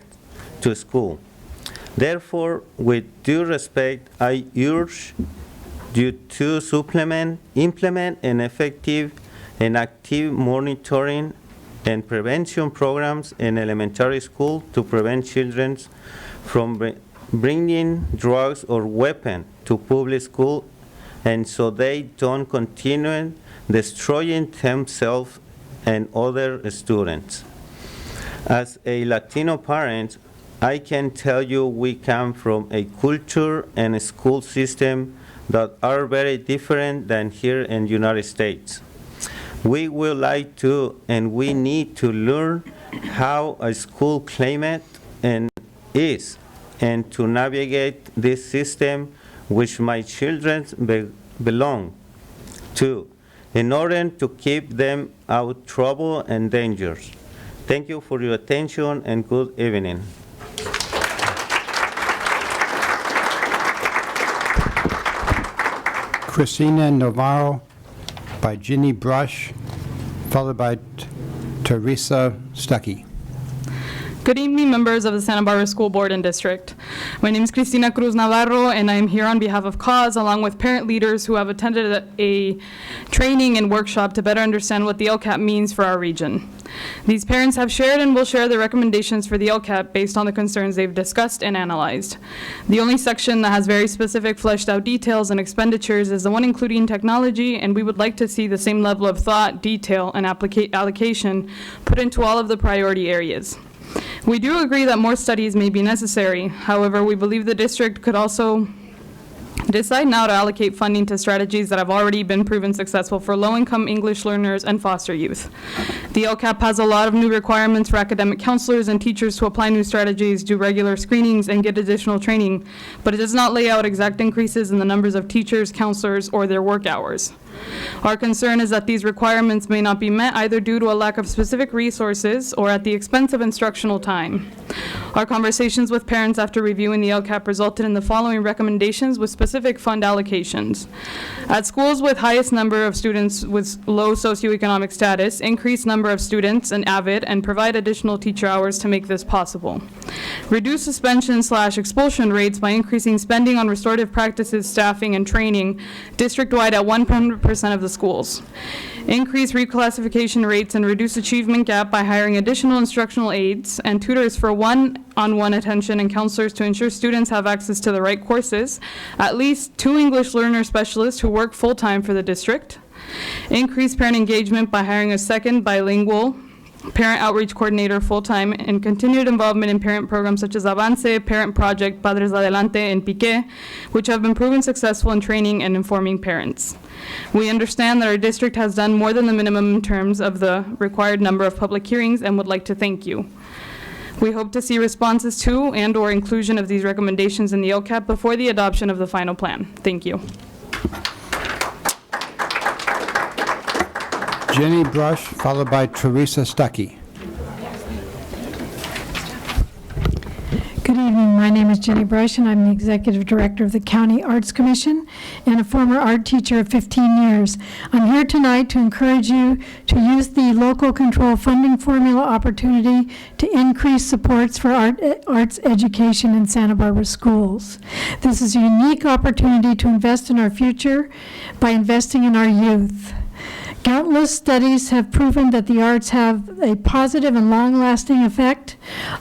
to school. Therefore, with due respect, I urge you to implement an effective and active monitoring and prevention programs in elementary school to prevent children from bringing drugs or weapons to public school, and so they don't continue destroying themselves and other students. As a Latino parent, I can tell you we come from a culture and a school system that are very different than here in the United States. We would like to and we need to learn how a school climate is and to navigate this system which my children belong to in order to keep them out of trouble and dangers. Thank you for your attention and good evening. Christina Navarro by Ginny Brush, followed by Teresa Stuckey. Good evening, members of the Santa Barbara School Board and District. My name is Cristina Cruz Navarro, and I am here on behalf of CAUSE, along with parent leaders who have attended a training and workshop to better understand what the LCAP means for our region. These parents have shared and will share the recommendations for the LCAP based on the concerns they've discussed and analyzed. The only section that has very specific fleshed out details and expenditures is the one including technology, and we would like to see the same level of thought, detail, and allocation put into all of the priority areas. We do agree that more studies may be necessary. However, we believe the district could also decide now to allocate funding to strategies that have already been proven successful for low-income English learners and foster youth. The LCAP has a lot of new requirements for academic counselors and teachers to apply new strategies, do regular screenings, and get additional training, but it does not lay out exact increases in the numbers of teachers, counselors, or their work hours. Our concern is that these requirements may not be met either due to a lack of specific resources or at the expense of instructional time. Our conversations with parents after reviewing the LCAP resulted in the following recommendations with specific fund allocations. At schools with highest number of students with low socioeconomic status, increase number of students and AVID and provide additional teacher hours to make this possible. Reduce suspension/expulsion rates by increasing spending on restorative practices, staffing, and training district-wide at 100% of the schools. Increase reclassification rates and reduce achievement gap by hiring additional instructional aides and tutors for one-on-one attention and counselors to ensure students have access to the right courses, at least 2 English learner specialists who work full-time for the district. Increase parent engagement by hiring a second bilingual parent outreach coordinator full-time, and continued involvement in parent programs such as Avance, Parent Project, Padres Adelante, and Piqué, which have been proven successful in training and informing parents. We understand that our district has done more than the minimum in terms of the required number of public hearings and would like to thank you. We hope to see responses to and/or inclusion of these recommendations in the LCAP before the adoption of the final plan. Thank you. Jenny Brush, followed by Teresa Stuckey. Good evening. My name is Jenny Brush, and I'm the Executive Director of the County Arts Commission and a former art teacher of 15 years. I'm here tonight to encourage you to use the local control funding formula opportunity to increase supports for arts education in Santa Barbara schools. This is a unique opportunity to invest in our future by investing in our youth. Countless studies have proven that the arts have a positive and long-lasting effect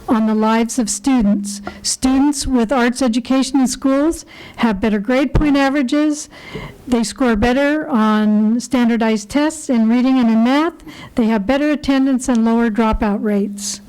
on the lives of students. Students with arts education in schools have better grade point averages. They score better on standardized tests in reading and in math. They have better attendance and lower dropout rates.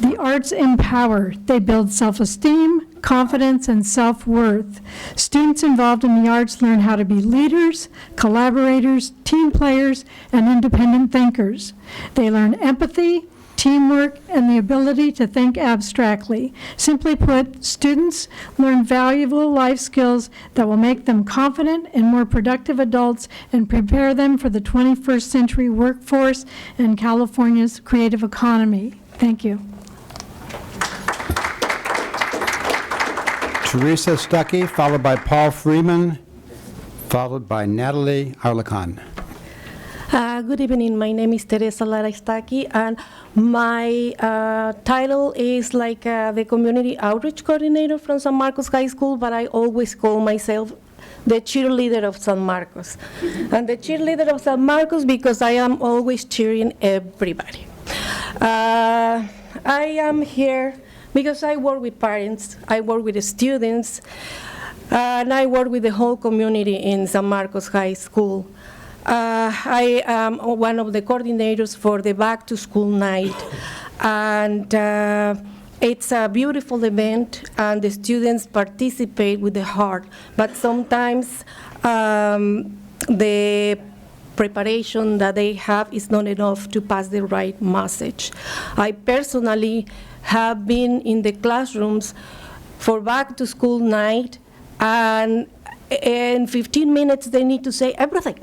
The arts empower. They build self-esteem, confidence, and self-worth. Students involved in the arts learn how to be leaders, collaborators, team players, and independent thinkers. They learn empathy, teamwork, and the ability to think abstractly. Simply put, students learn valuable life skills that will make them confident and more productive adults and prepare them for the 21st century workforce and California's creative economy. Thank you. Teresa Stuckey, followed by Paul Freeman, followed by Natalie Arlecan. Good evening. My name is Teresa Lara Stuckey, and my title is like the Community Outreach Coordinator from San Marcos High School, but I always call myself the cheerleader of San Marcos. And the cheerleader of San Marcos because I am always cheering everybody. I am here because I work with parents, I work with the students, and I work with the whole community in San Marcos High School. I am one of the coordinators for the Back to School Night, and it's a beautiful event, and the students participate with the heart, but sometimes the preparation that they have is not enough to pass the right message. I personally have been in the classrooms for Back to School Night, and in 15 minutes they need to say everything.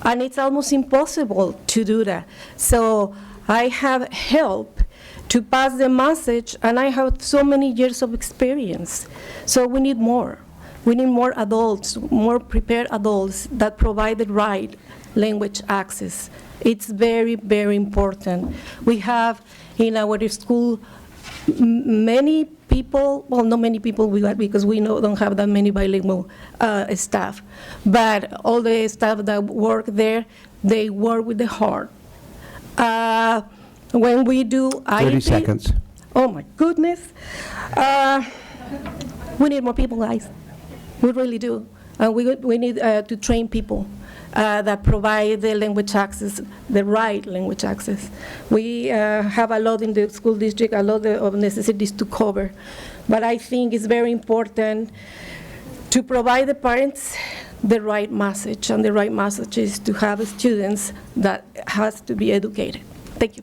And it's almost impossible to do that. So I have help to pass the message, and I have so many years of experience. So we need more. We need more adults, more prepared adults that provide the right language access. It's very, very important. We have in our school many people, well, not many people because we don't have that many bilingual staff, but all the staff that work there, they work with the heart. When we do 30 seconds. Oh my goodness. We need more people, guys. We really do. And we need to train people that provide the language access, the right language access. We have a lot in the school district, a lot of necessities to cover. But I think it's very important to provide the parents the right message, and the right message is to have students that has to be educated. Thank you.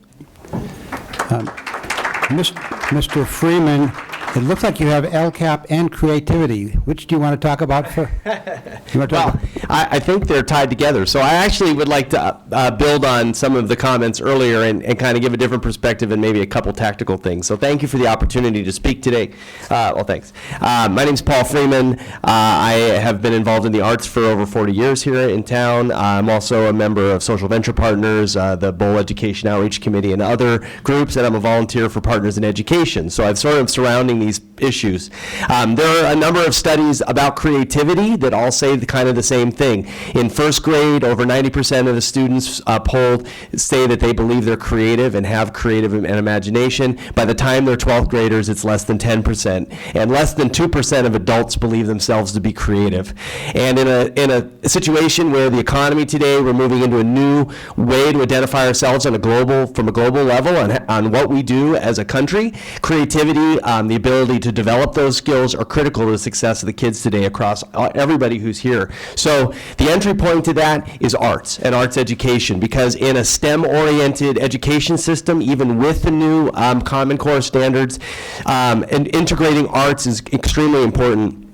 Mr. Freeman, it looks like you have LCAP and creativity. Which do you want to talk about? Well, I think they're tied together. So I actually would like to build on some of the comments earlier and kind of give a different perspective and maybe a couple tactical things. So thank you for the opportunity to speak today. Well, thanks. My name's Paul Freeman. I have been involved in the arts for over 40 years here in town. I'm also a member of Social Venture Partners, the Bowl Education Outreach Committee, and other groups, and I'm a volunteer for Partners in Education. So I've sort of surrounding these issues. There are a number of studies about creativity that all say kind of the same thing. In first grade, over 90% of the students polled say that they believe they're creative and have creative and imagination. By the time they're 12th graders, it's less than 10%. And less than 2% of adults believe themselves to be creative. And in a situation where the economy today, we're moving into a new way to identify ourselves from a global level on what we do as a country, creativity, the ability to develop those skills are critical to the success of the kids today across everybody who's here. So the entry point to that is arts and arts education, because in a STEM-oriented education system, even with the new Common Core standards, and integrating arts is extremely important.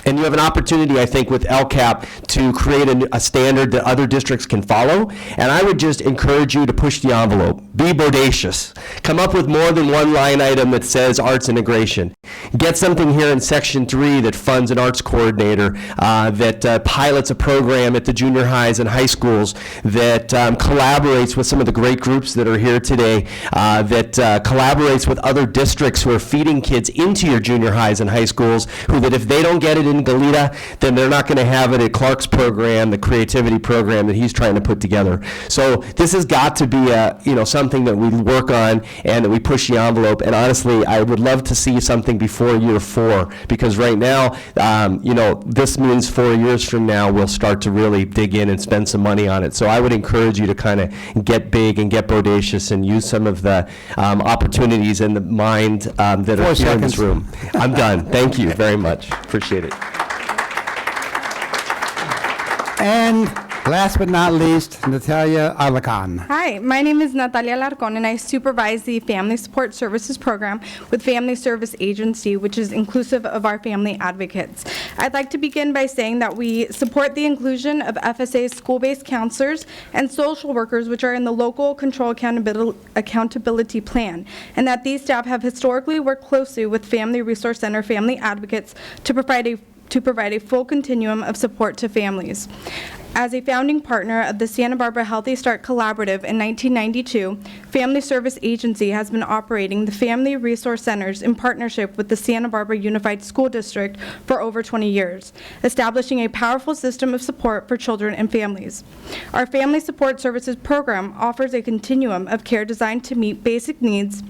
And you have an opportunity, I think, with LCAP to create a standard that other districts can follow. And I would just encourage you to push the envelope. Be bodacious. Come up with more than one line item that says arts integration. Get something here in Section 3 that funds an arts coordinator, that pilots a program at the junior highs and high schools, that collaborates with some of the great groups that are here today, that collaborates with other districts who are feeding kids into your junior highs and high schools, who that if they don't get it in Goleta, then they're not going to have it at Clark's program, the creativity program that he's trying to put together. So this has got to be something that we work on and that we push the envelope. And honestly, I would love to see something before year 4, because right now, this means 4 years from now we'll start to really dig in and spend some money on it. So I would encourage you to kind of get big and get bodacious and use some of the opportunities in the mind that are here in this room. I'm done. Thank you very much. Appreciate it. And last but not least, Natalia Alarcon. Hi, my name is Natalia Alarcon, and I supervise the Family Support Services Program with Family Service Agency, which is inclusive of our family advocates. I'd like to begin by saying that we support the inclusion of FSA's school-based counselors and social workers, which are in the Local Control Accountability Plan, and that these staff have historically worked closely with Family Resource Center family advocates to provide a full continuum of support to families. As a founding partner of the Santa Barbara Healthy Start Collaborative in 1992, Family Service Agency has been operating the Family Resource Centers in partnership with the Santa Barbara Unified School District for over 20 years, establishing a powerful system of support for children and families. Our Family Support Services program offers a continuum of care designed to meet basic needs,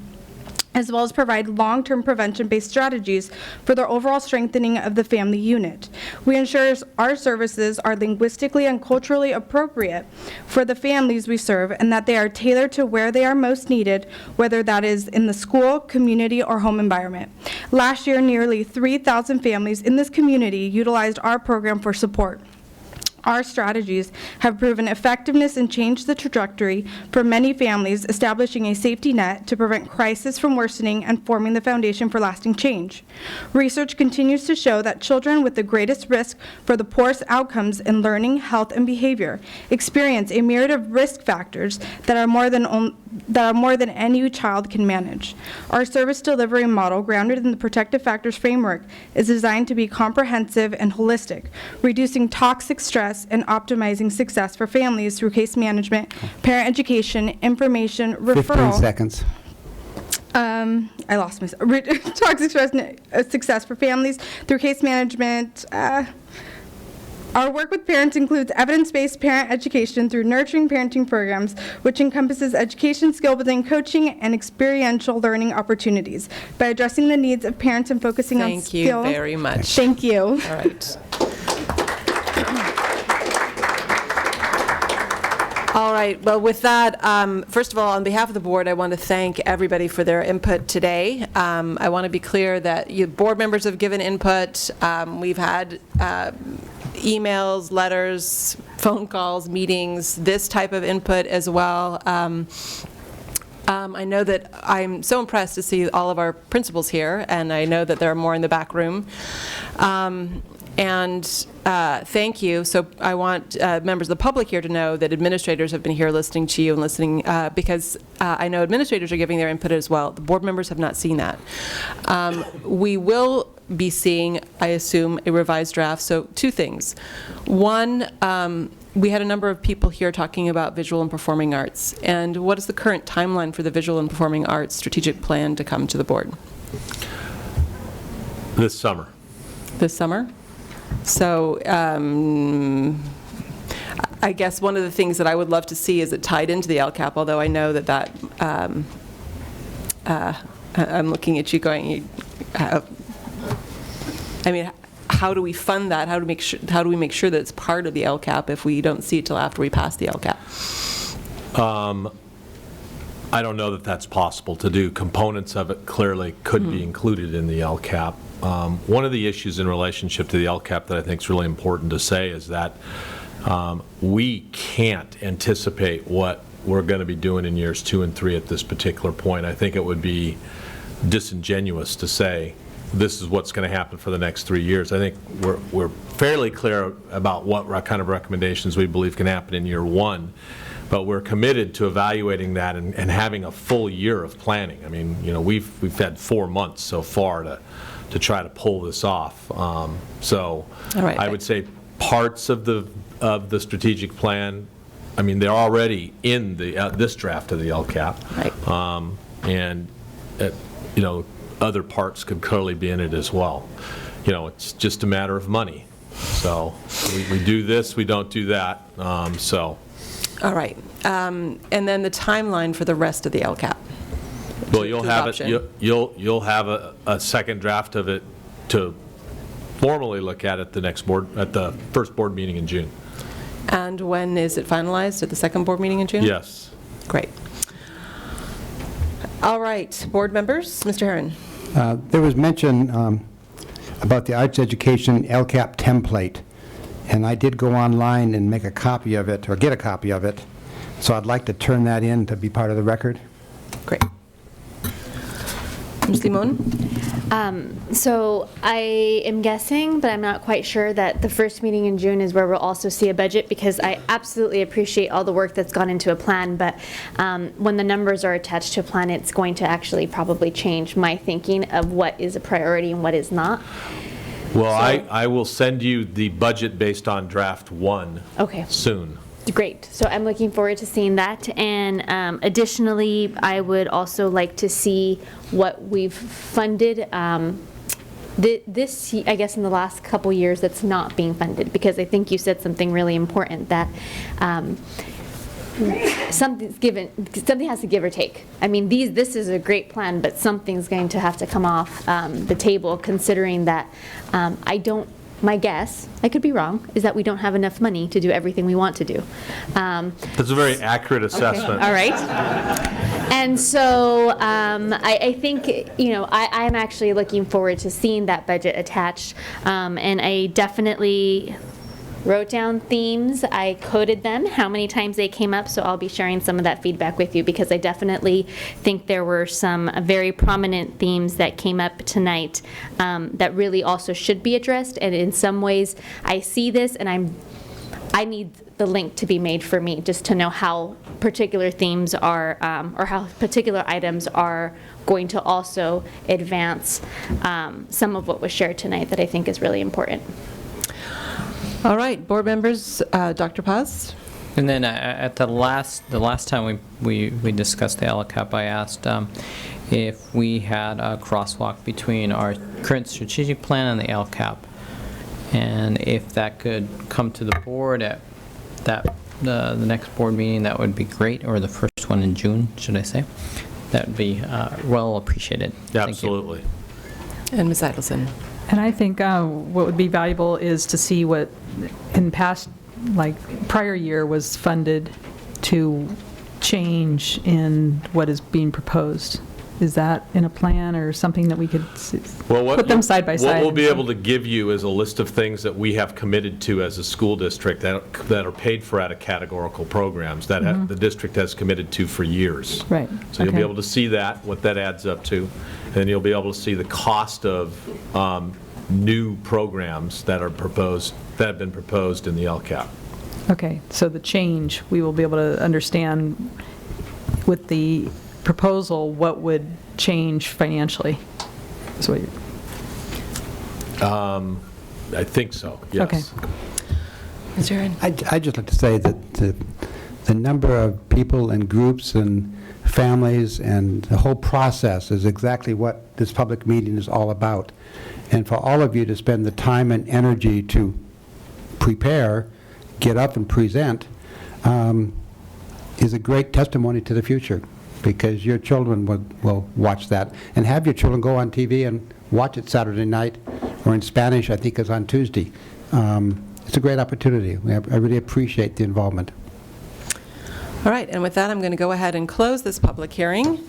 as well as provide long-term prevention-based strategies for the overall strengthening of the family unit. We ensure our services are linguistically and culturally appropriate for the families we serve, and that they are tailored to where they are most needed, whether that is in the school, community, or home environment. Last year, nearly 3,000 families in this community utilized our program for support. Our strategies have proven effectiveness and changed the trajectory for many families, establishing a safety net to prevent crisis from worsening and forming the foundation for lasting change. Research continues to show that children with the greatest risk for the poorest outcomes in learning, health, and behavior experience a myriad of risk factors that are more than any child can manage. Our service delivery model, grounded in the protective factors framework, is designed to be comprehensive and holistic, reducing toxic stress and optimizing success for families through case management, parent education, information, referral. 15 seconds. I lost myself. Toxic stress and success for families through case management. Our work with parents includes evidence-based parent education through nurturing parenting programs, which encompasses education, skill building, coaching, and experiential learning opportunities. By addressing the needs of parents and focusing on skill. Thank you very much. Thank you. All right. All right, well, with that, first of all, on behalf of the board, I want to thank everybody for their input today. I want to be clear that board members have given input. We've had emails, letters, phone calls, meetings, this type of input as well. I know that I'm so impressed to see all of our principals here, and I know that there are more in the back room. Thank you. So I want members of the public here to know that administrators have been here listening to you and listening because I know administrators are giving their input as well. The board members have not seen that. We will be seeing, I assume, a revised draft. So 2 things. One, we had a number of people here talking about visual and performing arts. And what is the current timeline for the visual and performing arts strategic plan to come to the board? This summer. This summer? So I guess one of the things that I would love to see is it tied into the LCAP, although I know that I'm looking at you going, I mean, how do we fund that? How do we make sure that it's part of the LCAP if we don't see it till after we pass the LCAP? I don't know that that's possible to do. Components of it clearly could be included in the LCAP. One of the issues in relationship to the LCAP that I think is really important to say is that we can't anticipate what we're going to be doing in years 2 and 3 at this particular point. I think it would be disingenuous to say this is what's going to happen for the next 3 years. I think we're fairly clear about what kind of recommendations we believe can happen in year 1, but we're committed to evaluating that and having a full year of planning. I mean, you know, we've had 4 months so far to try to pull this off. So All right. I would say parts of the strategic plan, I mean, they're already in the this draft of the LCAP. Right. And, you know, other parts could clearly be in it as well. You know, it's just a matter of money. So we do this, we don't do that. So. All right. And then the timeline for the rest of the LCAP. Well, you'll have adoption. it. You'll have a second draft of it to formally look at the next board at the first board meeting in June. And when is it finalized? At the second board meeting in June? Yes. Great. All right, board members, Mr. Herron. There was mention about the arts education LCAP template, and I did go online and make a copy of it, or get a copy of it, so I'd like to turn that in to be part of the record. Great. Ms. Limon? So I am guessing, but I'm not quite sure, that the first meeting in June is where we'll also see a budget, because I absolutely appreciate all the work that's gone into a plan, but when the numbers are attached to a plan, it's going to actually probably change my thinking of what is a priority and what is not. Well, I will send you the budget based on draft 1 soon. Great. So I'm looking forward to seeing that. And additionally, I would also like to see what we've funded this, I guess, in the last couple years that's not being funded, because I think you said something really important, that something has to give or take. I mean, this is a great plan, but something's going to have to come off the table, considering that my guess, I could be wrong, is that we don't have enough money to do everything we want to do. That's a very accurate assessment. Okay. All right. And so I think, you know, I'm actually looking forward to seeing that budget attached. And I definitely wrote down themes. I coded them, how many times they came up, so I'll be sharing some of that feedback with you, because I definitely think there were some very prominent themes that came up tonight that really also should be addressed. And in some ways, I see this, and I need the link to be made for me, just to know how particular themes are, or how particular items are going to also advance some of what was shared tonight that I think is really important. All right, board members, Dr. Paz? And then at the last time we discussed the LCAP, I asked if we had a crosswalk between our current strategic plan and the LCAP, and if that could come to the board at the next board meeting, that would be great, or the first one in June, should I say? That would be well appreciated. Absolutely. And Ms. Idelson? And I think what would be valuable is to see what in past, like prior year, was funded to change in what is being proposed. Is that in a plan or something that we could put them side by side? What we'll be able to give you is a list of things that we have committed to as a school district that are paid for out of categorical programs that the district has committed to for years. Right. So you'll be able to see that, what that adds up to, and then you'll be able to see the cost of new programs that are proposed, that have been proposed in the LCAP. Okay, so the change, we will be able to understand with the proposal what would change financially. So I think so, yes. Okay. Mr. Aaron? I'd just like to say that the number of people and groups and families and the whole process is exactly what this public meeting is all about. And for all of you to spend the time and energy to prepare, get up and present, is a great testimony to the future, because your children will watch that. And have your children go on TV and watch it Saturday night, or in Spanish, I think is on Tuesday. It's a great opportunity. I really appreciate the involvement. All right, and with that, I'm going to go ahead and close this public hearing.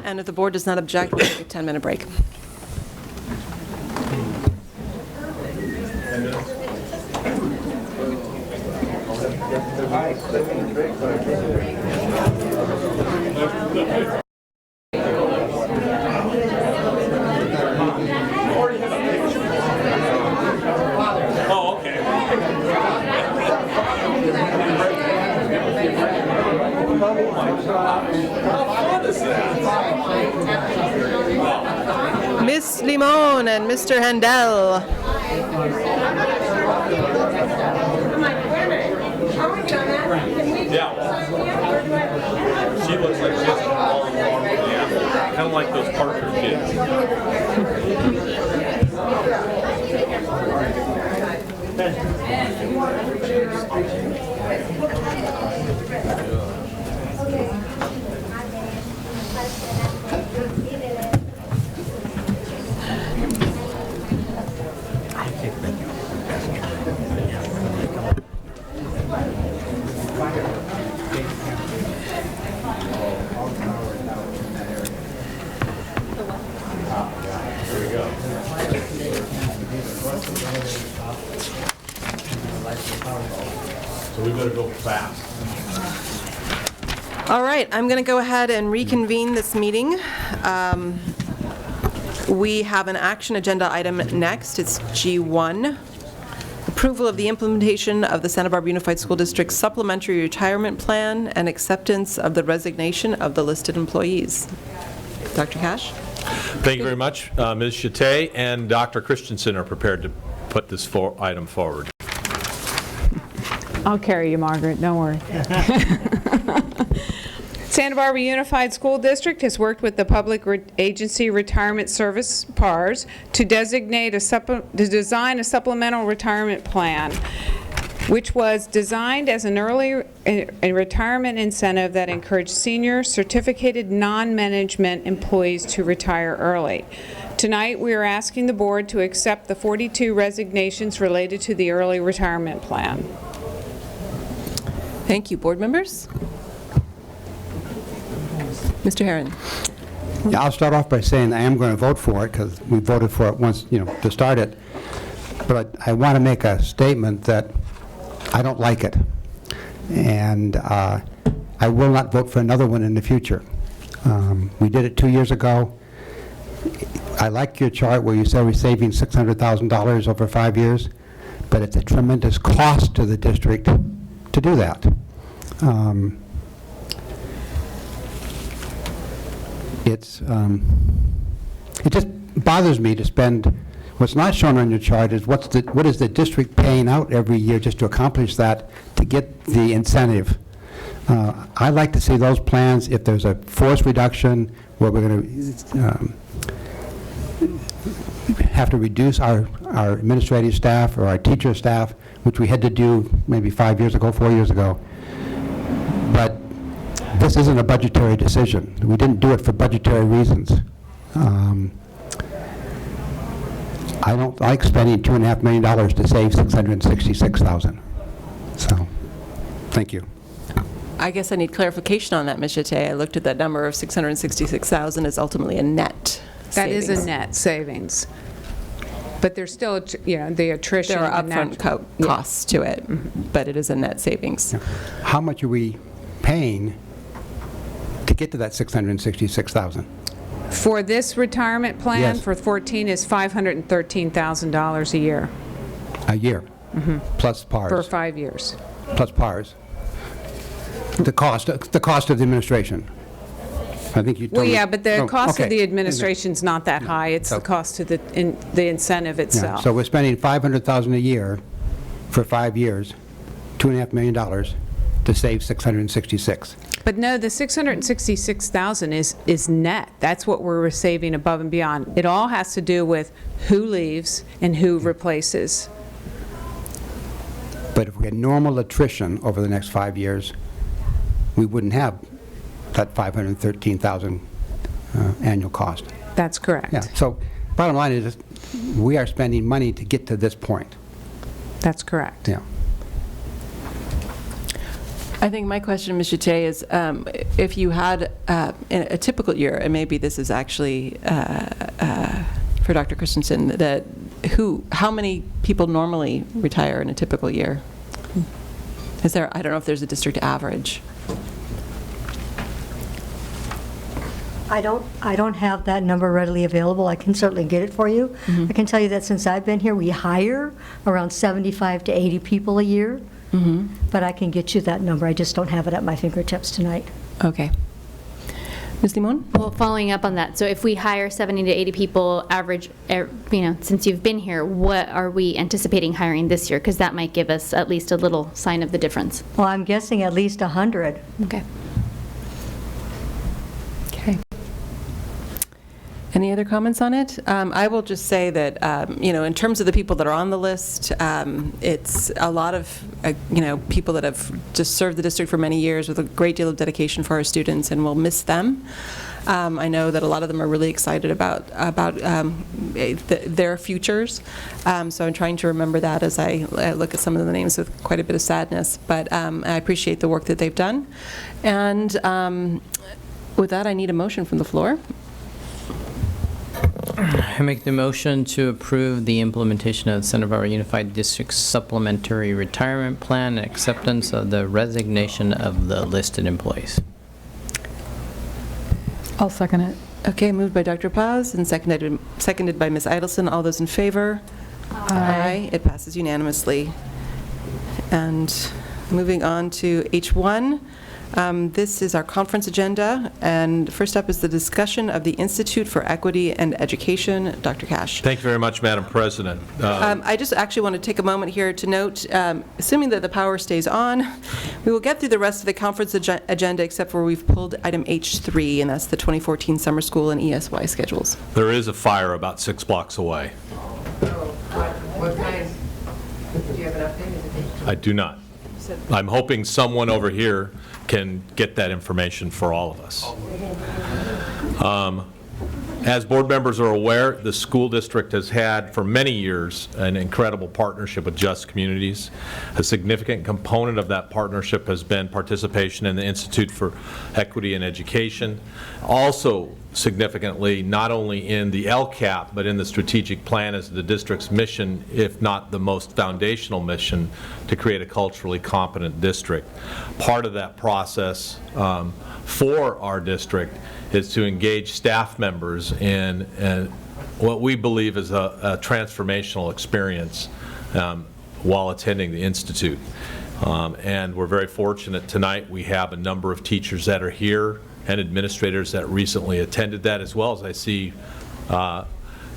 And if the board does not object, we'll take a 10-minute break. Oh, okay. Miss Limon and Mr. Handel. Yeah. She looks like she's all along. Yeah. Kind of like those Parker kids. So we better go fast. All right, I'm going to go ahead and reconvene this meeting. We have an action agenda item next. It's G1, approval of the implementation of the Santa Barbara Unified School District Supplementary Retirement Plan and acceptance of the resignation of the listed employees. Dr. Cash? Thank you very much. Ms. Chate and Dr. Christensen are prepared to put this item forward. I'll carry you, Margaret. Don't worry. Santa Barbara Unified School District has worked with the Public Agency Retirement Service, PARS, to design a supplemental retirement plan, which was designed as an early retirement incentive that encouraged senior certificated non-management employees to retire early. Tonight, we are asking the board to accept the 42 resignations related to the early retirement plan. Thank you. Board members? Mr. Herron. Yeah, I'll start off by saying I am going to vote for it because we voted for it once, to start it. But I want to make a statement that I don't like it. And I will not vote for another one in the future. We did it 2 years ago. I like your chart where you say we're saving $600,000 over 5 years, but it's a tremendous cost to the district to do that. It just bothers me to spend, what's not shown on your chart is what is the district paying out every year just to accomplish that, to get the incentive. I'd like to see those plans, if there's a force reduction where we're going to have to reduce our administrative staff or our teacher staff, which we had to do maybe 5 years ago, 4 years ago. But this isn't a budgetary decision. We didn't do it for budgetary reasons. I don't like spending $2.5 million to save $666,000. So, thank you. I guess I need clarification on that, Ms. Chate. I looked at that number of $666,000 as ultimately a net That savings. is a net savings. But there's still, the attrition. There are and upfront costs to it, but it is a net savings. How much are we paying to get to that $666,000? For this retirement plan, Yes. for 14, is $513,000 a year. A year, plus PARS. For 5 years. Plus PARS. The cost of the administration. I think you told Well, me. yeah, but the Oh, cost of okay. the administration's not that high. It's the cost of the incentive Yeah, itself. so we're spending $500,000 a year for 5 years, $2.5 million to save $666. But no, the $666,000 is net. That's what we're saving above and beyond. It all has to do with who leaves and who replaces. But if we had normal attrition over the next 5 years, we wouldn't have that $513,000 annual cost. That's correct. Yeah. So bottom line is we are spending money to get to this point. That's correct. Yeah. I think my question, Ms. Chate, is if you had in a typical year, and maybe this is actually for Dr. Christensen, that how many people normally retire in a typical year? Is there, I don't know if there's a district average. I don't have that number readily available. I can certainly get it for you. I can tell you that since I've been here, we hire around 75 to 80 people a year. But I can get you that number. I just don't have it at my fingertips tonight. Okay. Ms. Limon? Well, following up on that, so if we hire 70 to 80 people average, since you've been here, what are we anticipating hiring this year? Because that might give us at least a little sign of the difference. Well, I'm guessing at least 100. Okay. Okay. Any other comments on it? I will just say that, in terms of the people that are on the list, it's a lot of, people that have just served the district for many years with a great deal of dedication for our students, and we'll miss them. I know that a lot of them are really excited about their futures, so I'm trying to remember that as I look at some of the names with quite a bit of sadness, but I appreciate the work that they've done. And with that, I need a motion from the floor. I make the motion to approve the implementation of the Santa Barbara Unified District Supplementary Retirement Plan and acceptance of the resignation of the listed employees. I'll second it. Okay, moved by Dr. Paz and seconded by Ms. Idelson. All those in favor? Aye. It passes unanimously. And moving on to H1. This is our conference agenda, and first up is the discussion of the Institute for Equity and Education. Dr. Cash. Thank you very much, Madam President. I just actually want to take a moment here to note, assuming that the power stays on, we will get through the rest of the conference agenda except for we've pulled item H3, and that's the 2014 summer school and ESY schedules. There is a fire about 6 blocks away. What kind? Do you have an update? I do not. I'm hoping someone over here can get that information for all of us. As board members are aware, the school district has had for many years an incredible partnership with Just Communities. A significant component of that partnership has been participation in the Institute for Equity and Education. Also significantly, not only in the LCAP, but in the strategic plan is the district's mission, if not the most foundational mission, to create a culturally competent district. Part of that process for our district is to engage staff members in what we believe is a transformational experience while attending the Institute. And we're very fortunate tonight. We have a number of teachers that are here and administrators that recently attended that, as well as I see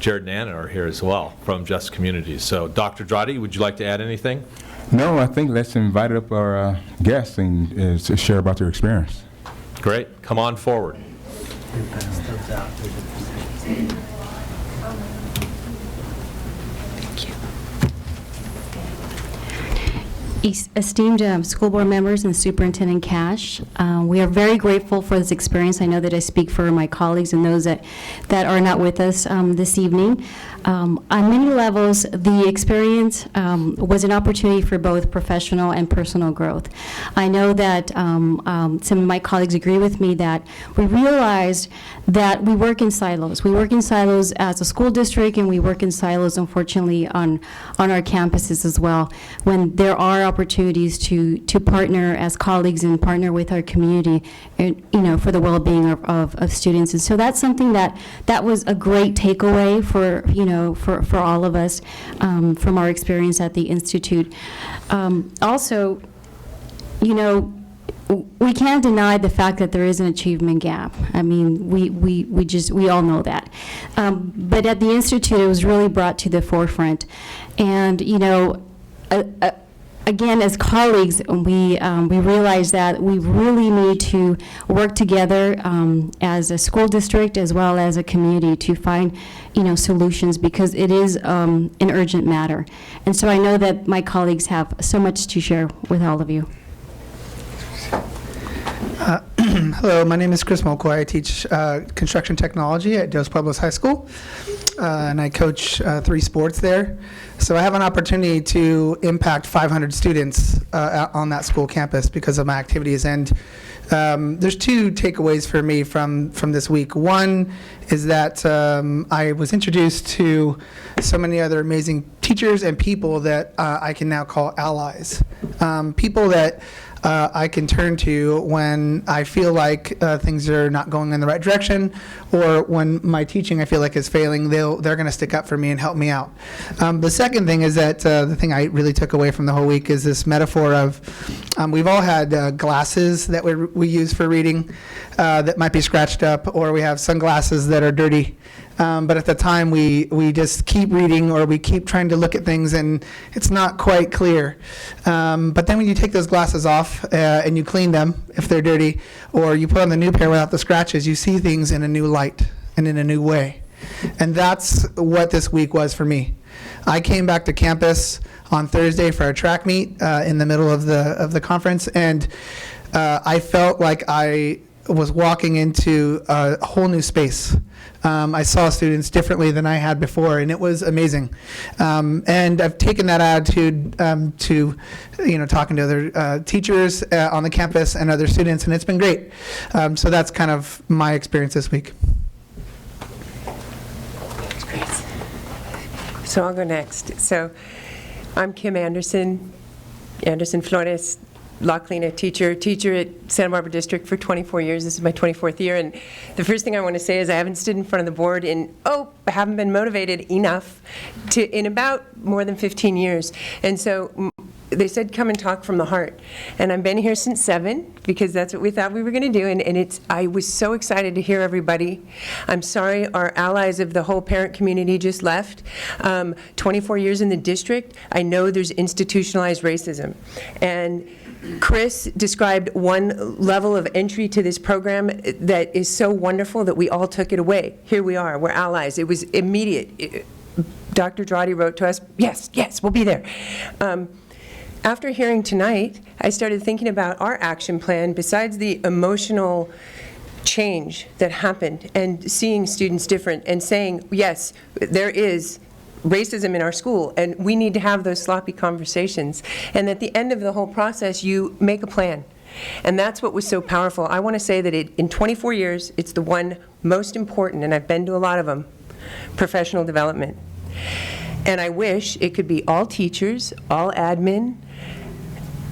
Jared and Anna are here as well from Just Communities. So Dr. Dradi, would you like to add anything? No, I think let's invite up our guests and to share about their experience. Great. Come on forward. Esteemed school board members and Superintendent Cash, we are very grateful for this experience. I know that I speak for my colleagues and those that are not with us this evening. On many levels, the experience was an opportunity for both professional and personal growth. I know that some of my colleagues agree with me that we realized that we work in silos. We work in silos as a school district, and we work in silos, unfortunately, on our campuses as well, when there are opportunities to partner as colleagues and partner with our community, for the well-being of students. And so that's something that was a great takeaway for all of us from our experience at the Institute. Also, we can't deny the fact that there is an achievement gap. I mean, we all know that. But at the Institute, it was really brought to the forefront. And, again, as colleagues, we realize that we really need to work together as a school district as well as a community to find, solutions, because it is an urgent matter. And so I know that my colleagues have so much to share with all of you. Hello, my name is Chris Mulcoy. I teach construction technology at Dos Pueblos High School. and I coach 3 sports there. So I have an opportunity to impact 500 students on that school campus because of my activities. And there's 2 takeaways for me from this week. One is that I was introduced to so many other amazing teachers and people that I can now call allies. People that I can turn to when I feel like things are not going in the right direction, or when my teaching I feel like is failing. They're going to stick up for me and help me out. The second thing is that the thing I really took away from the whole week is this metaphor of we've all had glasses that we use for reading that might be scratched up, or we have sunglasses that are dirty. But at the time, we just keep reading, or we keep trying to look at things, and it's not quite clear. But then when you take those glasses off and you clean them, if they're dirty, or you put on the new pair without the scratches, you see things in a new light and in a new way. And that's what this week was for me. I came back to campus on Thursday for a track meet in the middle of the conference, and I felt like I was walking into a whole new space. I saw students differently than I had before, and it was amazing. And I've taken that attitude to, talking to other teachers on the campus and other students, and it's been great. So that's kind of my experience this week. So I'll go next. So I'm Kim Anderson Flores, law clinic teacher at Santa Barbara District for 24 years. This is my 24th year, and the first thing I want to say is I haven't stood in front of the board I haven't been motivated enough in about more than 15 years. And so they said, come and talk from the heart. And I've been here since 7 because that's what we thought we were going to do. And I was so excited to hear everybody. I'm sorry our allies of the whole parent community just left. 24 years in the district, I know there's institutionalized racism. And Chris described one level of entry to this program that is so wonderful that we all took it away. Here we are, we're allies. It was immediate. Dr. Dradi wrote to us, yes, we'll be there. After hearing tonight, I started thinking about our action plan besides the emotional change that happened and seeing students different and saying, yes, there is racism in our school, and we need to have those sloppy conversations. And at the end of the whole process, you make a plan. And that's what was so powerful. I want to say that in 24 years, it's the one most important, and I've been to a lot of them, professional development. And I wish it could be all teachers, all admin,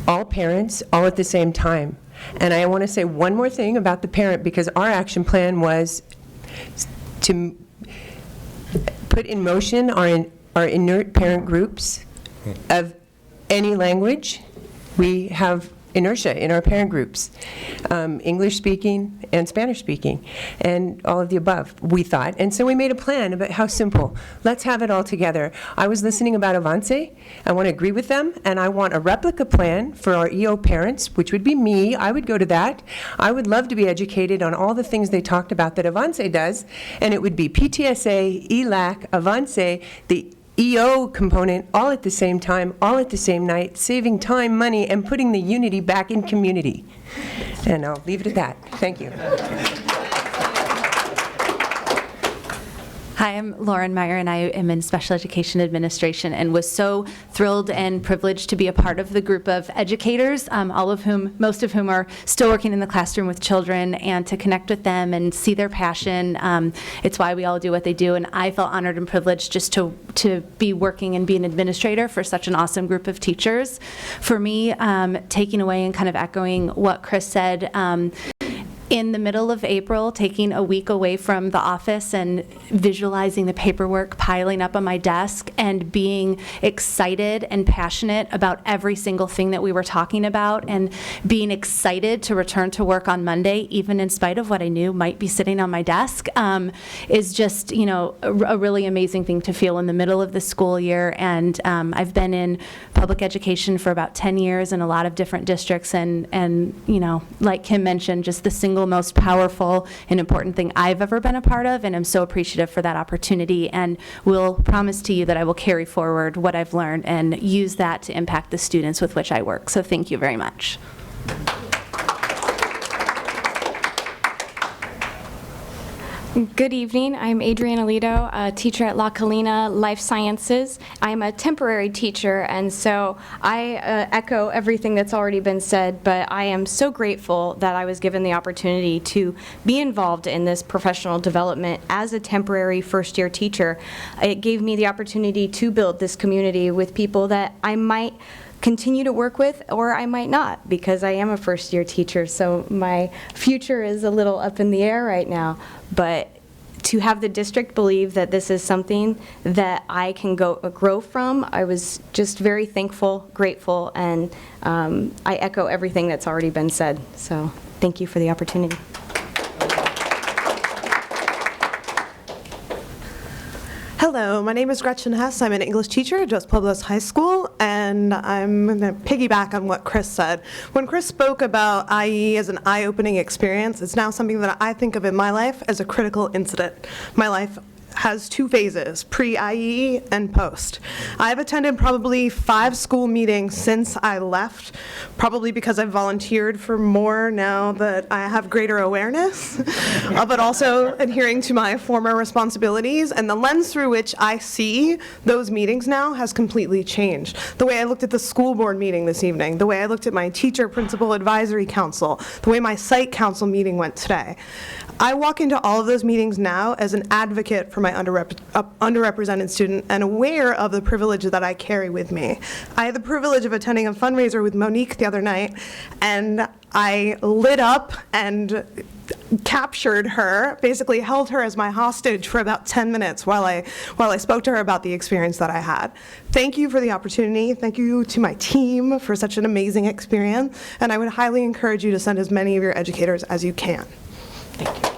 all parents, all at the same time. And I want to say one more thing about the parent, because our action plan was to put in motion our inert parent groups of any language. We have inertia in our parent groups, English speaking and Spanish speaking, and all of the above, we thought. And so we made a plan about how simple. Let's have it all together. I was listening about Avance. I want to agree with them, and I want a replica plan for our EO parents, which would be me. I would go to that. I would love to be educated on all the things they talked about that Avance does, and it would be PTSA, ELAC, Avance, the EO component, all at the same time, all at the same night, saving time, money, and putting the unity back in community. And I'll leave it at that. Thank you. Hi, I'm Lauren Meyer, and I am in special education administration, and was so thrilled and privileged to be a part of the group of educators, most of whom are still working in the classroom with children, and to connect with them and see their passion. It's why we all do what they do, and I felt honored and privileged just to be working and be an administrator for such an awesome group of teachers. For me, taking away and kind of echoing what Chris said, in the middle of April, taking a week away from the office and visualizing the paperwork piling up on my desk and being excited and passionate about every single thing that we were talking about, and being excited to return to work on Monday, even in spite of what I knew might be sitting on my desk, is just, a really amazing thing to feel in the middle of the school year. And I've been in public education for about 10 years in a lot of different districts, and like Kim mentioned, just the single most powerful and important thing I've ever been a part of, and I'm so appreciative for that opportunity, and will promise to you that I will carry forward what I've learned and use that to impact the students with which I work. So thank you very much. Good evening. I'm Adriana Lito, a teacher at La Colina Life Sciences. I'm a temporary teacher, and so I echo everything that's already been said, but I am so grateful that I was given the opportunity to be involved in this professional development as a temporary first-year teacher. It gave me the opportunity to build this community with people that I might continue to work with, or I might not, because I am a first-year teacher, so my future is a little up in the air right now. But to have the district believe that this is something that I can grow from, I was just very thankful, grateful, and I echo everything that's already been said. So thank you for the opportunity. Hello, my name is Gretchen Hess. I'm an English teacher at Dos Pueblos High School, and I'm going to piggyback on what Chris said. When Chris spoke about IE as an eye-opening experience, it's now something that I think of in my life as a critical incident. My life has two phases, pre-IE and post. I've attended probably 5 school meetings since I left, probably because I've volunteered for more now that I have greater awareness, but also adhering to my former responsibilities, and the lens through which I see those meetings now has completely changed. The way I looked at the school board meeting this evening, the way I looked at my teacher principal advisory council, the way my site council meeting went today. I walk into all of those meetings now as an advocate for my underrepresented student and aware of the privilege that I carry with me. I had the privilege of attending a fundraiser with Monique the other night, and I lit up and captured her, basically held her as my hostage for about 10 minutes while I spoke to her about the experience that I had. Thank you for the opportunity. Thank you to my team for such an amazing experience, and I would highly encourage you to send as many of your educators as you can. Thank you.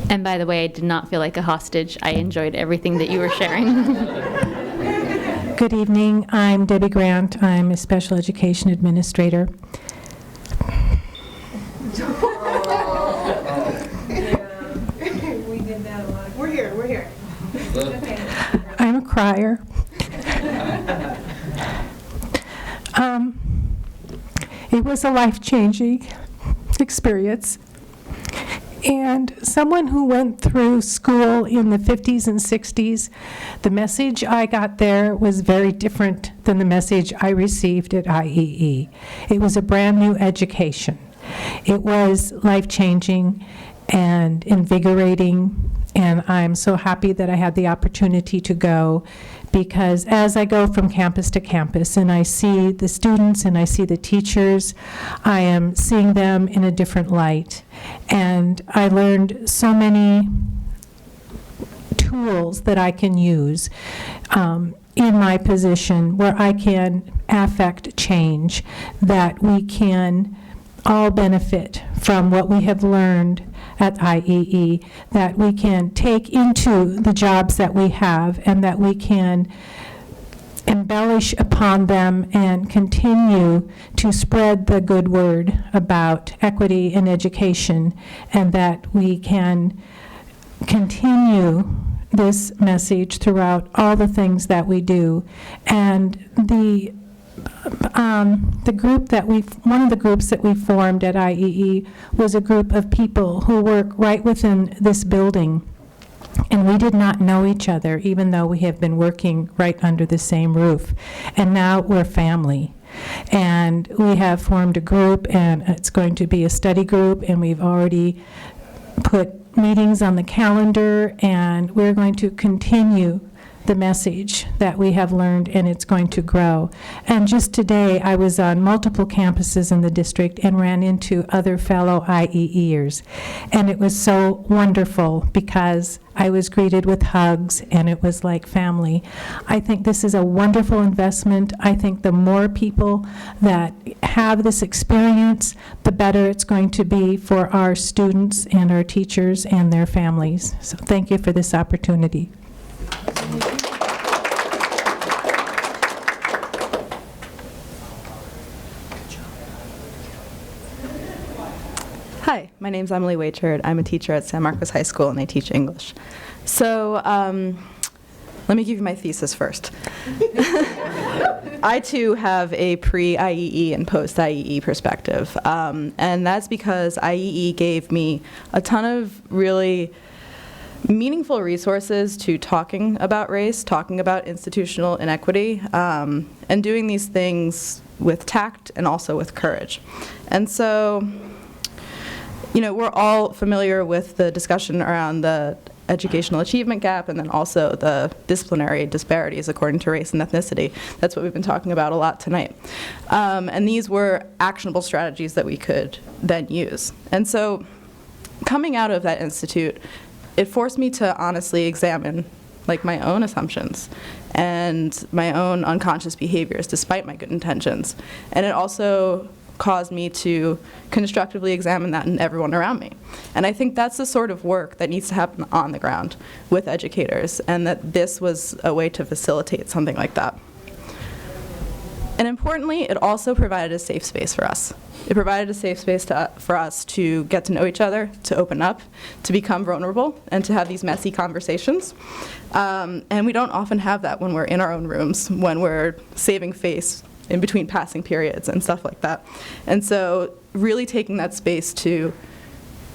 And by the way, I did not feel like a hostage. I enjoyed everything that you were sharing. Good evening. I'm Debbie Grant. I'm a special education administrator. We're here. I'm a crier. It was a life-changing experience. And someone who went through school in the 50s and 60s, the message I got there was very different than the message I received at IEE. It was a brand new education. It was life-changing and invigorating, and I'm so happy that I had the opportunity to go, because as I go from campus to campus and I see the students and I see the teachers, I am seeing them in a different light. And I learned so many tools that I can use in my position where I can affect change, that we can all benefit from what we have learned at IEE, that we can take into the jobs that we have, and that we can embellish upon them and continue to spread the good word about equity in education, and that we can continue this message throughout all the things that we do. And one of the groups that we formed at IEE was a group of people who work right within this building. And we did not know each other, even though we have been working right under the same roof. And now we're family. And we have formed a group, and it's going to be a study group, and we've already put meetings on the calendar, and we're going to continue the message that we have learned, and it's going to grow. And just today, I was on multiple campuses in the district and ran into other fellow IEEers. And it was so wonderful because I was greeted with hugs, and it was like family. I think this is a wonderful investment. I think the more people that have this experience, the better it's going to be for our students and our teachers and their families. So thank you for this opportunity. Hi, my name's Emily Waichard. I'm a teacher at San Marcos High School, and I teach English. So let me give you my thesis first. I, too, have a pre-IEE and post-IEE perspective, and that's because IEE gave me a ton of really meaningful resources to talking about race, talking about institutional inequity, and doing these things with tact and also with courage. And so, you know, we're all familiar with the discussion around the educational achievement gap and then also the disciplinary disparities according to race and ethnicity. That's what we've been talking about a lot tonight. And these were actionable strategies that we could then use. And so coming out of that institute, it forced me to honestly examine like my own assumptions and my own unconscious behaviors despite my good intentions. And it also caused me to constructively examine that in everyone around me. And I think that's the sort of work that needs to happen on the ground with educators, and that this was a way to facilitate something like that. And importantly, it also provided a safe space for us. It provided a safe space for us to get to know each other, to open up, to become vulnerable, and to have these messy conversations. And we don't often have that when we're in our own rooms, when we're saving face in between passing periods and stuff like that. And so really taking that space to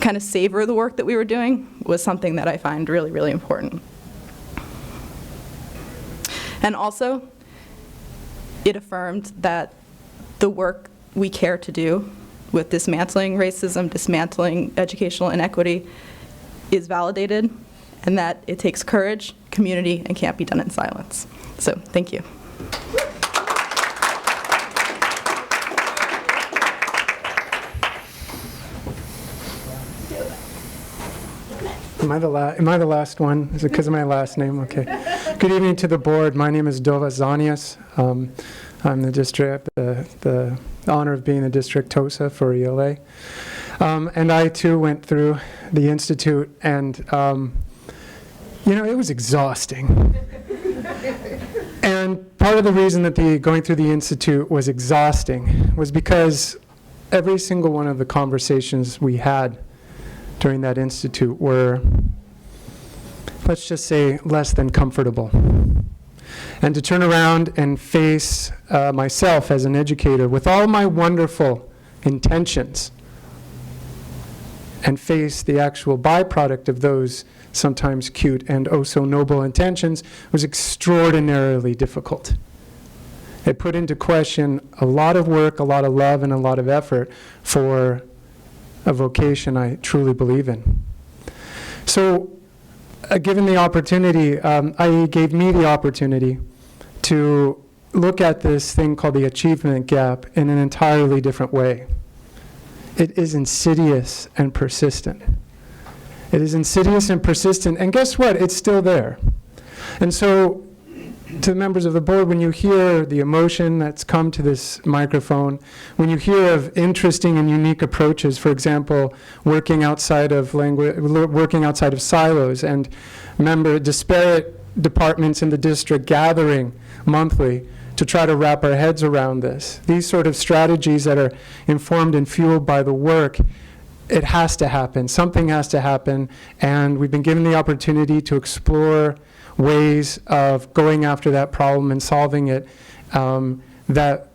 kind of savor the work that we were doing was something that I find really, really important. And also, it affirmed that the work we care to do with dismantling racism, dismantling educational inequity is validated, and that it takes courage, community, and can't be done in silence. So, thank you. Am I the last one? Is it because of my last name? Okay. Good evening to the board. My name is Dova Zanias. I'm the district, the honor of being the district TOSA for ELA. And I too went through the institute, and you know, it was exhausting. And part of the reason that going through the institute was exhausting was because every single one of the conversations we had during that institute were, let's just say, less than comfortable. And to turn around and face myself as an educator with all my wonderful intentions and face the actual byproduct of those sometimes cute and oh so noble intentions was extraordinarily difficult. It put into question a lot of work, a lot of love, and a lot of effort for a vocation I truly believe in. So, given the opportunity, IE gave me the opportunity to look at this thing called the achievement gap in an entirely different way. It is insidious and persistent. It is insidious and persistent, and guess what? It's still there. And so, to the members of the board, when you hear the emotion that's come to this microphone, when you hear of interesting and unique approaches, for example, working outside of silos, and disparate departments in the district gathering monthly to try to wrap our heads around this, these sort of strategies that are informed and fueled by the work, it has to happen. Something has to happen, and we've been given the opportunity to explore ways of going after that problem and solving it that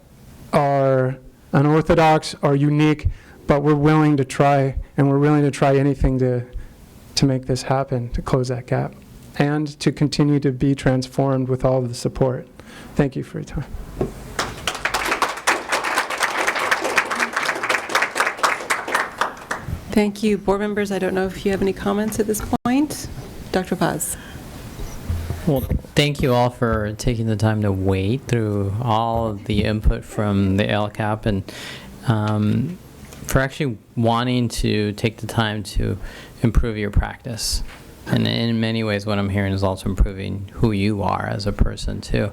are unorthodox or unique, but we're willing to try, and we're willing to try anything to make this happen, to close that gap, and to continue to be transformed with all of the support. Thank you for your time. Thank you. Board members, I don't know if you have any comments at this point. Dr. Paz. Well, thank you all for taking the time to wade through all of the input from the LCAP, and for actually wanting to take the time to improve your practice. And in many ways, what I'm hearing is also improving who you are as a person, too.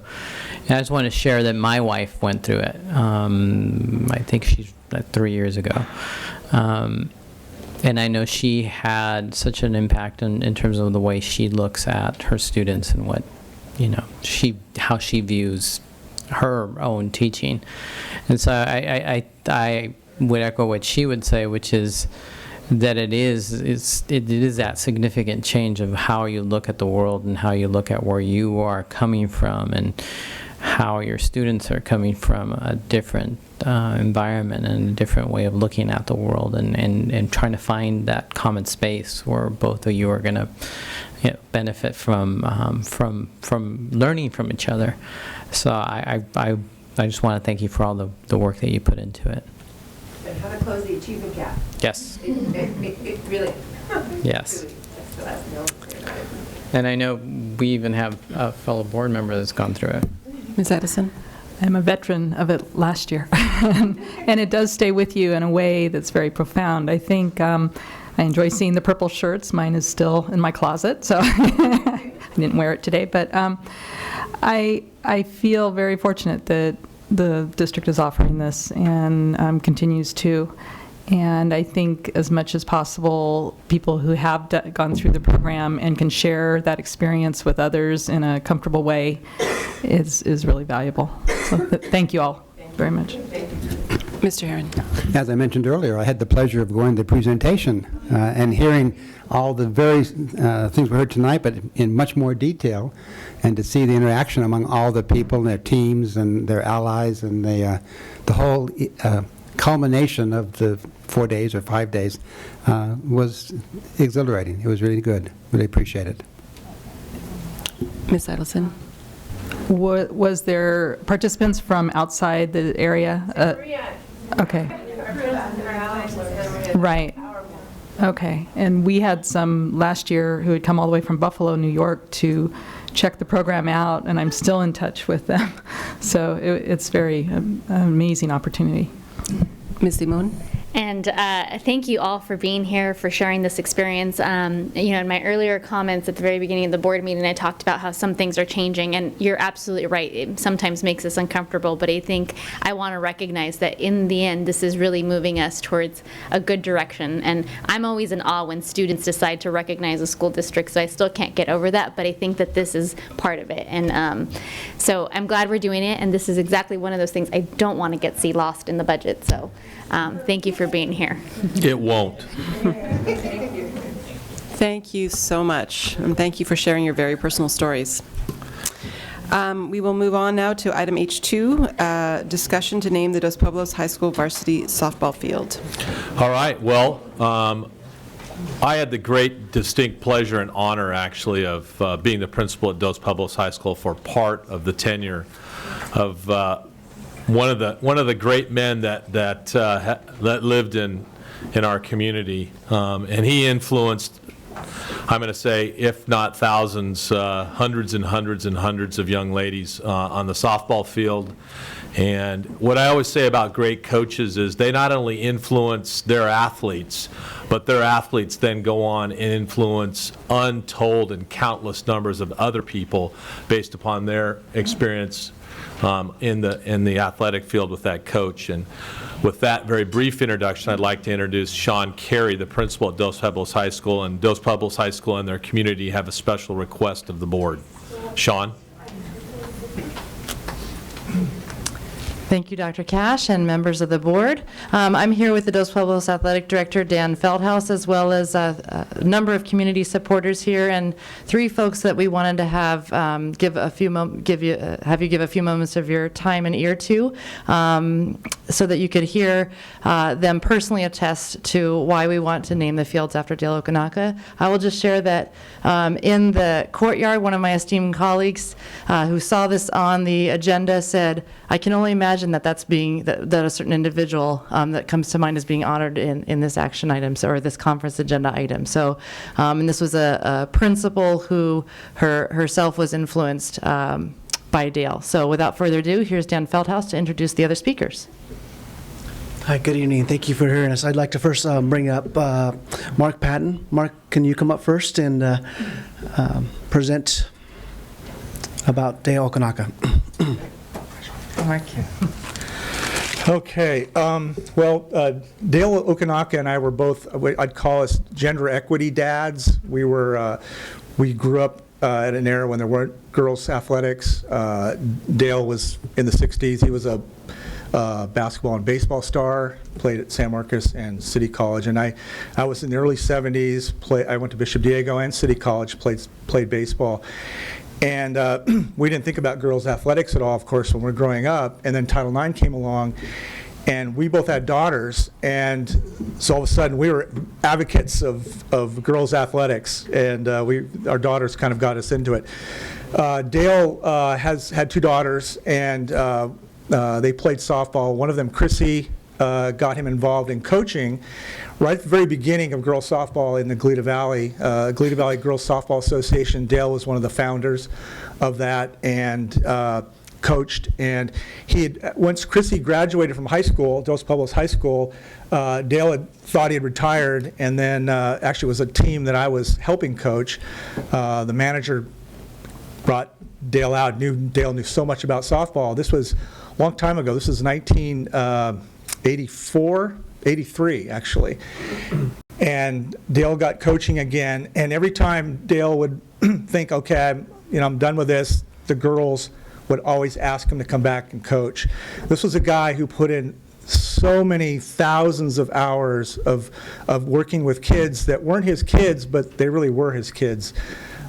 And I just want to share that my wife went through it. I think she's 3 years ago. And I know she had such an impact in terms of the way she looks at her students and what, you know, how she views her own teaching. And so I would echo what she would say, which is that it is that significant change of how you look at the world and how you look at where you are coming from and how your students are coming from a different environment and a different way of looking at the world, and trying to find that common space where both of you are going to benefit from learning from each other. So I just want to thank you for all the work that you put into it. And how to close the achievement gap. Yes. It really. Yes. Really, that's the last note. And I know we even have a fellow board member that's gone through it. Ms. Edison? I'm a veteran of it last year. And it does stay with you in a way that's very profound. I think I enjoy seeing the purple shirts. Mine is still in my closet, so I didn't wear it today. But I feel very fortunate that the district is offering this and continues to. And I think as much as possible, people who have gone through the program and can share that experience with others in a comfortable way is really valuable. So thank you all very much. Mr. Herron. As I mentioned earlier, I had the pleasure of going to the presentation and hearing all the various things we heard tonight, but in much more detail, and to see the interaction among all the people and their teams and their allies and the whole culmination of the 4 days or 5 days was exhilarating. It was really good. Really appreciate it. Ms. Edelson? Was there participants from outside the area? Okay. Right. Okay. And we had some last year who had come all the way from Buffalo, New York to check the program out, and I'm still in touch with them. So it's very an amazing opportunity. Ms. Limon? And thank you all for being here, for sharing this experience. In my earlier comments at the very beginning of the board meeting, I talked about how some things are changing, and you're absolutely right. It sometimes makes us uncomfortable, but I think I want to recognize that in the end, this is really moving us towards a good direction. And I'm always in awe when students decide to recognize a school district, so I still can't get over that, but I think that this is part of it. And so I'm glad we're doing it, and this is exactly one of those things I don't want to see lost in the budget. So thank you for being here. It won't. Thank you so much, and thank you for sharing your very personal stories. We will move on now to item H2, discussion to name the Dos Pueblos High School varsity softball field. All right. Well, I had the great distinct pleasure and honor, actually, of being the principal at Dos Pueblos High School for part of the tenure of one of the great men that lived in our community, and he influenced, I'm going to say, if not thousands, hundreds and hundreds and hundreds of young ladies on the softball field. And what I always say about great coaches is they not only influence their athletes, but their athletes then go on and influence untold and countless numbers of other people based upon their experience in the athletic field with that coach. And with that very brief introduction, I'd like to introduce Sean Carey, the principal at Dos Pueblos High School. And Dos Pueblos High School and their community have a special request of the board. Sean? Thank you, Dr. Cash and members of the board. I'm here with the Dos Pueblos Athletic Director, Dan Feldhaus, as well as a number of community supporters here, and 3 folks that we wanted to have have you give a few moments of your time and ear to, so that you could hear them personally attest to why we want to name the fields after Dale Okanaka. I will just share that in the courtyard, one of my esteemed colleagues who saw this on the agenda said, I can only imagine that a certain individual that comes to mind is being honored in this action item, or this conference agenda item. So, and this was a principal who herself was influenced by Dale. So without further ado, here's Dan Feldhaus to introduce the other speakers. Hi, good evening. Thank you for hearing us. I'd like to first bring up Mark Patton. Mark, can you come up first and present about Dale Okanaka? Thank you. Okay. Well, Dale Okanaka and I were both, I'd call us gender equity dads. We grew up at an era when there weren't girls' athletics. Dale was in the 60s. He was a basketball and baseball star, played at San Marcos and City College. And I was in the early 70s, I went to Bishop Diego and City College, played baseball. And we didn't think about girls' athletics at all, of course, when we were growing up. And then Title IX came along, and we both had daughters. And so all of a sudden, we were advocates of girls' athletics. And our daughters kind of got us into it. Dale has had 2 daughters, and they played softball. One of them, Chrissy, got him involved in coaching right at the very beginning of girls softball in the Goleta Valley. Goleta Valley Girls Softball Association. Dale was one of the founders of that and coached. And he had, once Chrissy graduated from high school, Dos Pueblos High School, Dale had thought he had retired, and then actually it was a team that I was helping coach. The manager brought Dale out. Dale knew so much about softball. This was a long time ago. This was 1983, actually. And Dale got coaching again. And every time Dale would think, okay, I'm done with this, the girls would always ask him to come back and coach. This was a guy who put in so many thousands of hours of working with kids that weren't his kids, but they really were his kids.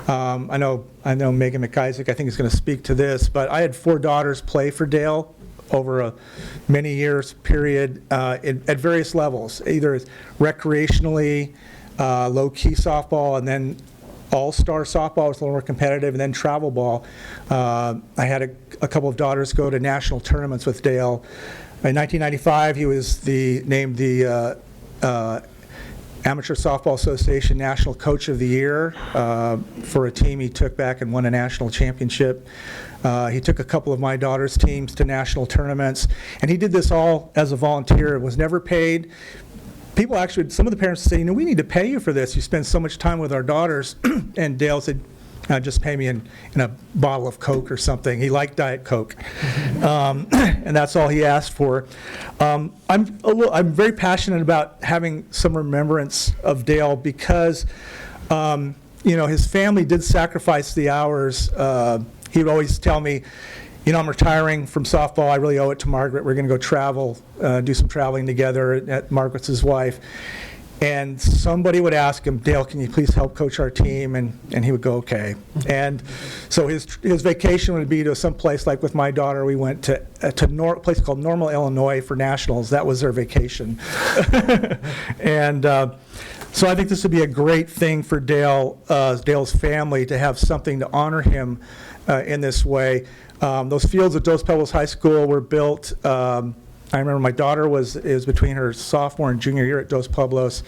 I know Megan McIsaac, I think, is going to speak to this, but I had 4 daughters play for Dale over a many years period at various levels, either recreationally, low-key softball, and then all-star softball was a little more competitive, and then travel ball. I had a couple of daughters go to national tournaments with Dale. In 1995, he was named the Amateur Softball Association National Coach of the Year for a team he took back and won a national championship. He took a couple of my daughter's teams to national tournaments, and he did this all as a volunteer. Was never paid. People actually, some of the parents say, we need to pay you for this. You spend so much time with our daughters. And Dale said, just pay me in a bottle of Coke or something. He liked Diet Coke. And that's all he asked for. I'm very passionate about having some remembrance of Dale because, his family did sacrifice the hours. He would always tell me, I'm retiring from softball. I really owe it to Margaret. We're going to go travel, do some traveling together at Margaret's his wife. And somebody would ask him, Dale, can you please help coach our team? And he would go, okay. And so his vacation would be to some place, like with my daughter, we went to a place called Normal, Illinois for nationals. That was their vacation. And so I think this would be a great thing for Dale's family to have something to honor him in this way. Those fields at Dos Pueblos High School were built. I remember my daughter was between her sophomore and junior year at Dos Pueblos,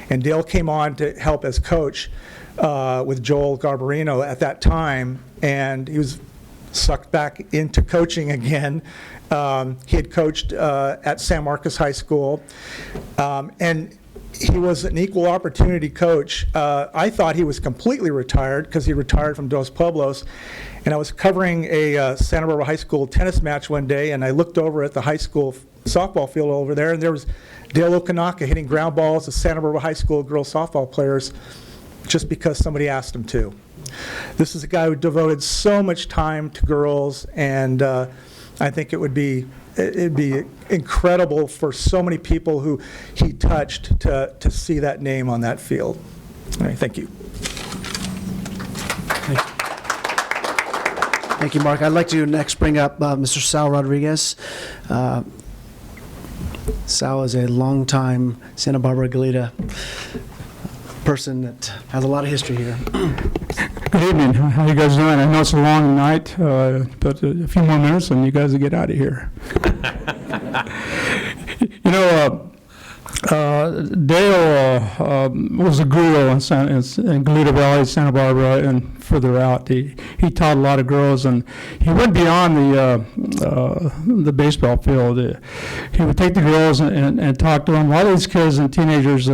and Dale came on to help as coach with Joel Garbarino at that time, and he was sucked back into coaching again. He had coached at San Marcos High School, and he was an equal opportunity coach. I thought he was completely retired because he retired from Dos Pueblos, and I was covering a Santa Barbara High School tennis match one day, and I looked over at the high school softball field over there, and there was Dale Okanaka hitting ground balls to Santa Barbara High School girls softball players just because somebody asked him to. This is a guy who devoted so much time to girls, and I think it'd be incredible for so many people who he touched to see that name on that field. All right, thank you. Thank you, Mark. I'd like to next bring up Mr. Sal Rodriguez. Sal is a longtime Santa Barbara Goleta person that has a lot of history here. Good evening. How you guys doing? I know it's a long night, but a few more minutes and you guys will get out of here. Dale was a guru in Goleta Valley, Santa Barbara, and further out. He taught a lot of girls, and he went beyond the baseball field. He would take the girls and talk to them. A lot of these kids and teenagers,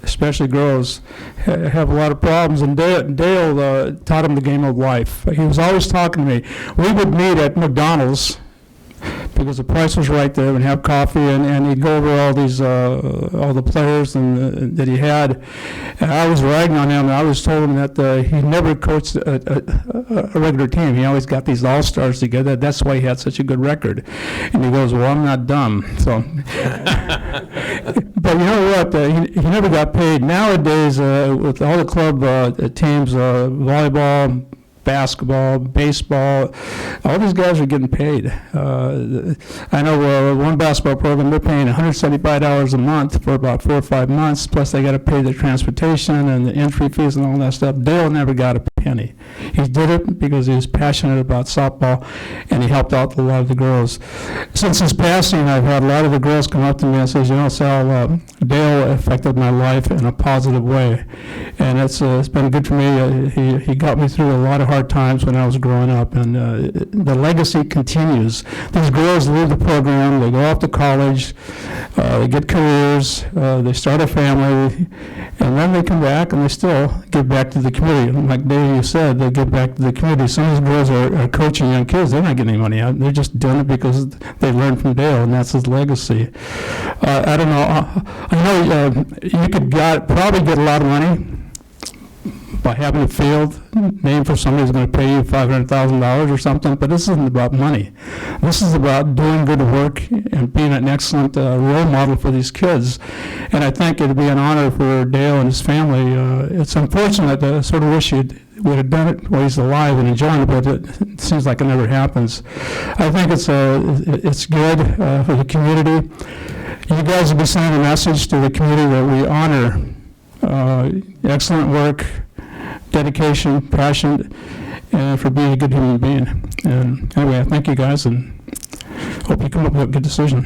especially girls, have a lot of problems, and Dale taught them the game of life. He was always talking to me. We would meet at McDonald's because the price was right there, and have coffee, and he'd go over all these, all the players that he had. And I was ragging on him, and I was told him that he never coached a regular team. He always got these all-stars together. That's why he had such a good record. And he goes, well, I'm not dumb. So, but you know what? He never got paid. Nowadays, with all the club teams, volleyball, basketball, baseball, all these guys are getting paid. I know one basketball program, they're paying $175 a month for about 4 or 5 months, plus they got to pay the transportation and the entry fees and all that stuff. Dale never got a penny. He did it because he was passionate about softball, and he helped out a lot of the girls. Since his passing, I've had a lot of the girls come up to me and say, you know, Sal, Dale affected my life in a positive way, and it's been good for me. He got me through a lot of hard times when I was growing up, and the legacy continues. These girls leave the program, they go off to college, they get careers, they start a family, and then they come back and they still give back to the community. Like Dave, you said, they give back to the community. Some of these girls are coaching young kids. They're not getting any money out. They're just doing it because they learned from Dale, and that's his legacy. I don't know. I know you could probably get a lot of money by having a field named for somebody who's going to pay you $500,000 or something, but this isn't about money. This is about doing good work and being an excellent role model for these kids. And I think it'd be an honor for Dale and his family. It's unfortunate. I sort of wish would have done it while he's alive and enjoying it, but it seems like it never happens. I think it's good for the community. You guys will be sending a message to the community that we honor excellent work, dedication, passion, and for being a good human being. And anyway, I thank you guys, and hope you come up with a good decision.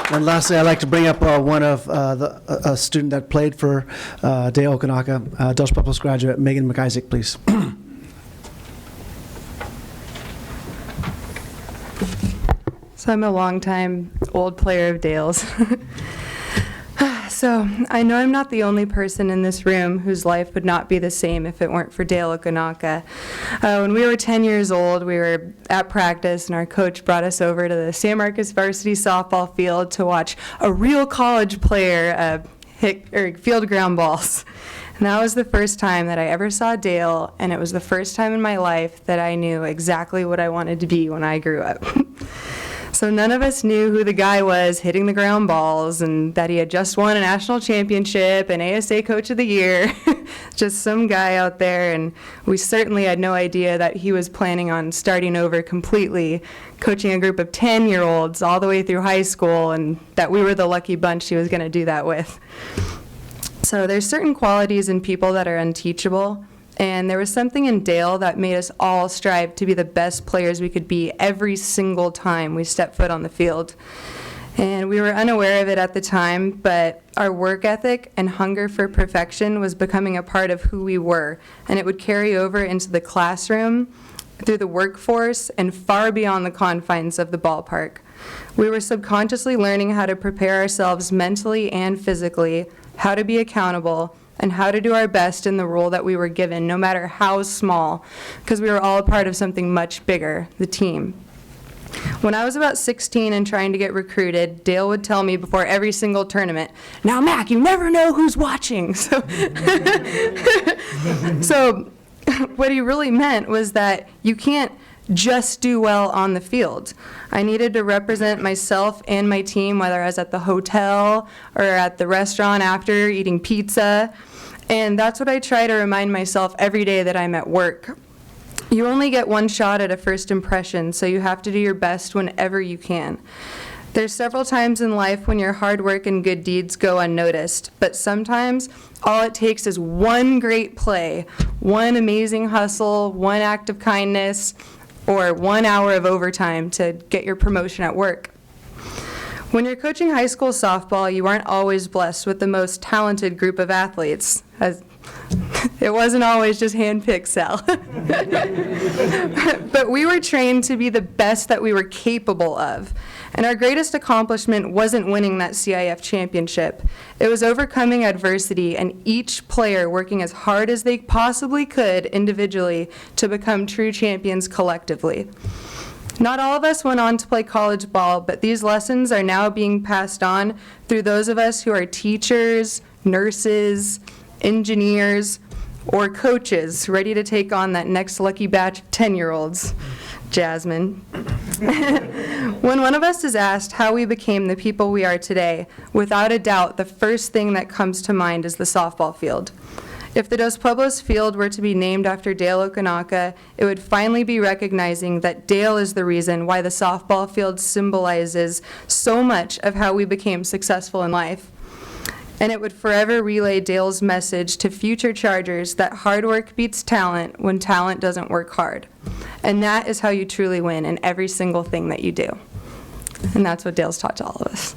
And lastly, I'd like to bring up one of a student that played for Dale Okanaka, Dos Pueblos graduate, Megan McIsaac, please. So I'm a longtime old player of Dale's. So I know I'm not the only person in this room whose life would not be the same if it weren't for Dale Okanaka. When we were 10 years old, we were at practice, and our coach brought us over to the San Marcos varsity softball field to watch a real college player hit field ground balls. And that was the first time that I ever saw Dale, and it was the first time in my life that I knew exactly what I wanted to be when I grew up. So none of us knew who the guy was hitting the ground balls, and that he had just won a national championship and ASA Coach of the Year. Just some guy out there, and we certainly had no idea that he was planning on starting over completely, coaching a group of 10-year-olds all the way through high school, and that we were the lucky bunch he was going to do that with. So there's certain qualities in people that are unteachable. And there was something in Dale that made us all strive to be the best players we could be every single time we stepped foot on the field. And we were unaware of it at the time, but our work ethic and hunger for perfection was becoming a part of who we were, and it would carry over into the classroom, through the workforce, and far beyond the confines of the ballpark. We were subconsciously learning how to prepare ourselves mentally and physically, how to be accountable, and how to do our best in the role that we were given, no matter how small, because we were all a part of something much bigger, the team. When I was about 16 and trying to get recruited, Dale would tell me before every single tournament, "Now, Mac, you never know who's watching." So what he really meant was that you can't just do well on the field. I needed to represent myself and my team, whether I was at the hotel or at the restaurant after eating pizza. And that's what I try to remind myself every day that I'm at work. You only get one shot at a first impression, so you have to do your best whenever you can. There's several times in life when your hard work and good deeds go unnoticed, but sometimes all it takes is one great play, one amazing hustle, one act of kindness, or 1 hour of overtime to get your promotion at work. When you're coaching high school softball, you aren't always blessed with the most talented group of athletes. It wasn't always just hand-picked, Sal. But we were trained to be the best that we were capable of. And our greatest accomplishment wasn't winning that CIF championship. It was overcoming adversity and each player working as hard as they possibly could individually to become true champions collectively. Not all of us went on to play college ball, but these lessons are now being passed on through those of us who are teachers, nurses, engineers, or coaches ready to take on that next lucky batch of 10-year-olds. Jasmine. When one of us is asked how we became the people we are today, without a doubt, the first thing that comes to mind is the softball field. If the Dos Pueblos field were to be named after Dale Okanaka, it would finally be recognizing that Dale is the reason why the softball field symbolizes so much of how we became successful in life. And it would forever relay Dale's message to future Chargers that hard work beats talent when talent doesn't work hard. And that is how you truly win in every single thing that you do. And that's what Dale's taught to all of us.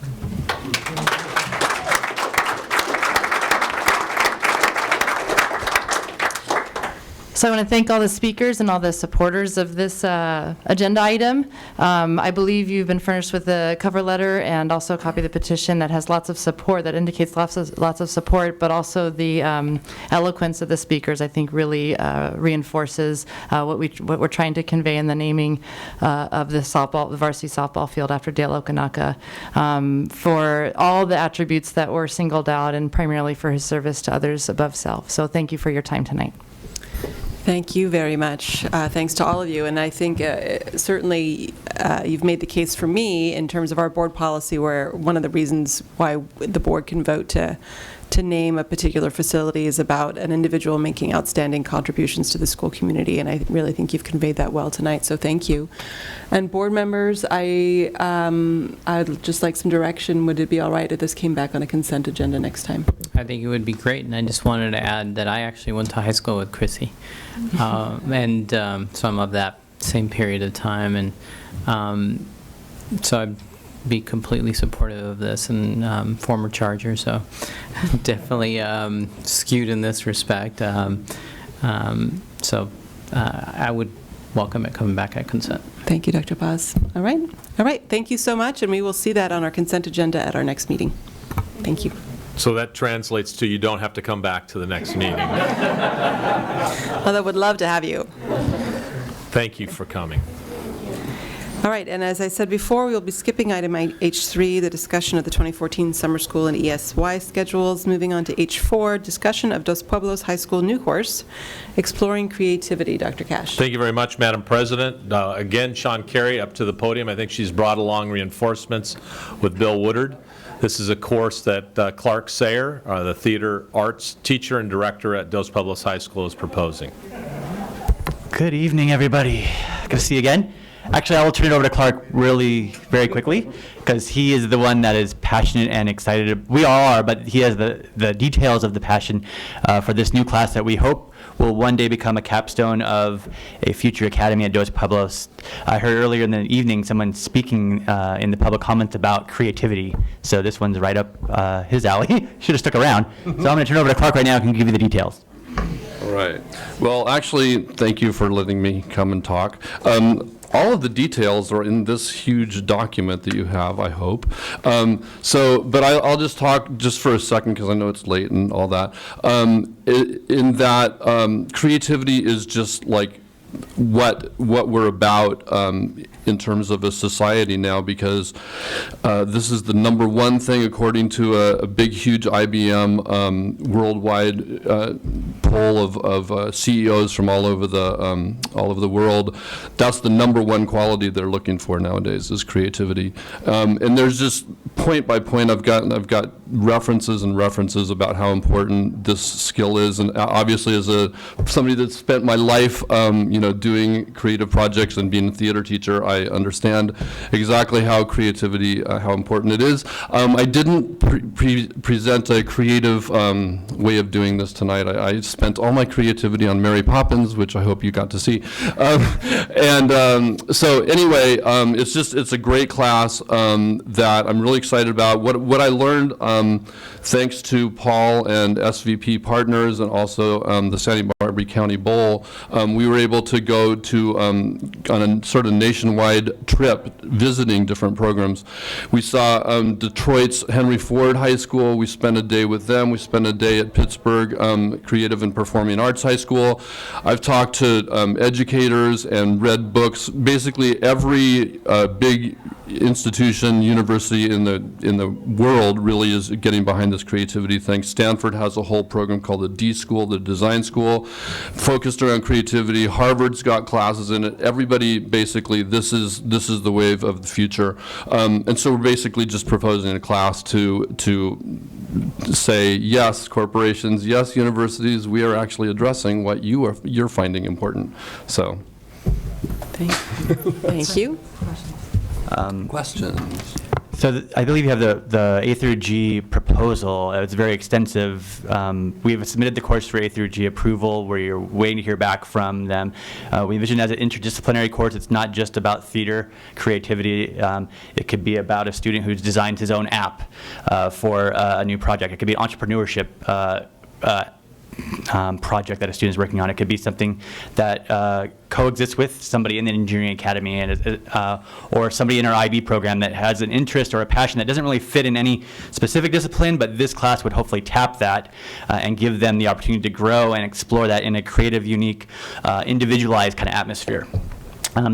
So I want to thank all the speakers and all the supporters of this agenda item. I believe you've been furnished with a cover letter and also a copy of the petition that has lots of support, that indicates lots of support, but also the eloquence of the speakers, I think, really reinforces what we're trying to convey in the naming of the varsity softball field after Dale Okanaka, for all the attributes that were singled out and primarily for his service to others above self. So thank you for your time tonight. Thank you very much. Thanks to all of you. And I think certainly you've made the case for me in terms of our board policy, where one of the reasons why the board can vote to name a particular facility is about an individual making outstanding contributions to the school community. And I really think you've conveyed that well tonight, so thank you. And board members, I'd just like some direction. Would it be all right if this came back on a consent agenda next time? I think it would be great, and I just wanted to add that I actually went to high school with Chrissy, and so I'm of that same period of time, and so I'd be completely supportive of this, and former Charger, so definitely skewed in this respect. So I would welcome it coming back at consent. Thank you, Dr. Paz. All right. All right. Thank you so much, and we will see that on our consent agenda at our next meeting. Thank you. So that translates to you don't have to come back to the next meeting. Well, I would love to have you. Thank you for coming. All right, and as I said before, we will be skipping item H3, the discussion of the 2014 summer school and ESY schedules. Moving on to H4, discussion of Dos Pueblos High School new course, Exploring Creativity. Dr. Cash. Thank you very much, Madam President. Again, Sean Carey up to the podium. I think she's brought along reinforcements with Bill Woodard. This is a course that Clark Sayer, the theater arts teacher and director at Dos Pueblos High School, is proposing. Good evening, everybody. Good to see you again. Actually, I will turn it over to Clark very quickly, because he is the one that is passionate and excited. We all are, but he has the details of the passion for this new class that we hope will one day become a capstone of a future academy at Dos Pueblos. I heard earlier in the evening someone speaking in the public comments about creativity, so this one's right up his alley. Should have stuck around. So I'm going to turn it over to Clark right now and can give you the details. All right. Well, actually, thank you for letting me come and talk. All of the details are in this huge document that you have, I hope. But I'll just talk just for a second, because I know it's late and all that. In that creativity is just like what we're about in terms of a society now, because this is the #1 thing according to a big, huge IBM worldwide poll of CEOs from all over the world. That's the #1 quality they're looking for nowadays, is creativity. And there's just point by point, I've got references and references about how important this skill is. And obviously, as somebody that's spent my life, doing creative projects and being a theater teacher, I understand exactly how creativity, how important it is. I didn't present a creative way of doing this tonight. I spent all my creativity on Mary Poppins, which I hope you got to see. So anyway, it's a great class that I'm really excited about. What I learned thanks to Paul and SVP Partners and also the Santa Barbara County Bowl, we were able to go to on a sort of nationwide trip visiting different programs. We saw Detroit's Henry Ford High School. We spent a day with them. We spent a day at Pittsburgh Creative and Performing Arts High School. I've talked to educators and read books. Basically, every big institution, university in the world really is getting behind this creativity thing. Stanford has a whole program called the D School, the Design School, focused around creativity. Harvard's got classes in it. Everybody basically, this is the wave of the future. And so we're basically just proposing a class to say, yes, corporations, yes, universities, we are actually addressing what you're finding important. So. Thank you. Questions? So I believe you have the A through G proposal. It's very extensive. We've submitted the course for A through G approval. We're waiting to hear back from them. We envision it as an interdisciplinary course. It's not just about theater creativity. It could be about a student who's designed his own app for a new project. It could be an entrepreneurship project that a student is working on. It could be something that coexists with somebody in the engineering academy and or somebody in our IB program that has an interest or a passion that doesn't really fit in any specific discipline, but this class would hopefully tap that and give them the opportunity to grow and explore that in a creative, unique, individualized kind of atmosphere.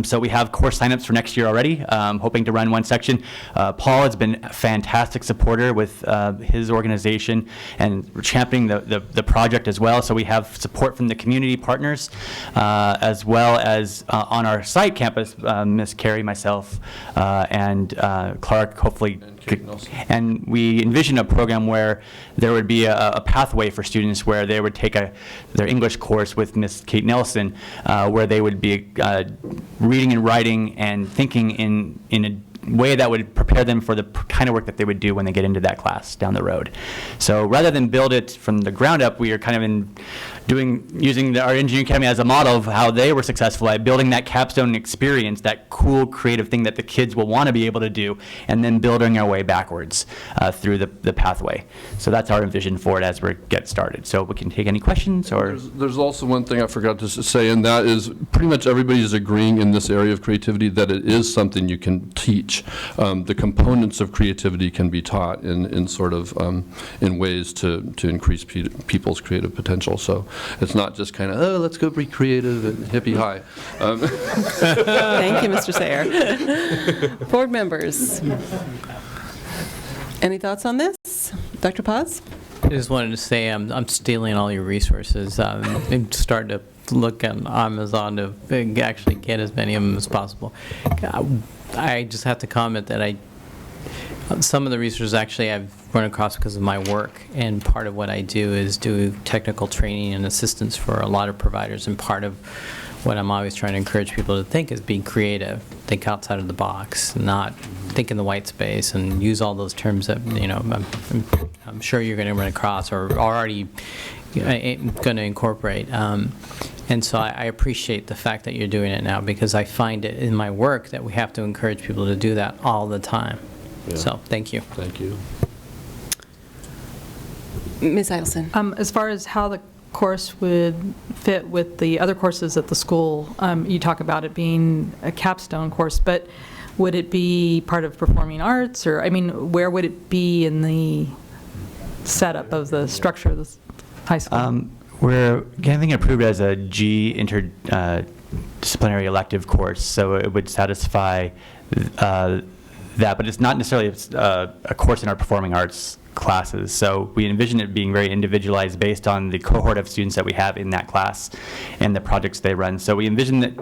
So we have course signups for next year already, hoping to run one section. Paul has been a fantastic supporter with his organization and championing the project as well. So we have support from the community partners as well as on our site campus, Ms. Carey, myself, and Clark, hopefully. And we envision a program where there would be a pathway for students where they would take their English course with Ms. Kate Nelson, where they would be reading and writing and thinking in a way that would prepare them for the kind of work that they would do when they get into that class down the road. So rather than build it from the ground up, we are kind of using our engineering academy as a model of how they were successful at building that capstone experience, that cool creative thing that the kids will want to be able to do, and then building our way backwards through the pathway. So that's our vision for it as we get started. So we can take any questions or. There's also one thing I forgot to say, and that is pretty much everybody is agreeing in this area of creativity that it is something you can teach. The components of creativity can be taught in sort of in ways to increase people's creative potential. So it's not just kind of, oh, let's go be creative and hippie high. Thank you, Mr. Sayer. Board members, any thoughts on this? Dr. Paz? I just wanted to say I'm stealing all your resources. I'm starting to look at Amazon to actually get as many of them as possible. I just have to comment that some of the resources actually I've run across because of my work, and part of what I do is do technical training and assistance for a lot of providers, and part of what I'm always trying to encourage people to think is be creative, think outside of the box, not think in the white space and use all those terms that, I'm sure you're going to run across or already going to incorporate. And so I appreciate the fact that you're doing it now, because I find it in my work that we have to encourage people to do that all the time. Yeah. So thank you. Thank you. Ms. Eidelson. As far as how the course would fit with the other courses at the school, you talk about it being a capstone course, but would it be part of performing arts, or, where would it be in the setup of the structure of the high school? We're getting approved as a G interdisciplinary elective course, so it would satisfy that, but it's not necessarily a course in our performing arts classes. So we envision it being very individualized based on the cohort of students that we have in that class and the projects they run. So we envision that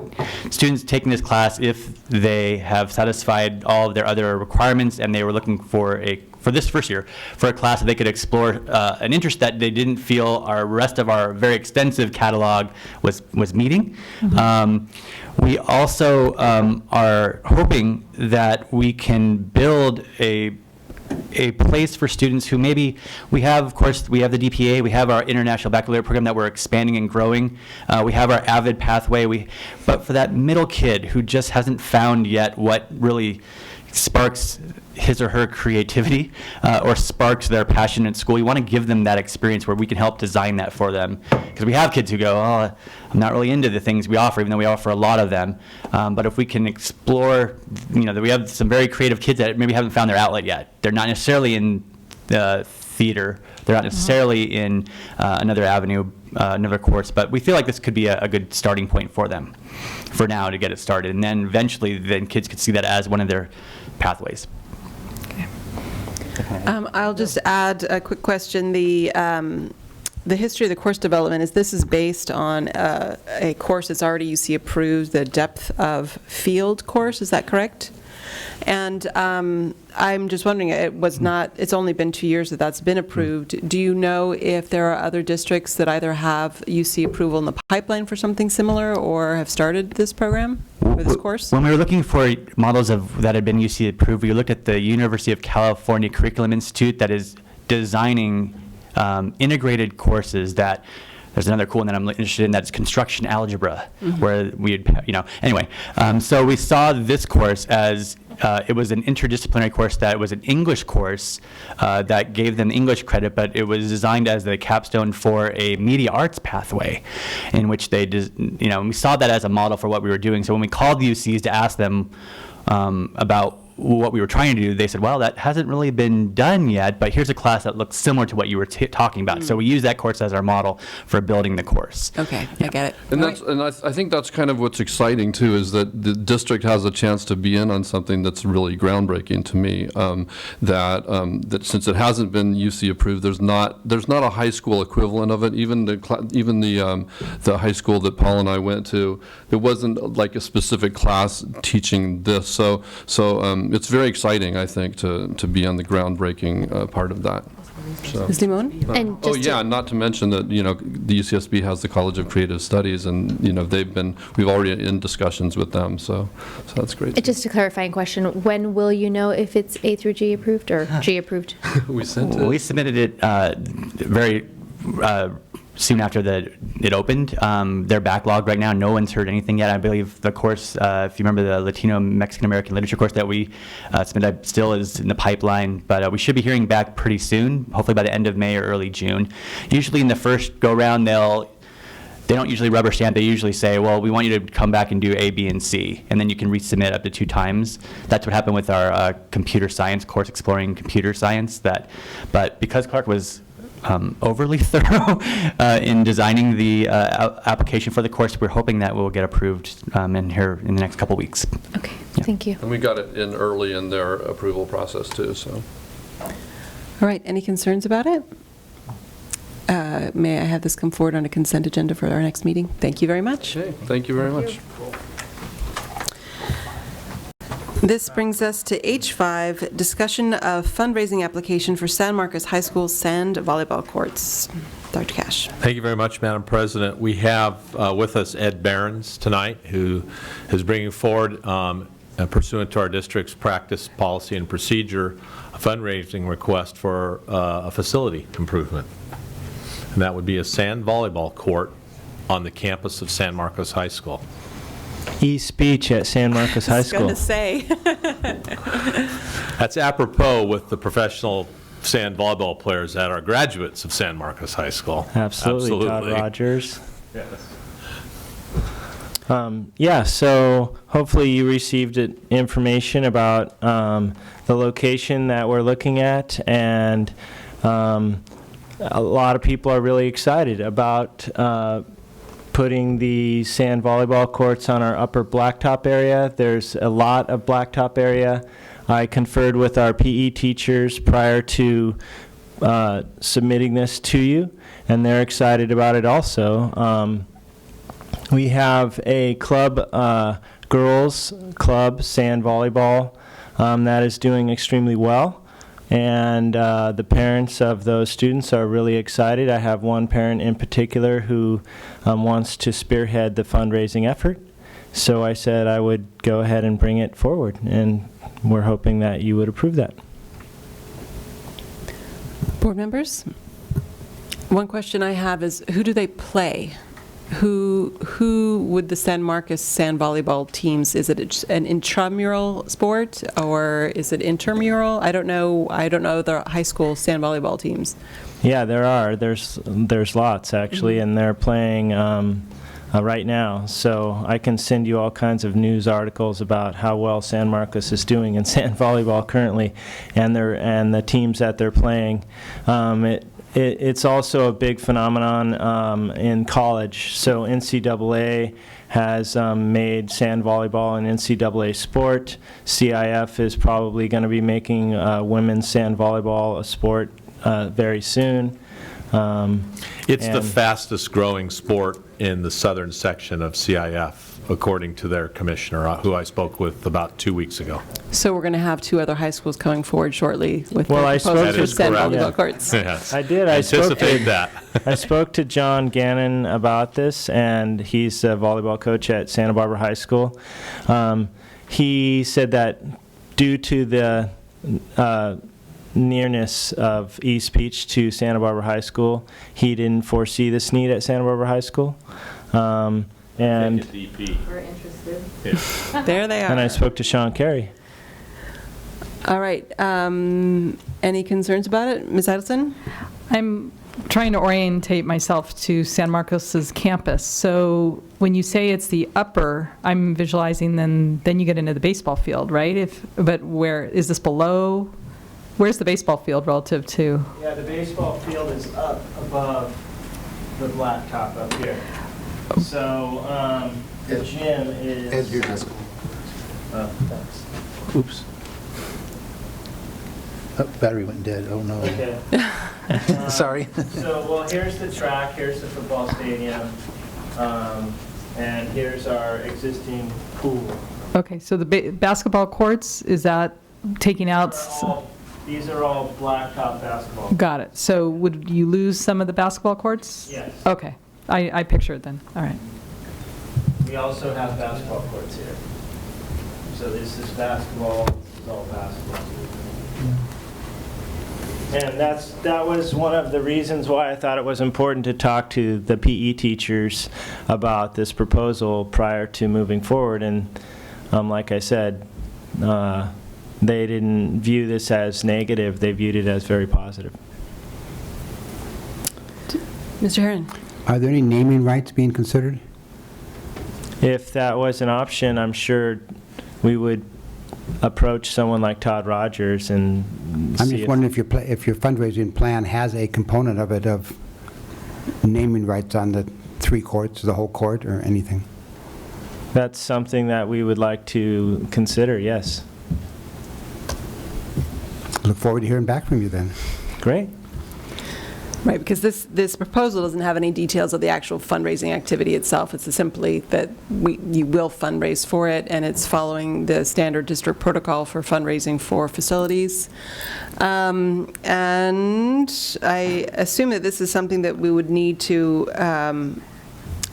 students taking this class, if they have satisfied all of their other requirements and they were looking for this first year, for a class that they could explore an interest that they didn't feel our rest of our very extensive catalog was meeting. Mm-hmm. We also are hoping that we can build a place for students who maybe we have the DPA, we have our International Baccalaureate program that we're expanding and growing. We have our AVID pathway, but for that middle kid who just hasn't found yet what really sparks his or her creativity or sparks their passion at school. You want to give them that experience where we can help design that for them. Because we have kids who go, oh, I'm not really into the things we offer, even though we offer a lot of them. But if we can explore, that we have some very creative kids that maybe haven't found their outlet yet. They're not necessarily in theater. They're not necessarily in another avenue, another course. But we feel like this could be a good starting point for them for now to get it started. And then eventually, kids could see that as one of their pathways. I'll just add a quick question. The history of the course development this is based on a course that's already UC approved, the depth of field course. Is that correct? And I'm just wondering, it's only been 2 years that that's been approved. Do you know if there are other districts that either have UC approval in the pipeline for something similar or have started this program or this course? When we were looking for models that had been UC approved, we looked at the University of California Curriculum Institute that is designing integrated courses that. There's another cool one that I'm interested in, that's construction algebra, where anyway. So we saw this course as it was an interdisciplinary course that was an English course that gave them English credit, but it was designed as the capstone for a media arts pathway, in which we saw that as a model for what we were doing. So when we called the UCs to ask them about what we were trying to do, they said, well, that hasn't really been done yet, but here's a class that looks similar to what you were talking about. So we use that course as our model for building the course. Okay, I get it. And I think that's kind of what's exciting too, is that the district has a chance to be in on something that's really groundbreaking to me. That since it hasn't been UC approved, there's not a high school equivalent of it. Even the high school that Paul and I went to, there wasn't like a specific class teaching this. So it's very exciting, I think, to be on the groundbreaking part of that. So. Ms. Limon? Not to mention that, the UCSB has the College of Creative Studies, and, we've already in discussions with them, so that's great. Just a clarifying question, when will you know if it's A through G approved or G approved? We submitted it very soon after it opened. They're backlogged right now. No one's heard anything yet. I believe the course, if you remember the Latino Mexican American Literature course that we submitted, still is in the pipeline, but we should be hearing back pretty soon, hopefully by the end of May or early June. Usually in the first go-round, they don't usually rubber stamp. They usually say, well, we want you to come back and do A, B, and C, and then you can resubmit up to 2 times. That's what happened with our computer science course, Exploring Computer Science. But because Clark was overly thorough in designing the application for the course, we're hoping that will get approved in the next couple weeks. Okay, thank you. And we got it in early in their approval process too, so. All right, any concerns about it? May I have this come forward on a consent agenda for our next meeting? Thank you very much. Okay, thank you very much. This brings us to H5, discussion of fundraising application for San Marcos High School sand volleyball courts. Dr. Cash. Thank you very much, Madam President. We have with us Ed Behrens tonight, who is bringing forward, pursuant to our district's practice, policy, and procedure, a fundraising request for a facility improvement. And that would be a sand volleyball court on the campus of San Marcos High School. E-speech at San Marcos High School. I was going to say. That's apropos with the professional sand volleyball players that are graduates of San Marcos High School. Absolutely. Todd Rogers. Yes. So hopefully you received information about the location that we're looking at, and a lot of people are really excited about putting the sand volleyball courts on our upper blacktop area. There's a lot of blacktop area. I conferred with our PE teachers prior to submitting this to you, and they're excited about it also. We have a club, girls club, sand volleyball, that is doing extremely well. And the parents of those students are really excited. I have one parent in particular who wants to spearhead the fundraising effort. So I said I would go ahead and bring it forward, and we're hoping that you would approve that. Board members? One question I have is, who do they play? who would the San Marcos sand volleyball teams, is it an intramural sport or is it intramural? I don't know the high school sand volleyball teams. Yeah, there are. There's lots, actually, and they're playing right now. So I can send you all kinds of news articles about how well San Marcos is doing in sand volleyball currently, and the teams that they're playing. It's also a big phenomenon in college. So NCAA has made sand volleyball an NCAA sport. CIF is probably going to be making women's sand volleyball a sport very soon. It's the fastest growing sport in the southern section of CIF, according to their commissioner, who I spoke with about 2 weeks ago. So we're going to have 2 other high schools coming forward shortly with Well, their I spoke proposals to- for sand That is volleyball correct. courts. Yes. I did. Anticipate that. I spoke to John Gannon about this, and he's a volleyball coach at Santa Barbara High School. He said that due to the nearness of East Beach to Santa Barbara High School, he didn't foresee this need at Santa Barbara High School. And We're interested. There they are. And I spoke to Sean Carey. All right. Any concerns about it? Ms. Edelson? I'm trying to orientate myself to San Marcos's campus. So when you say it's the upper, I'm visualizing then you get into the baseball field, right? But where is this below? Where's the baseball field relative to? Yeah, the baseball field is up above the blacktop up here. So the gym is. And your desk. Oh, thanks. Oops. Oh, battery went dead. Oh, no. Okay. Sorry. So, well, here's the track, here's the football stadium, and here's our existing pool. Okay, so the basketball courts, is that taking out? These are all blacktop basketball. Got it. So would you lose some of the basketball courts? Yes. Okay. I picture it then. All right. We also have basketball courts here. So this is basketball, this is all basketball. And that was one of the reasons why I thought it was important to talk to the PE teachers about this proposal prior to moving forward. And like I said, they didn't view this as negative. They viewed it as very positive. Mr. Herron? Are there any naming rights being considered? If that was an option, I'm sure we would approach someone like Todd Rogers and I'm see just if- wondering if your fundraising plan has a component of it of naming rights on the 3 courts, the whole court, or anything. That's something that we would like to consider, yes. Look forward to hearing back from you then. Great. Right, because this proposal doesn't have any details of the actual fundraising activity itself. It's simply that you will fundraise for it, and it's following the standard district protocol for fundraising for facilities. And I assume that this is something that we would need to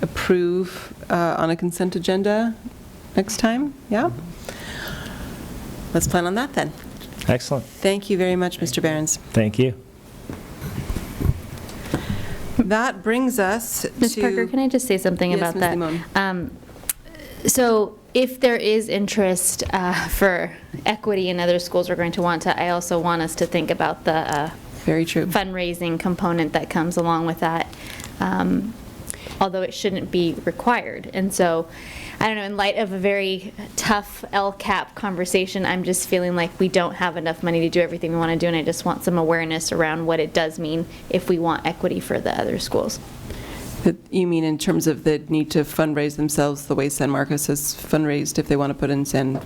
approve on a consent agenda next time, yeah? Let's plan on that then. Excellent. Thank you very much, Mr. Behrens. Thank you. That brings us to... Ms. Parker, can I just say something Yes, about Ms. that? Limon. So if there is interest for equity in other schools, we're going to want to, I also want us to think about the very true fundraising component that comes along with that, although it shouldn't be required. And so, I don't know, in light of a very tough LCAP conversation, I'm just feeling like we don't have enough money to do everything we want to do, and I just want some awareness around what it does mean if we want equity for the other schools. You mean in terms of the need to fundraise themselves the way San Marcos has fundraised if they want to put in sand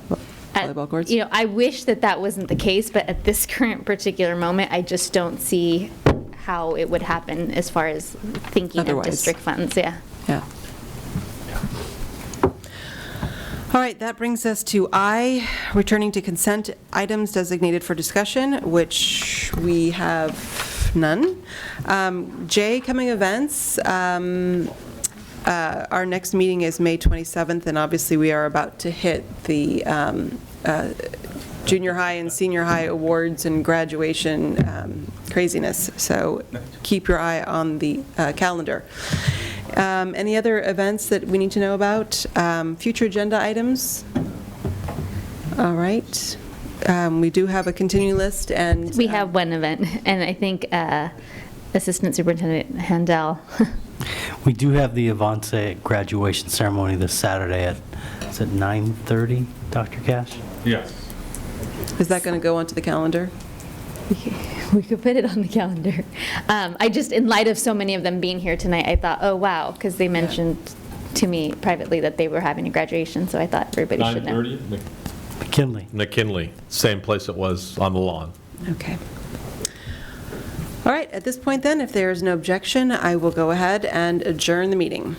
volleyball courts? You know, I wish that that wasn't the case, but at this current particular moment, I just don't see how it would happen as far as thinking Otherwise. of district funds, yeah. Yeah. All right, that brings us to I, returning to consent items designated for discussion, which we have none. J, coming events. Our next meeting is May 27th, and obviously we are about to hit the junior high and senior high awards and graduation craziness, so keep your eye on the calendar. Any other events that we need to know about? Future agenda items? All right. We do have a continuing list, and We have one event, and I think Assistant Superintendent Handel. We do have the Avance graduation ceremony this Saturday at, is it 9:30, Dr. Cash? Yes. Is that going to go onto the calendar? We could put it on the calendar. I just, in light of so many of them being here tonight, I thought, oh, wow, because they mentioned to me privately that they were having a graduation, so I thought everybody should know. 9:30? McKinley. McKinley, same place it was on the lawn. Okay. All right, at this point then, if there is no objection, I will go ahead and adjourn the meeting.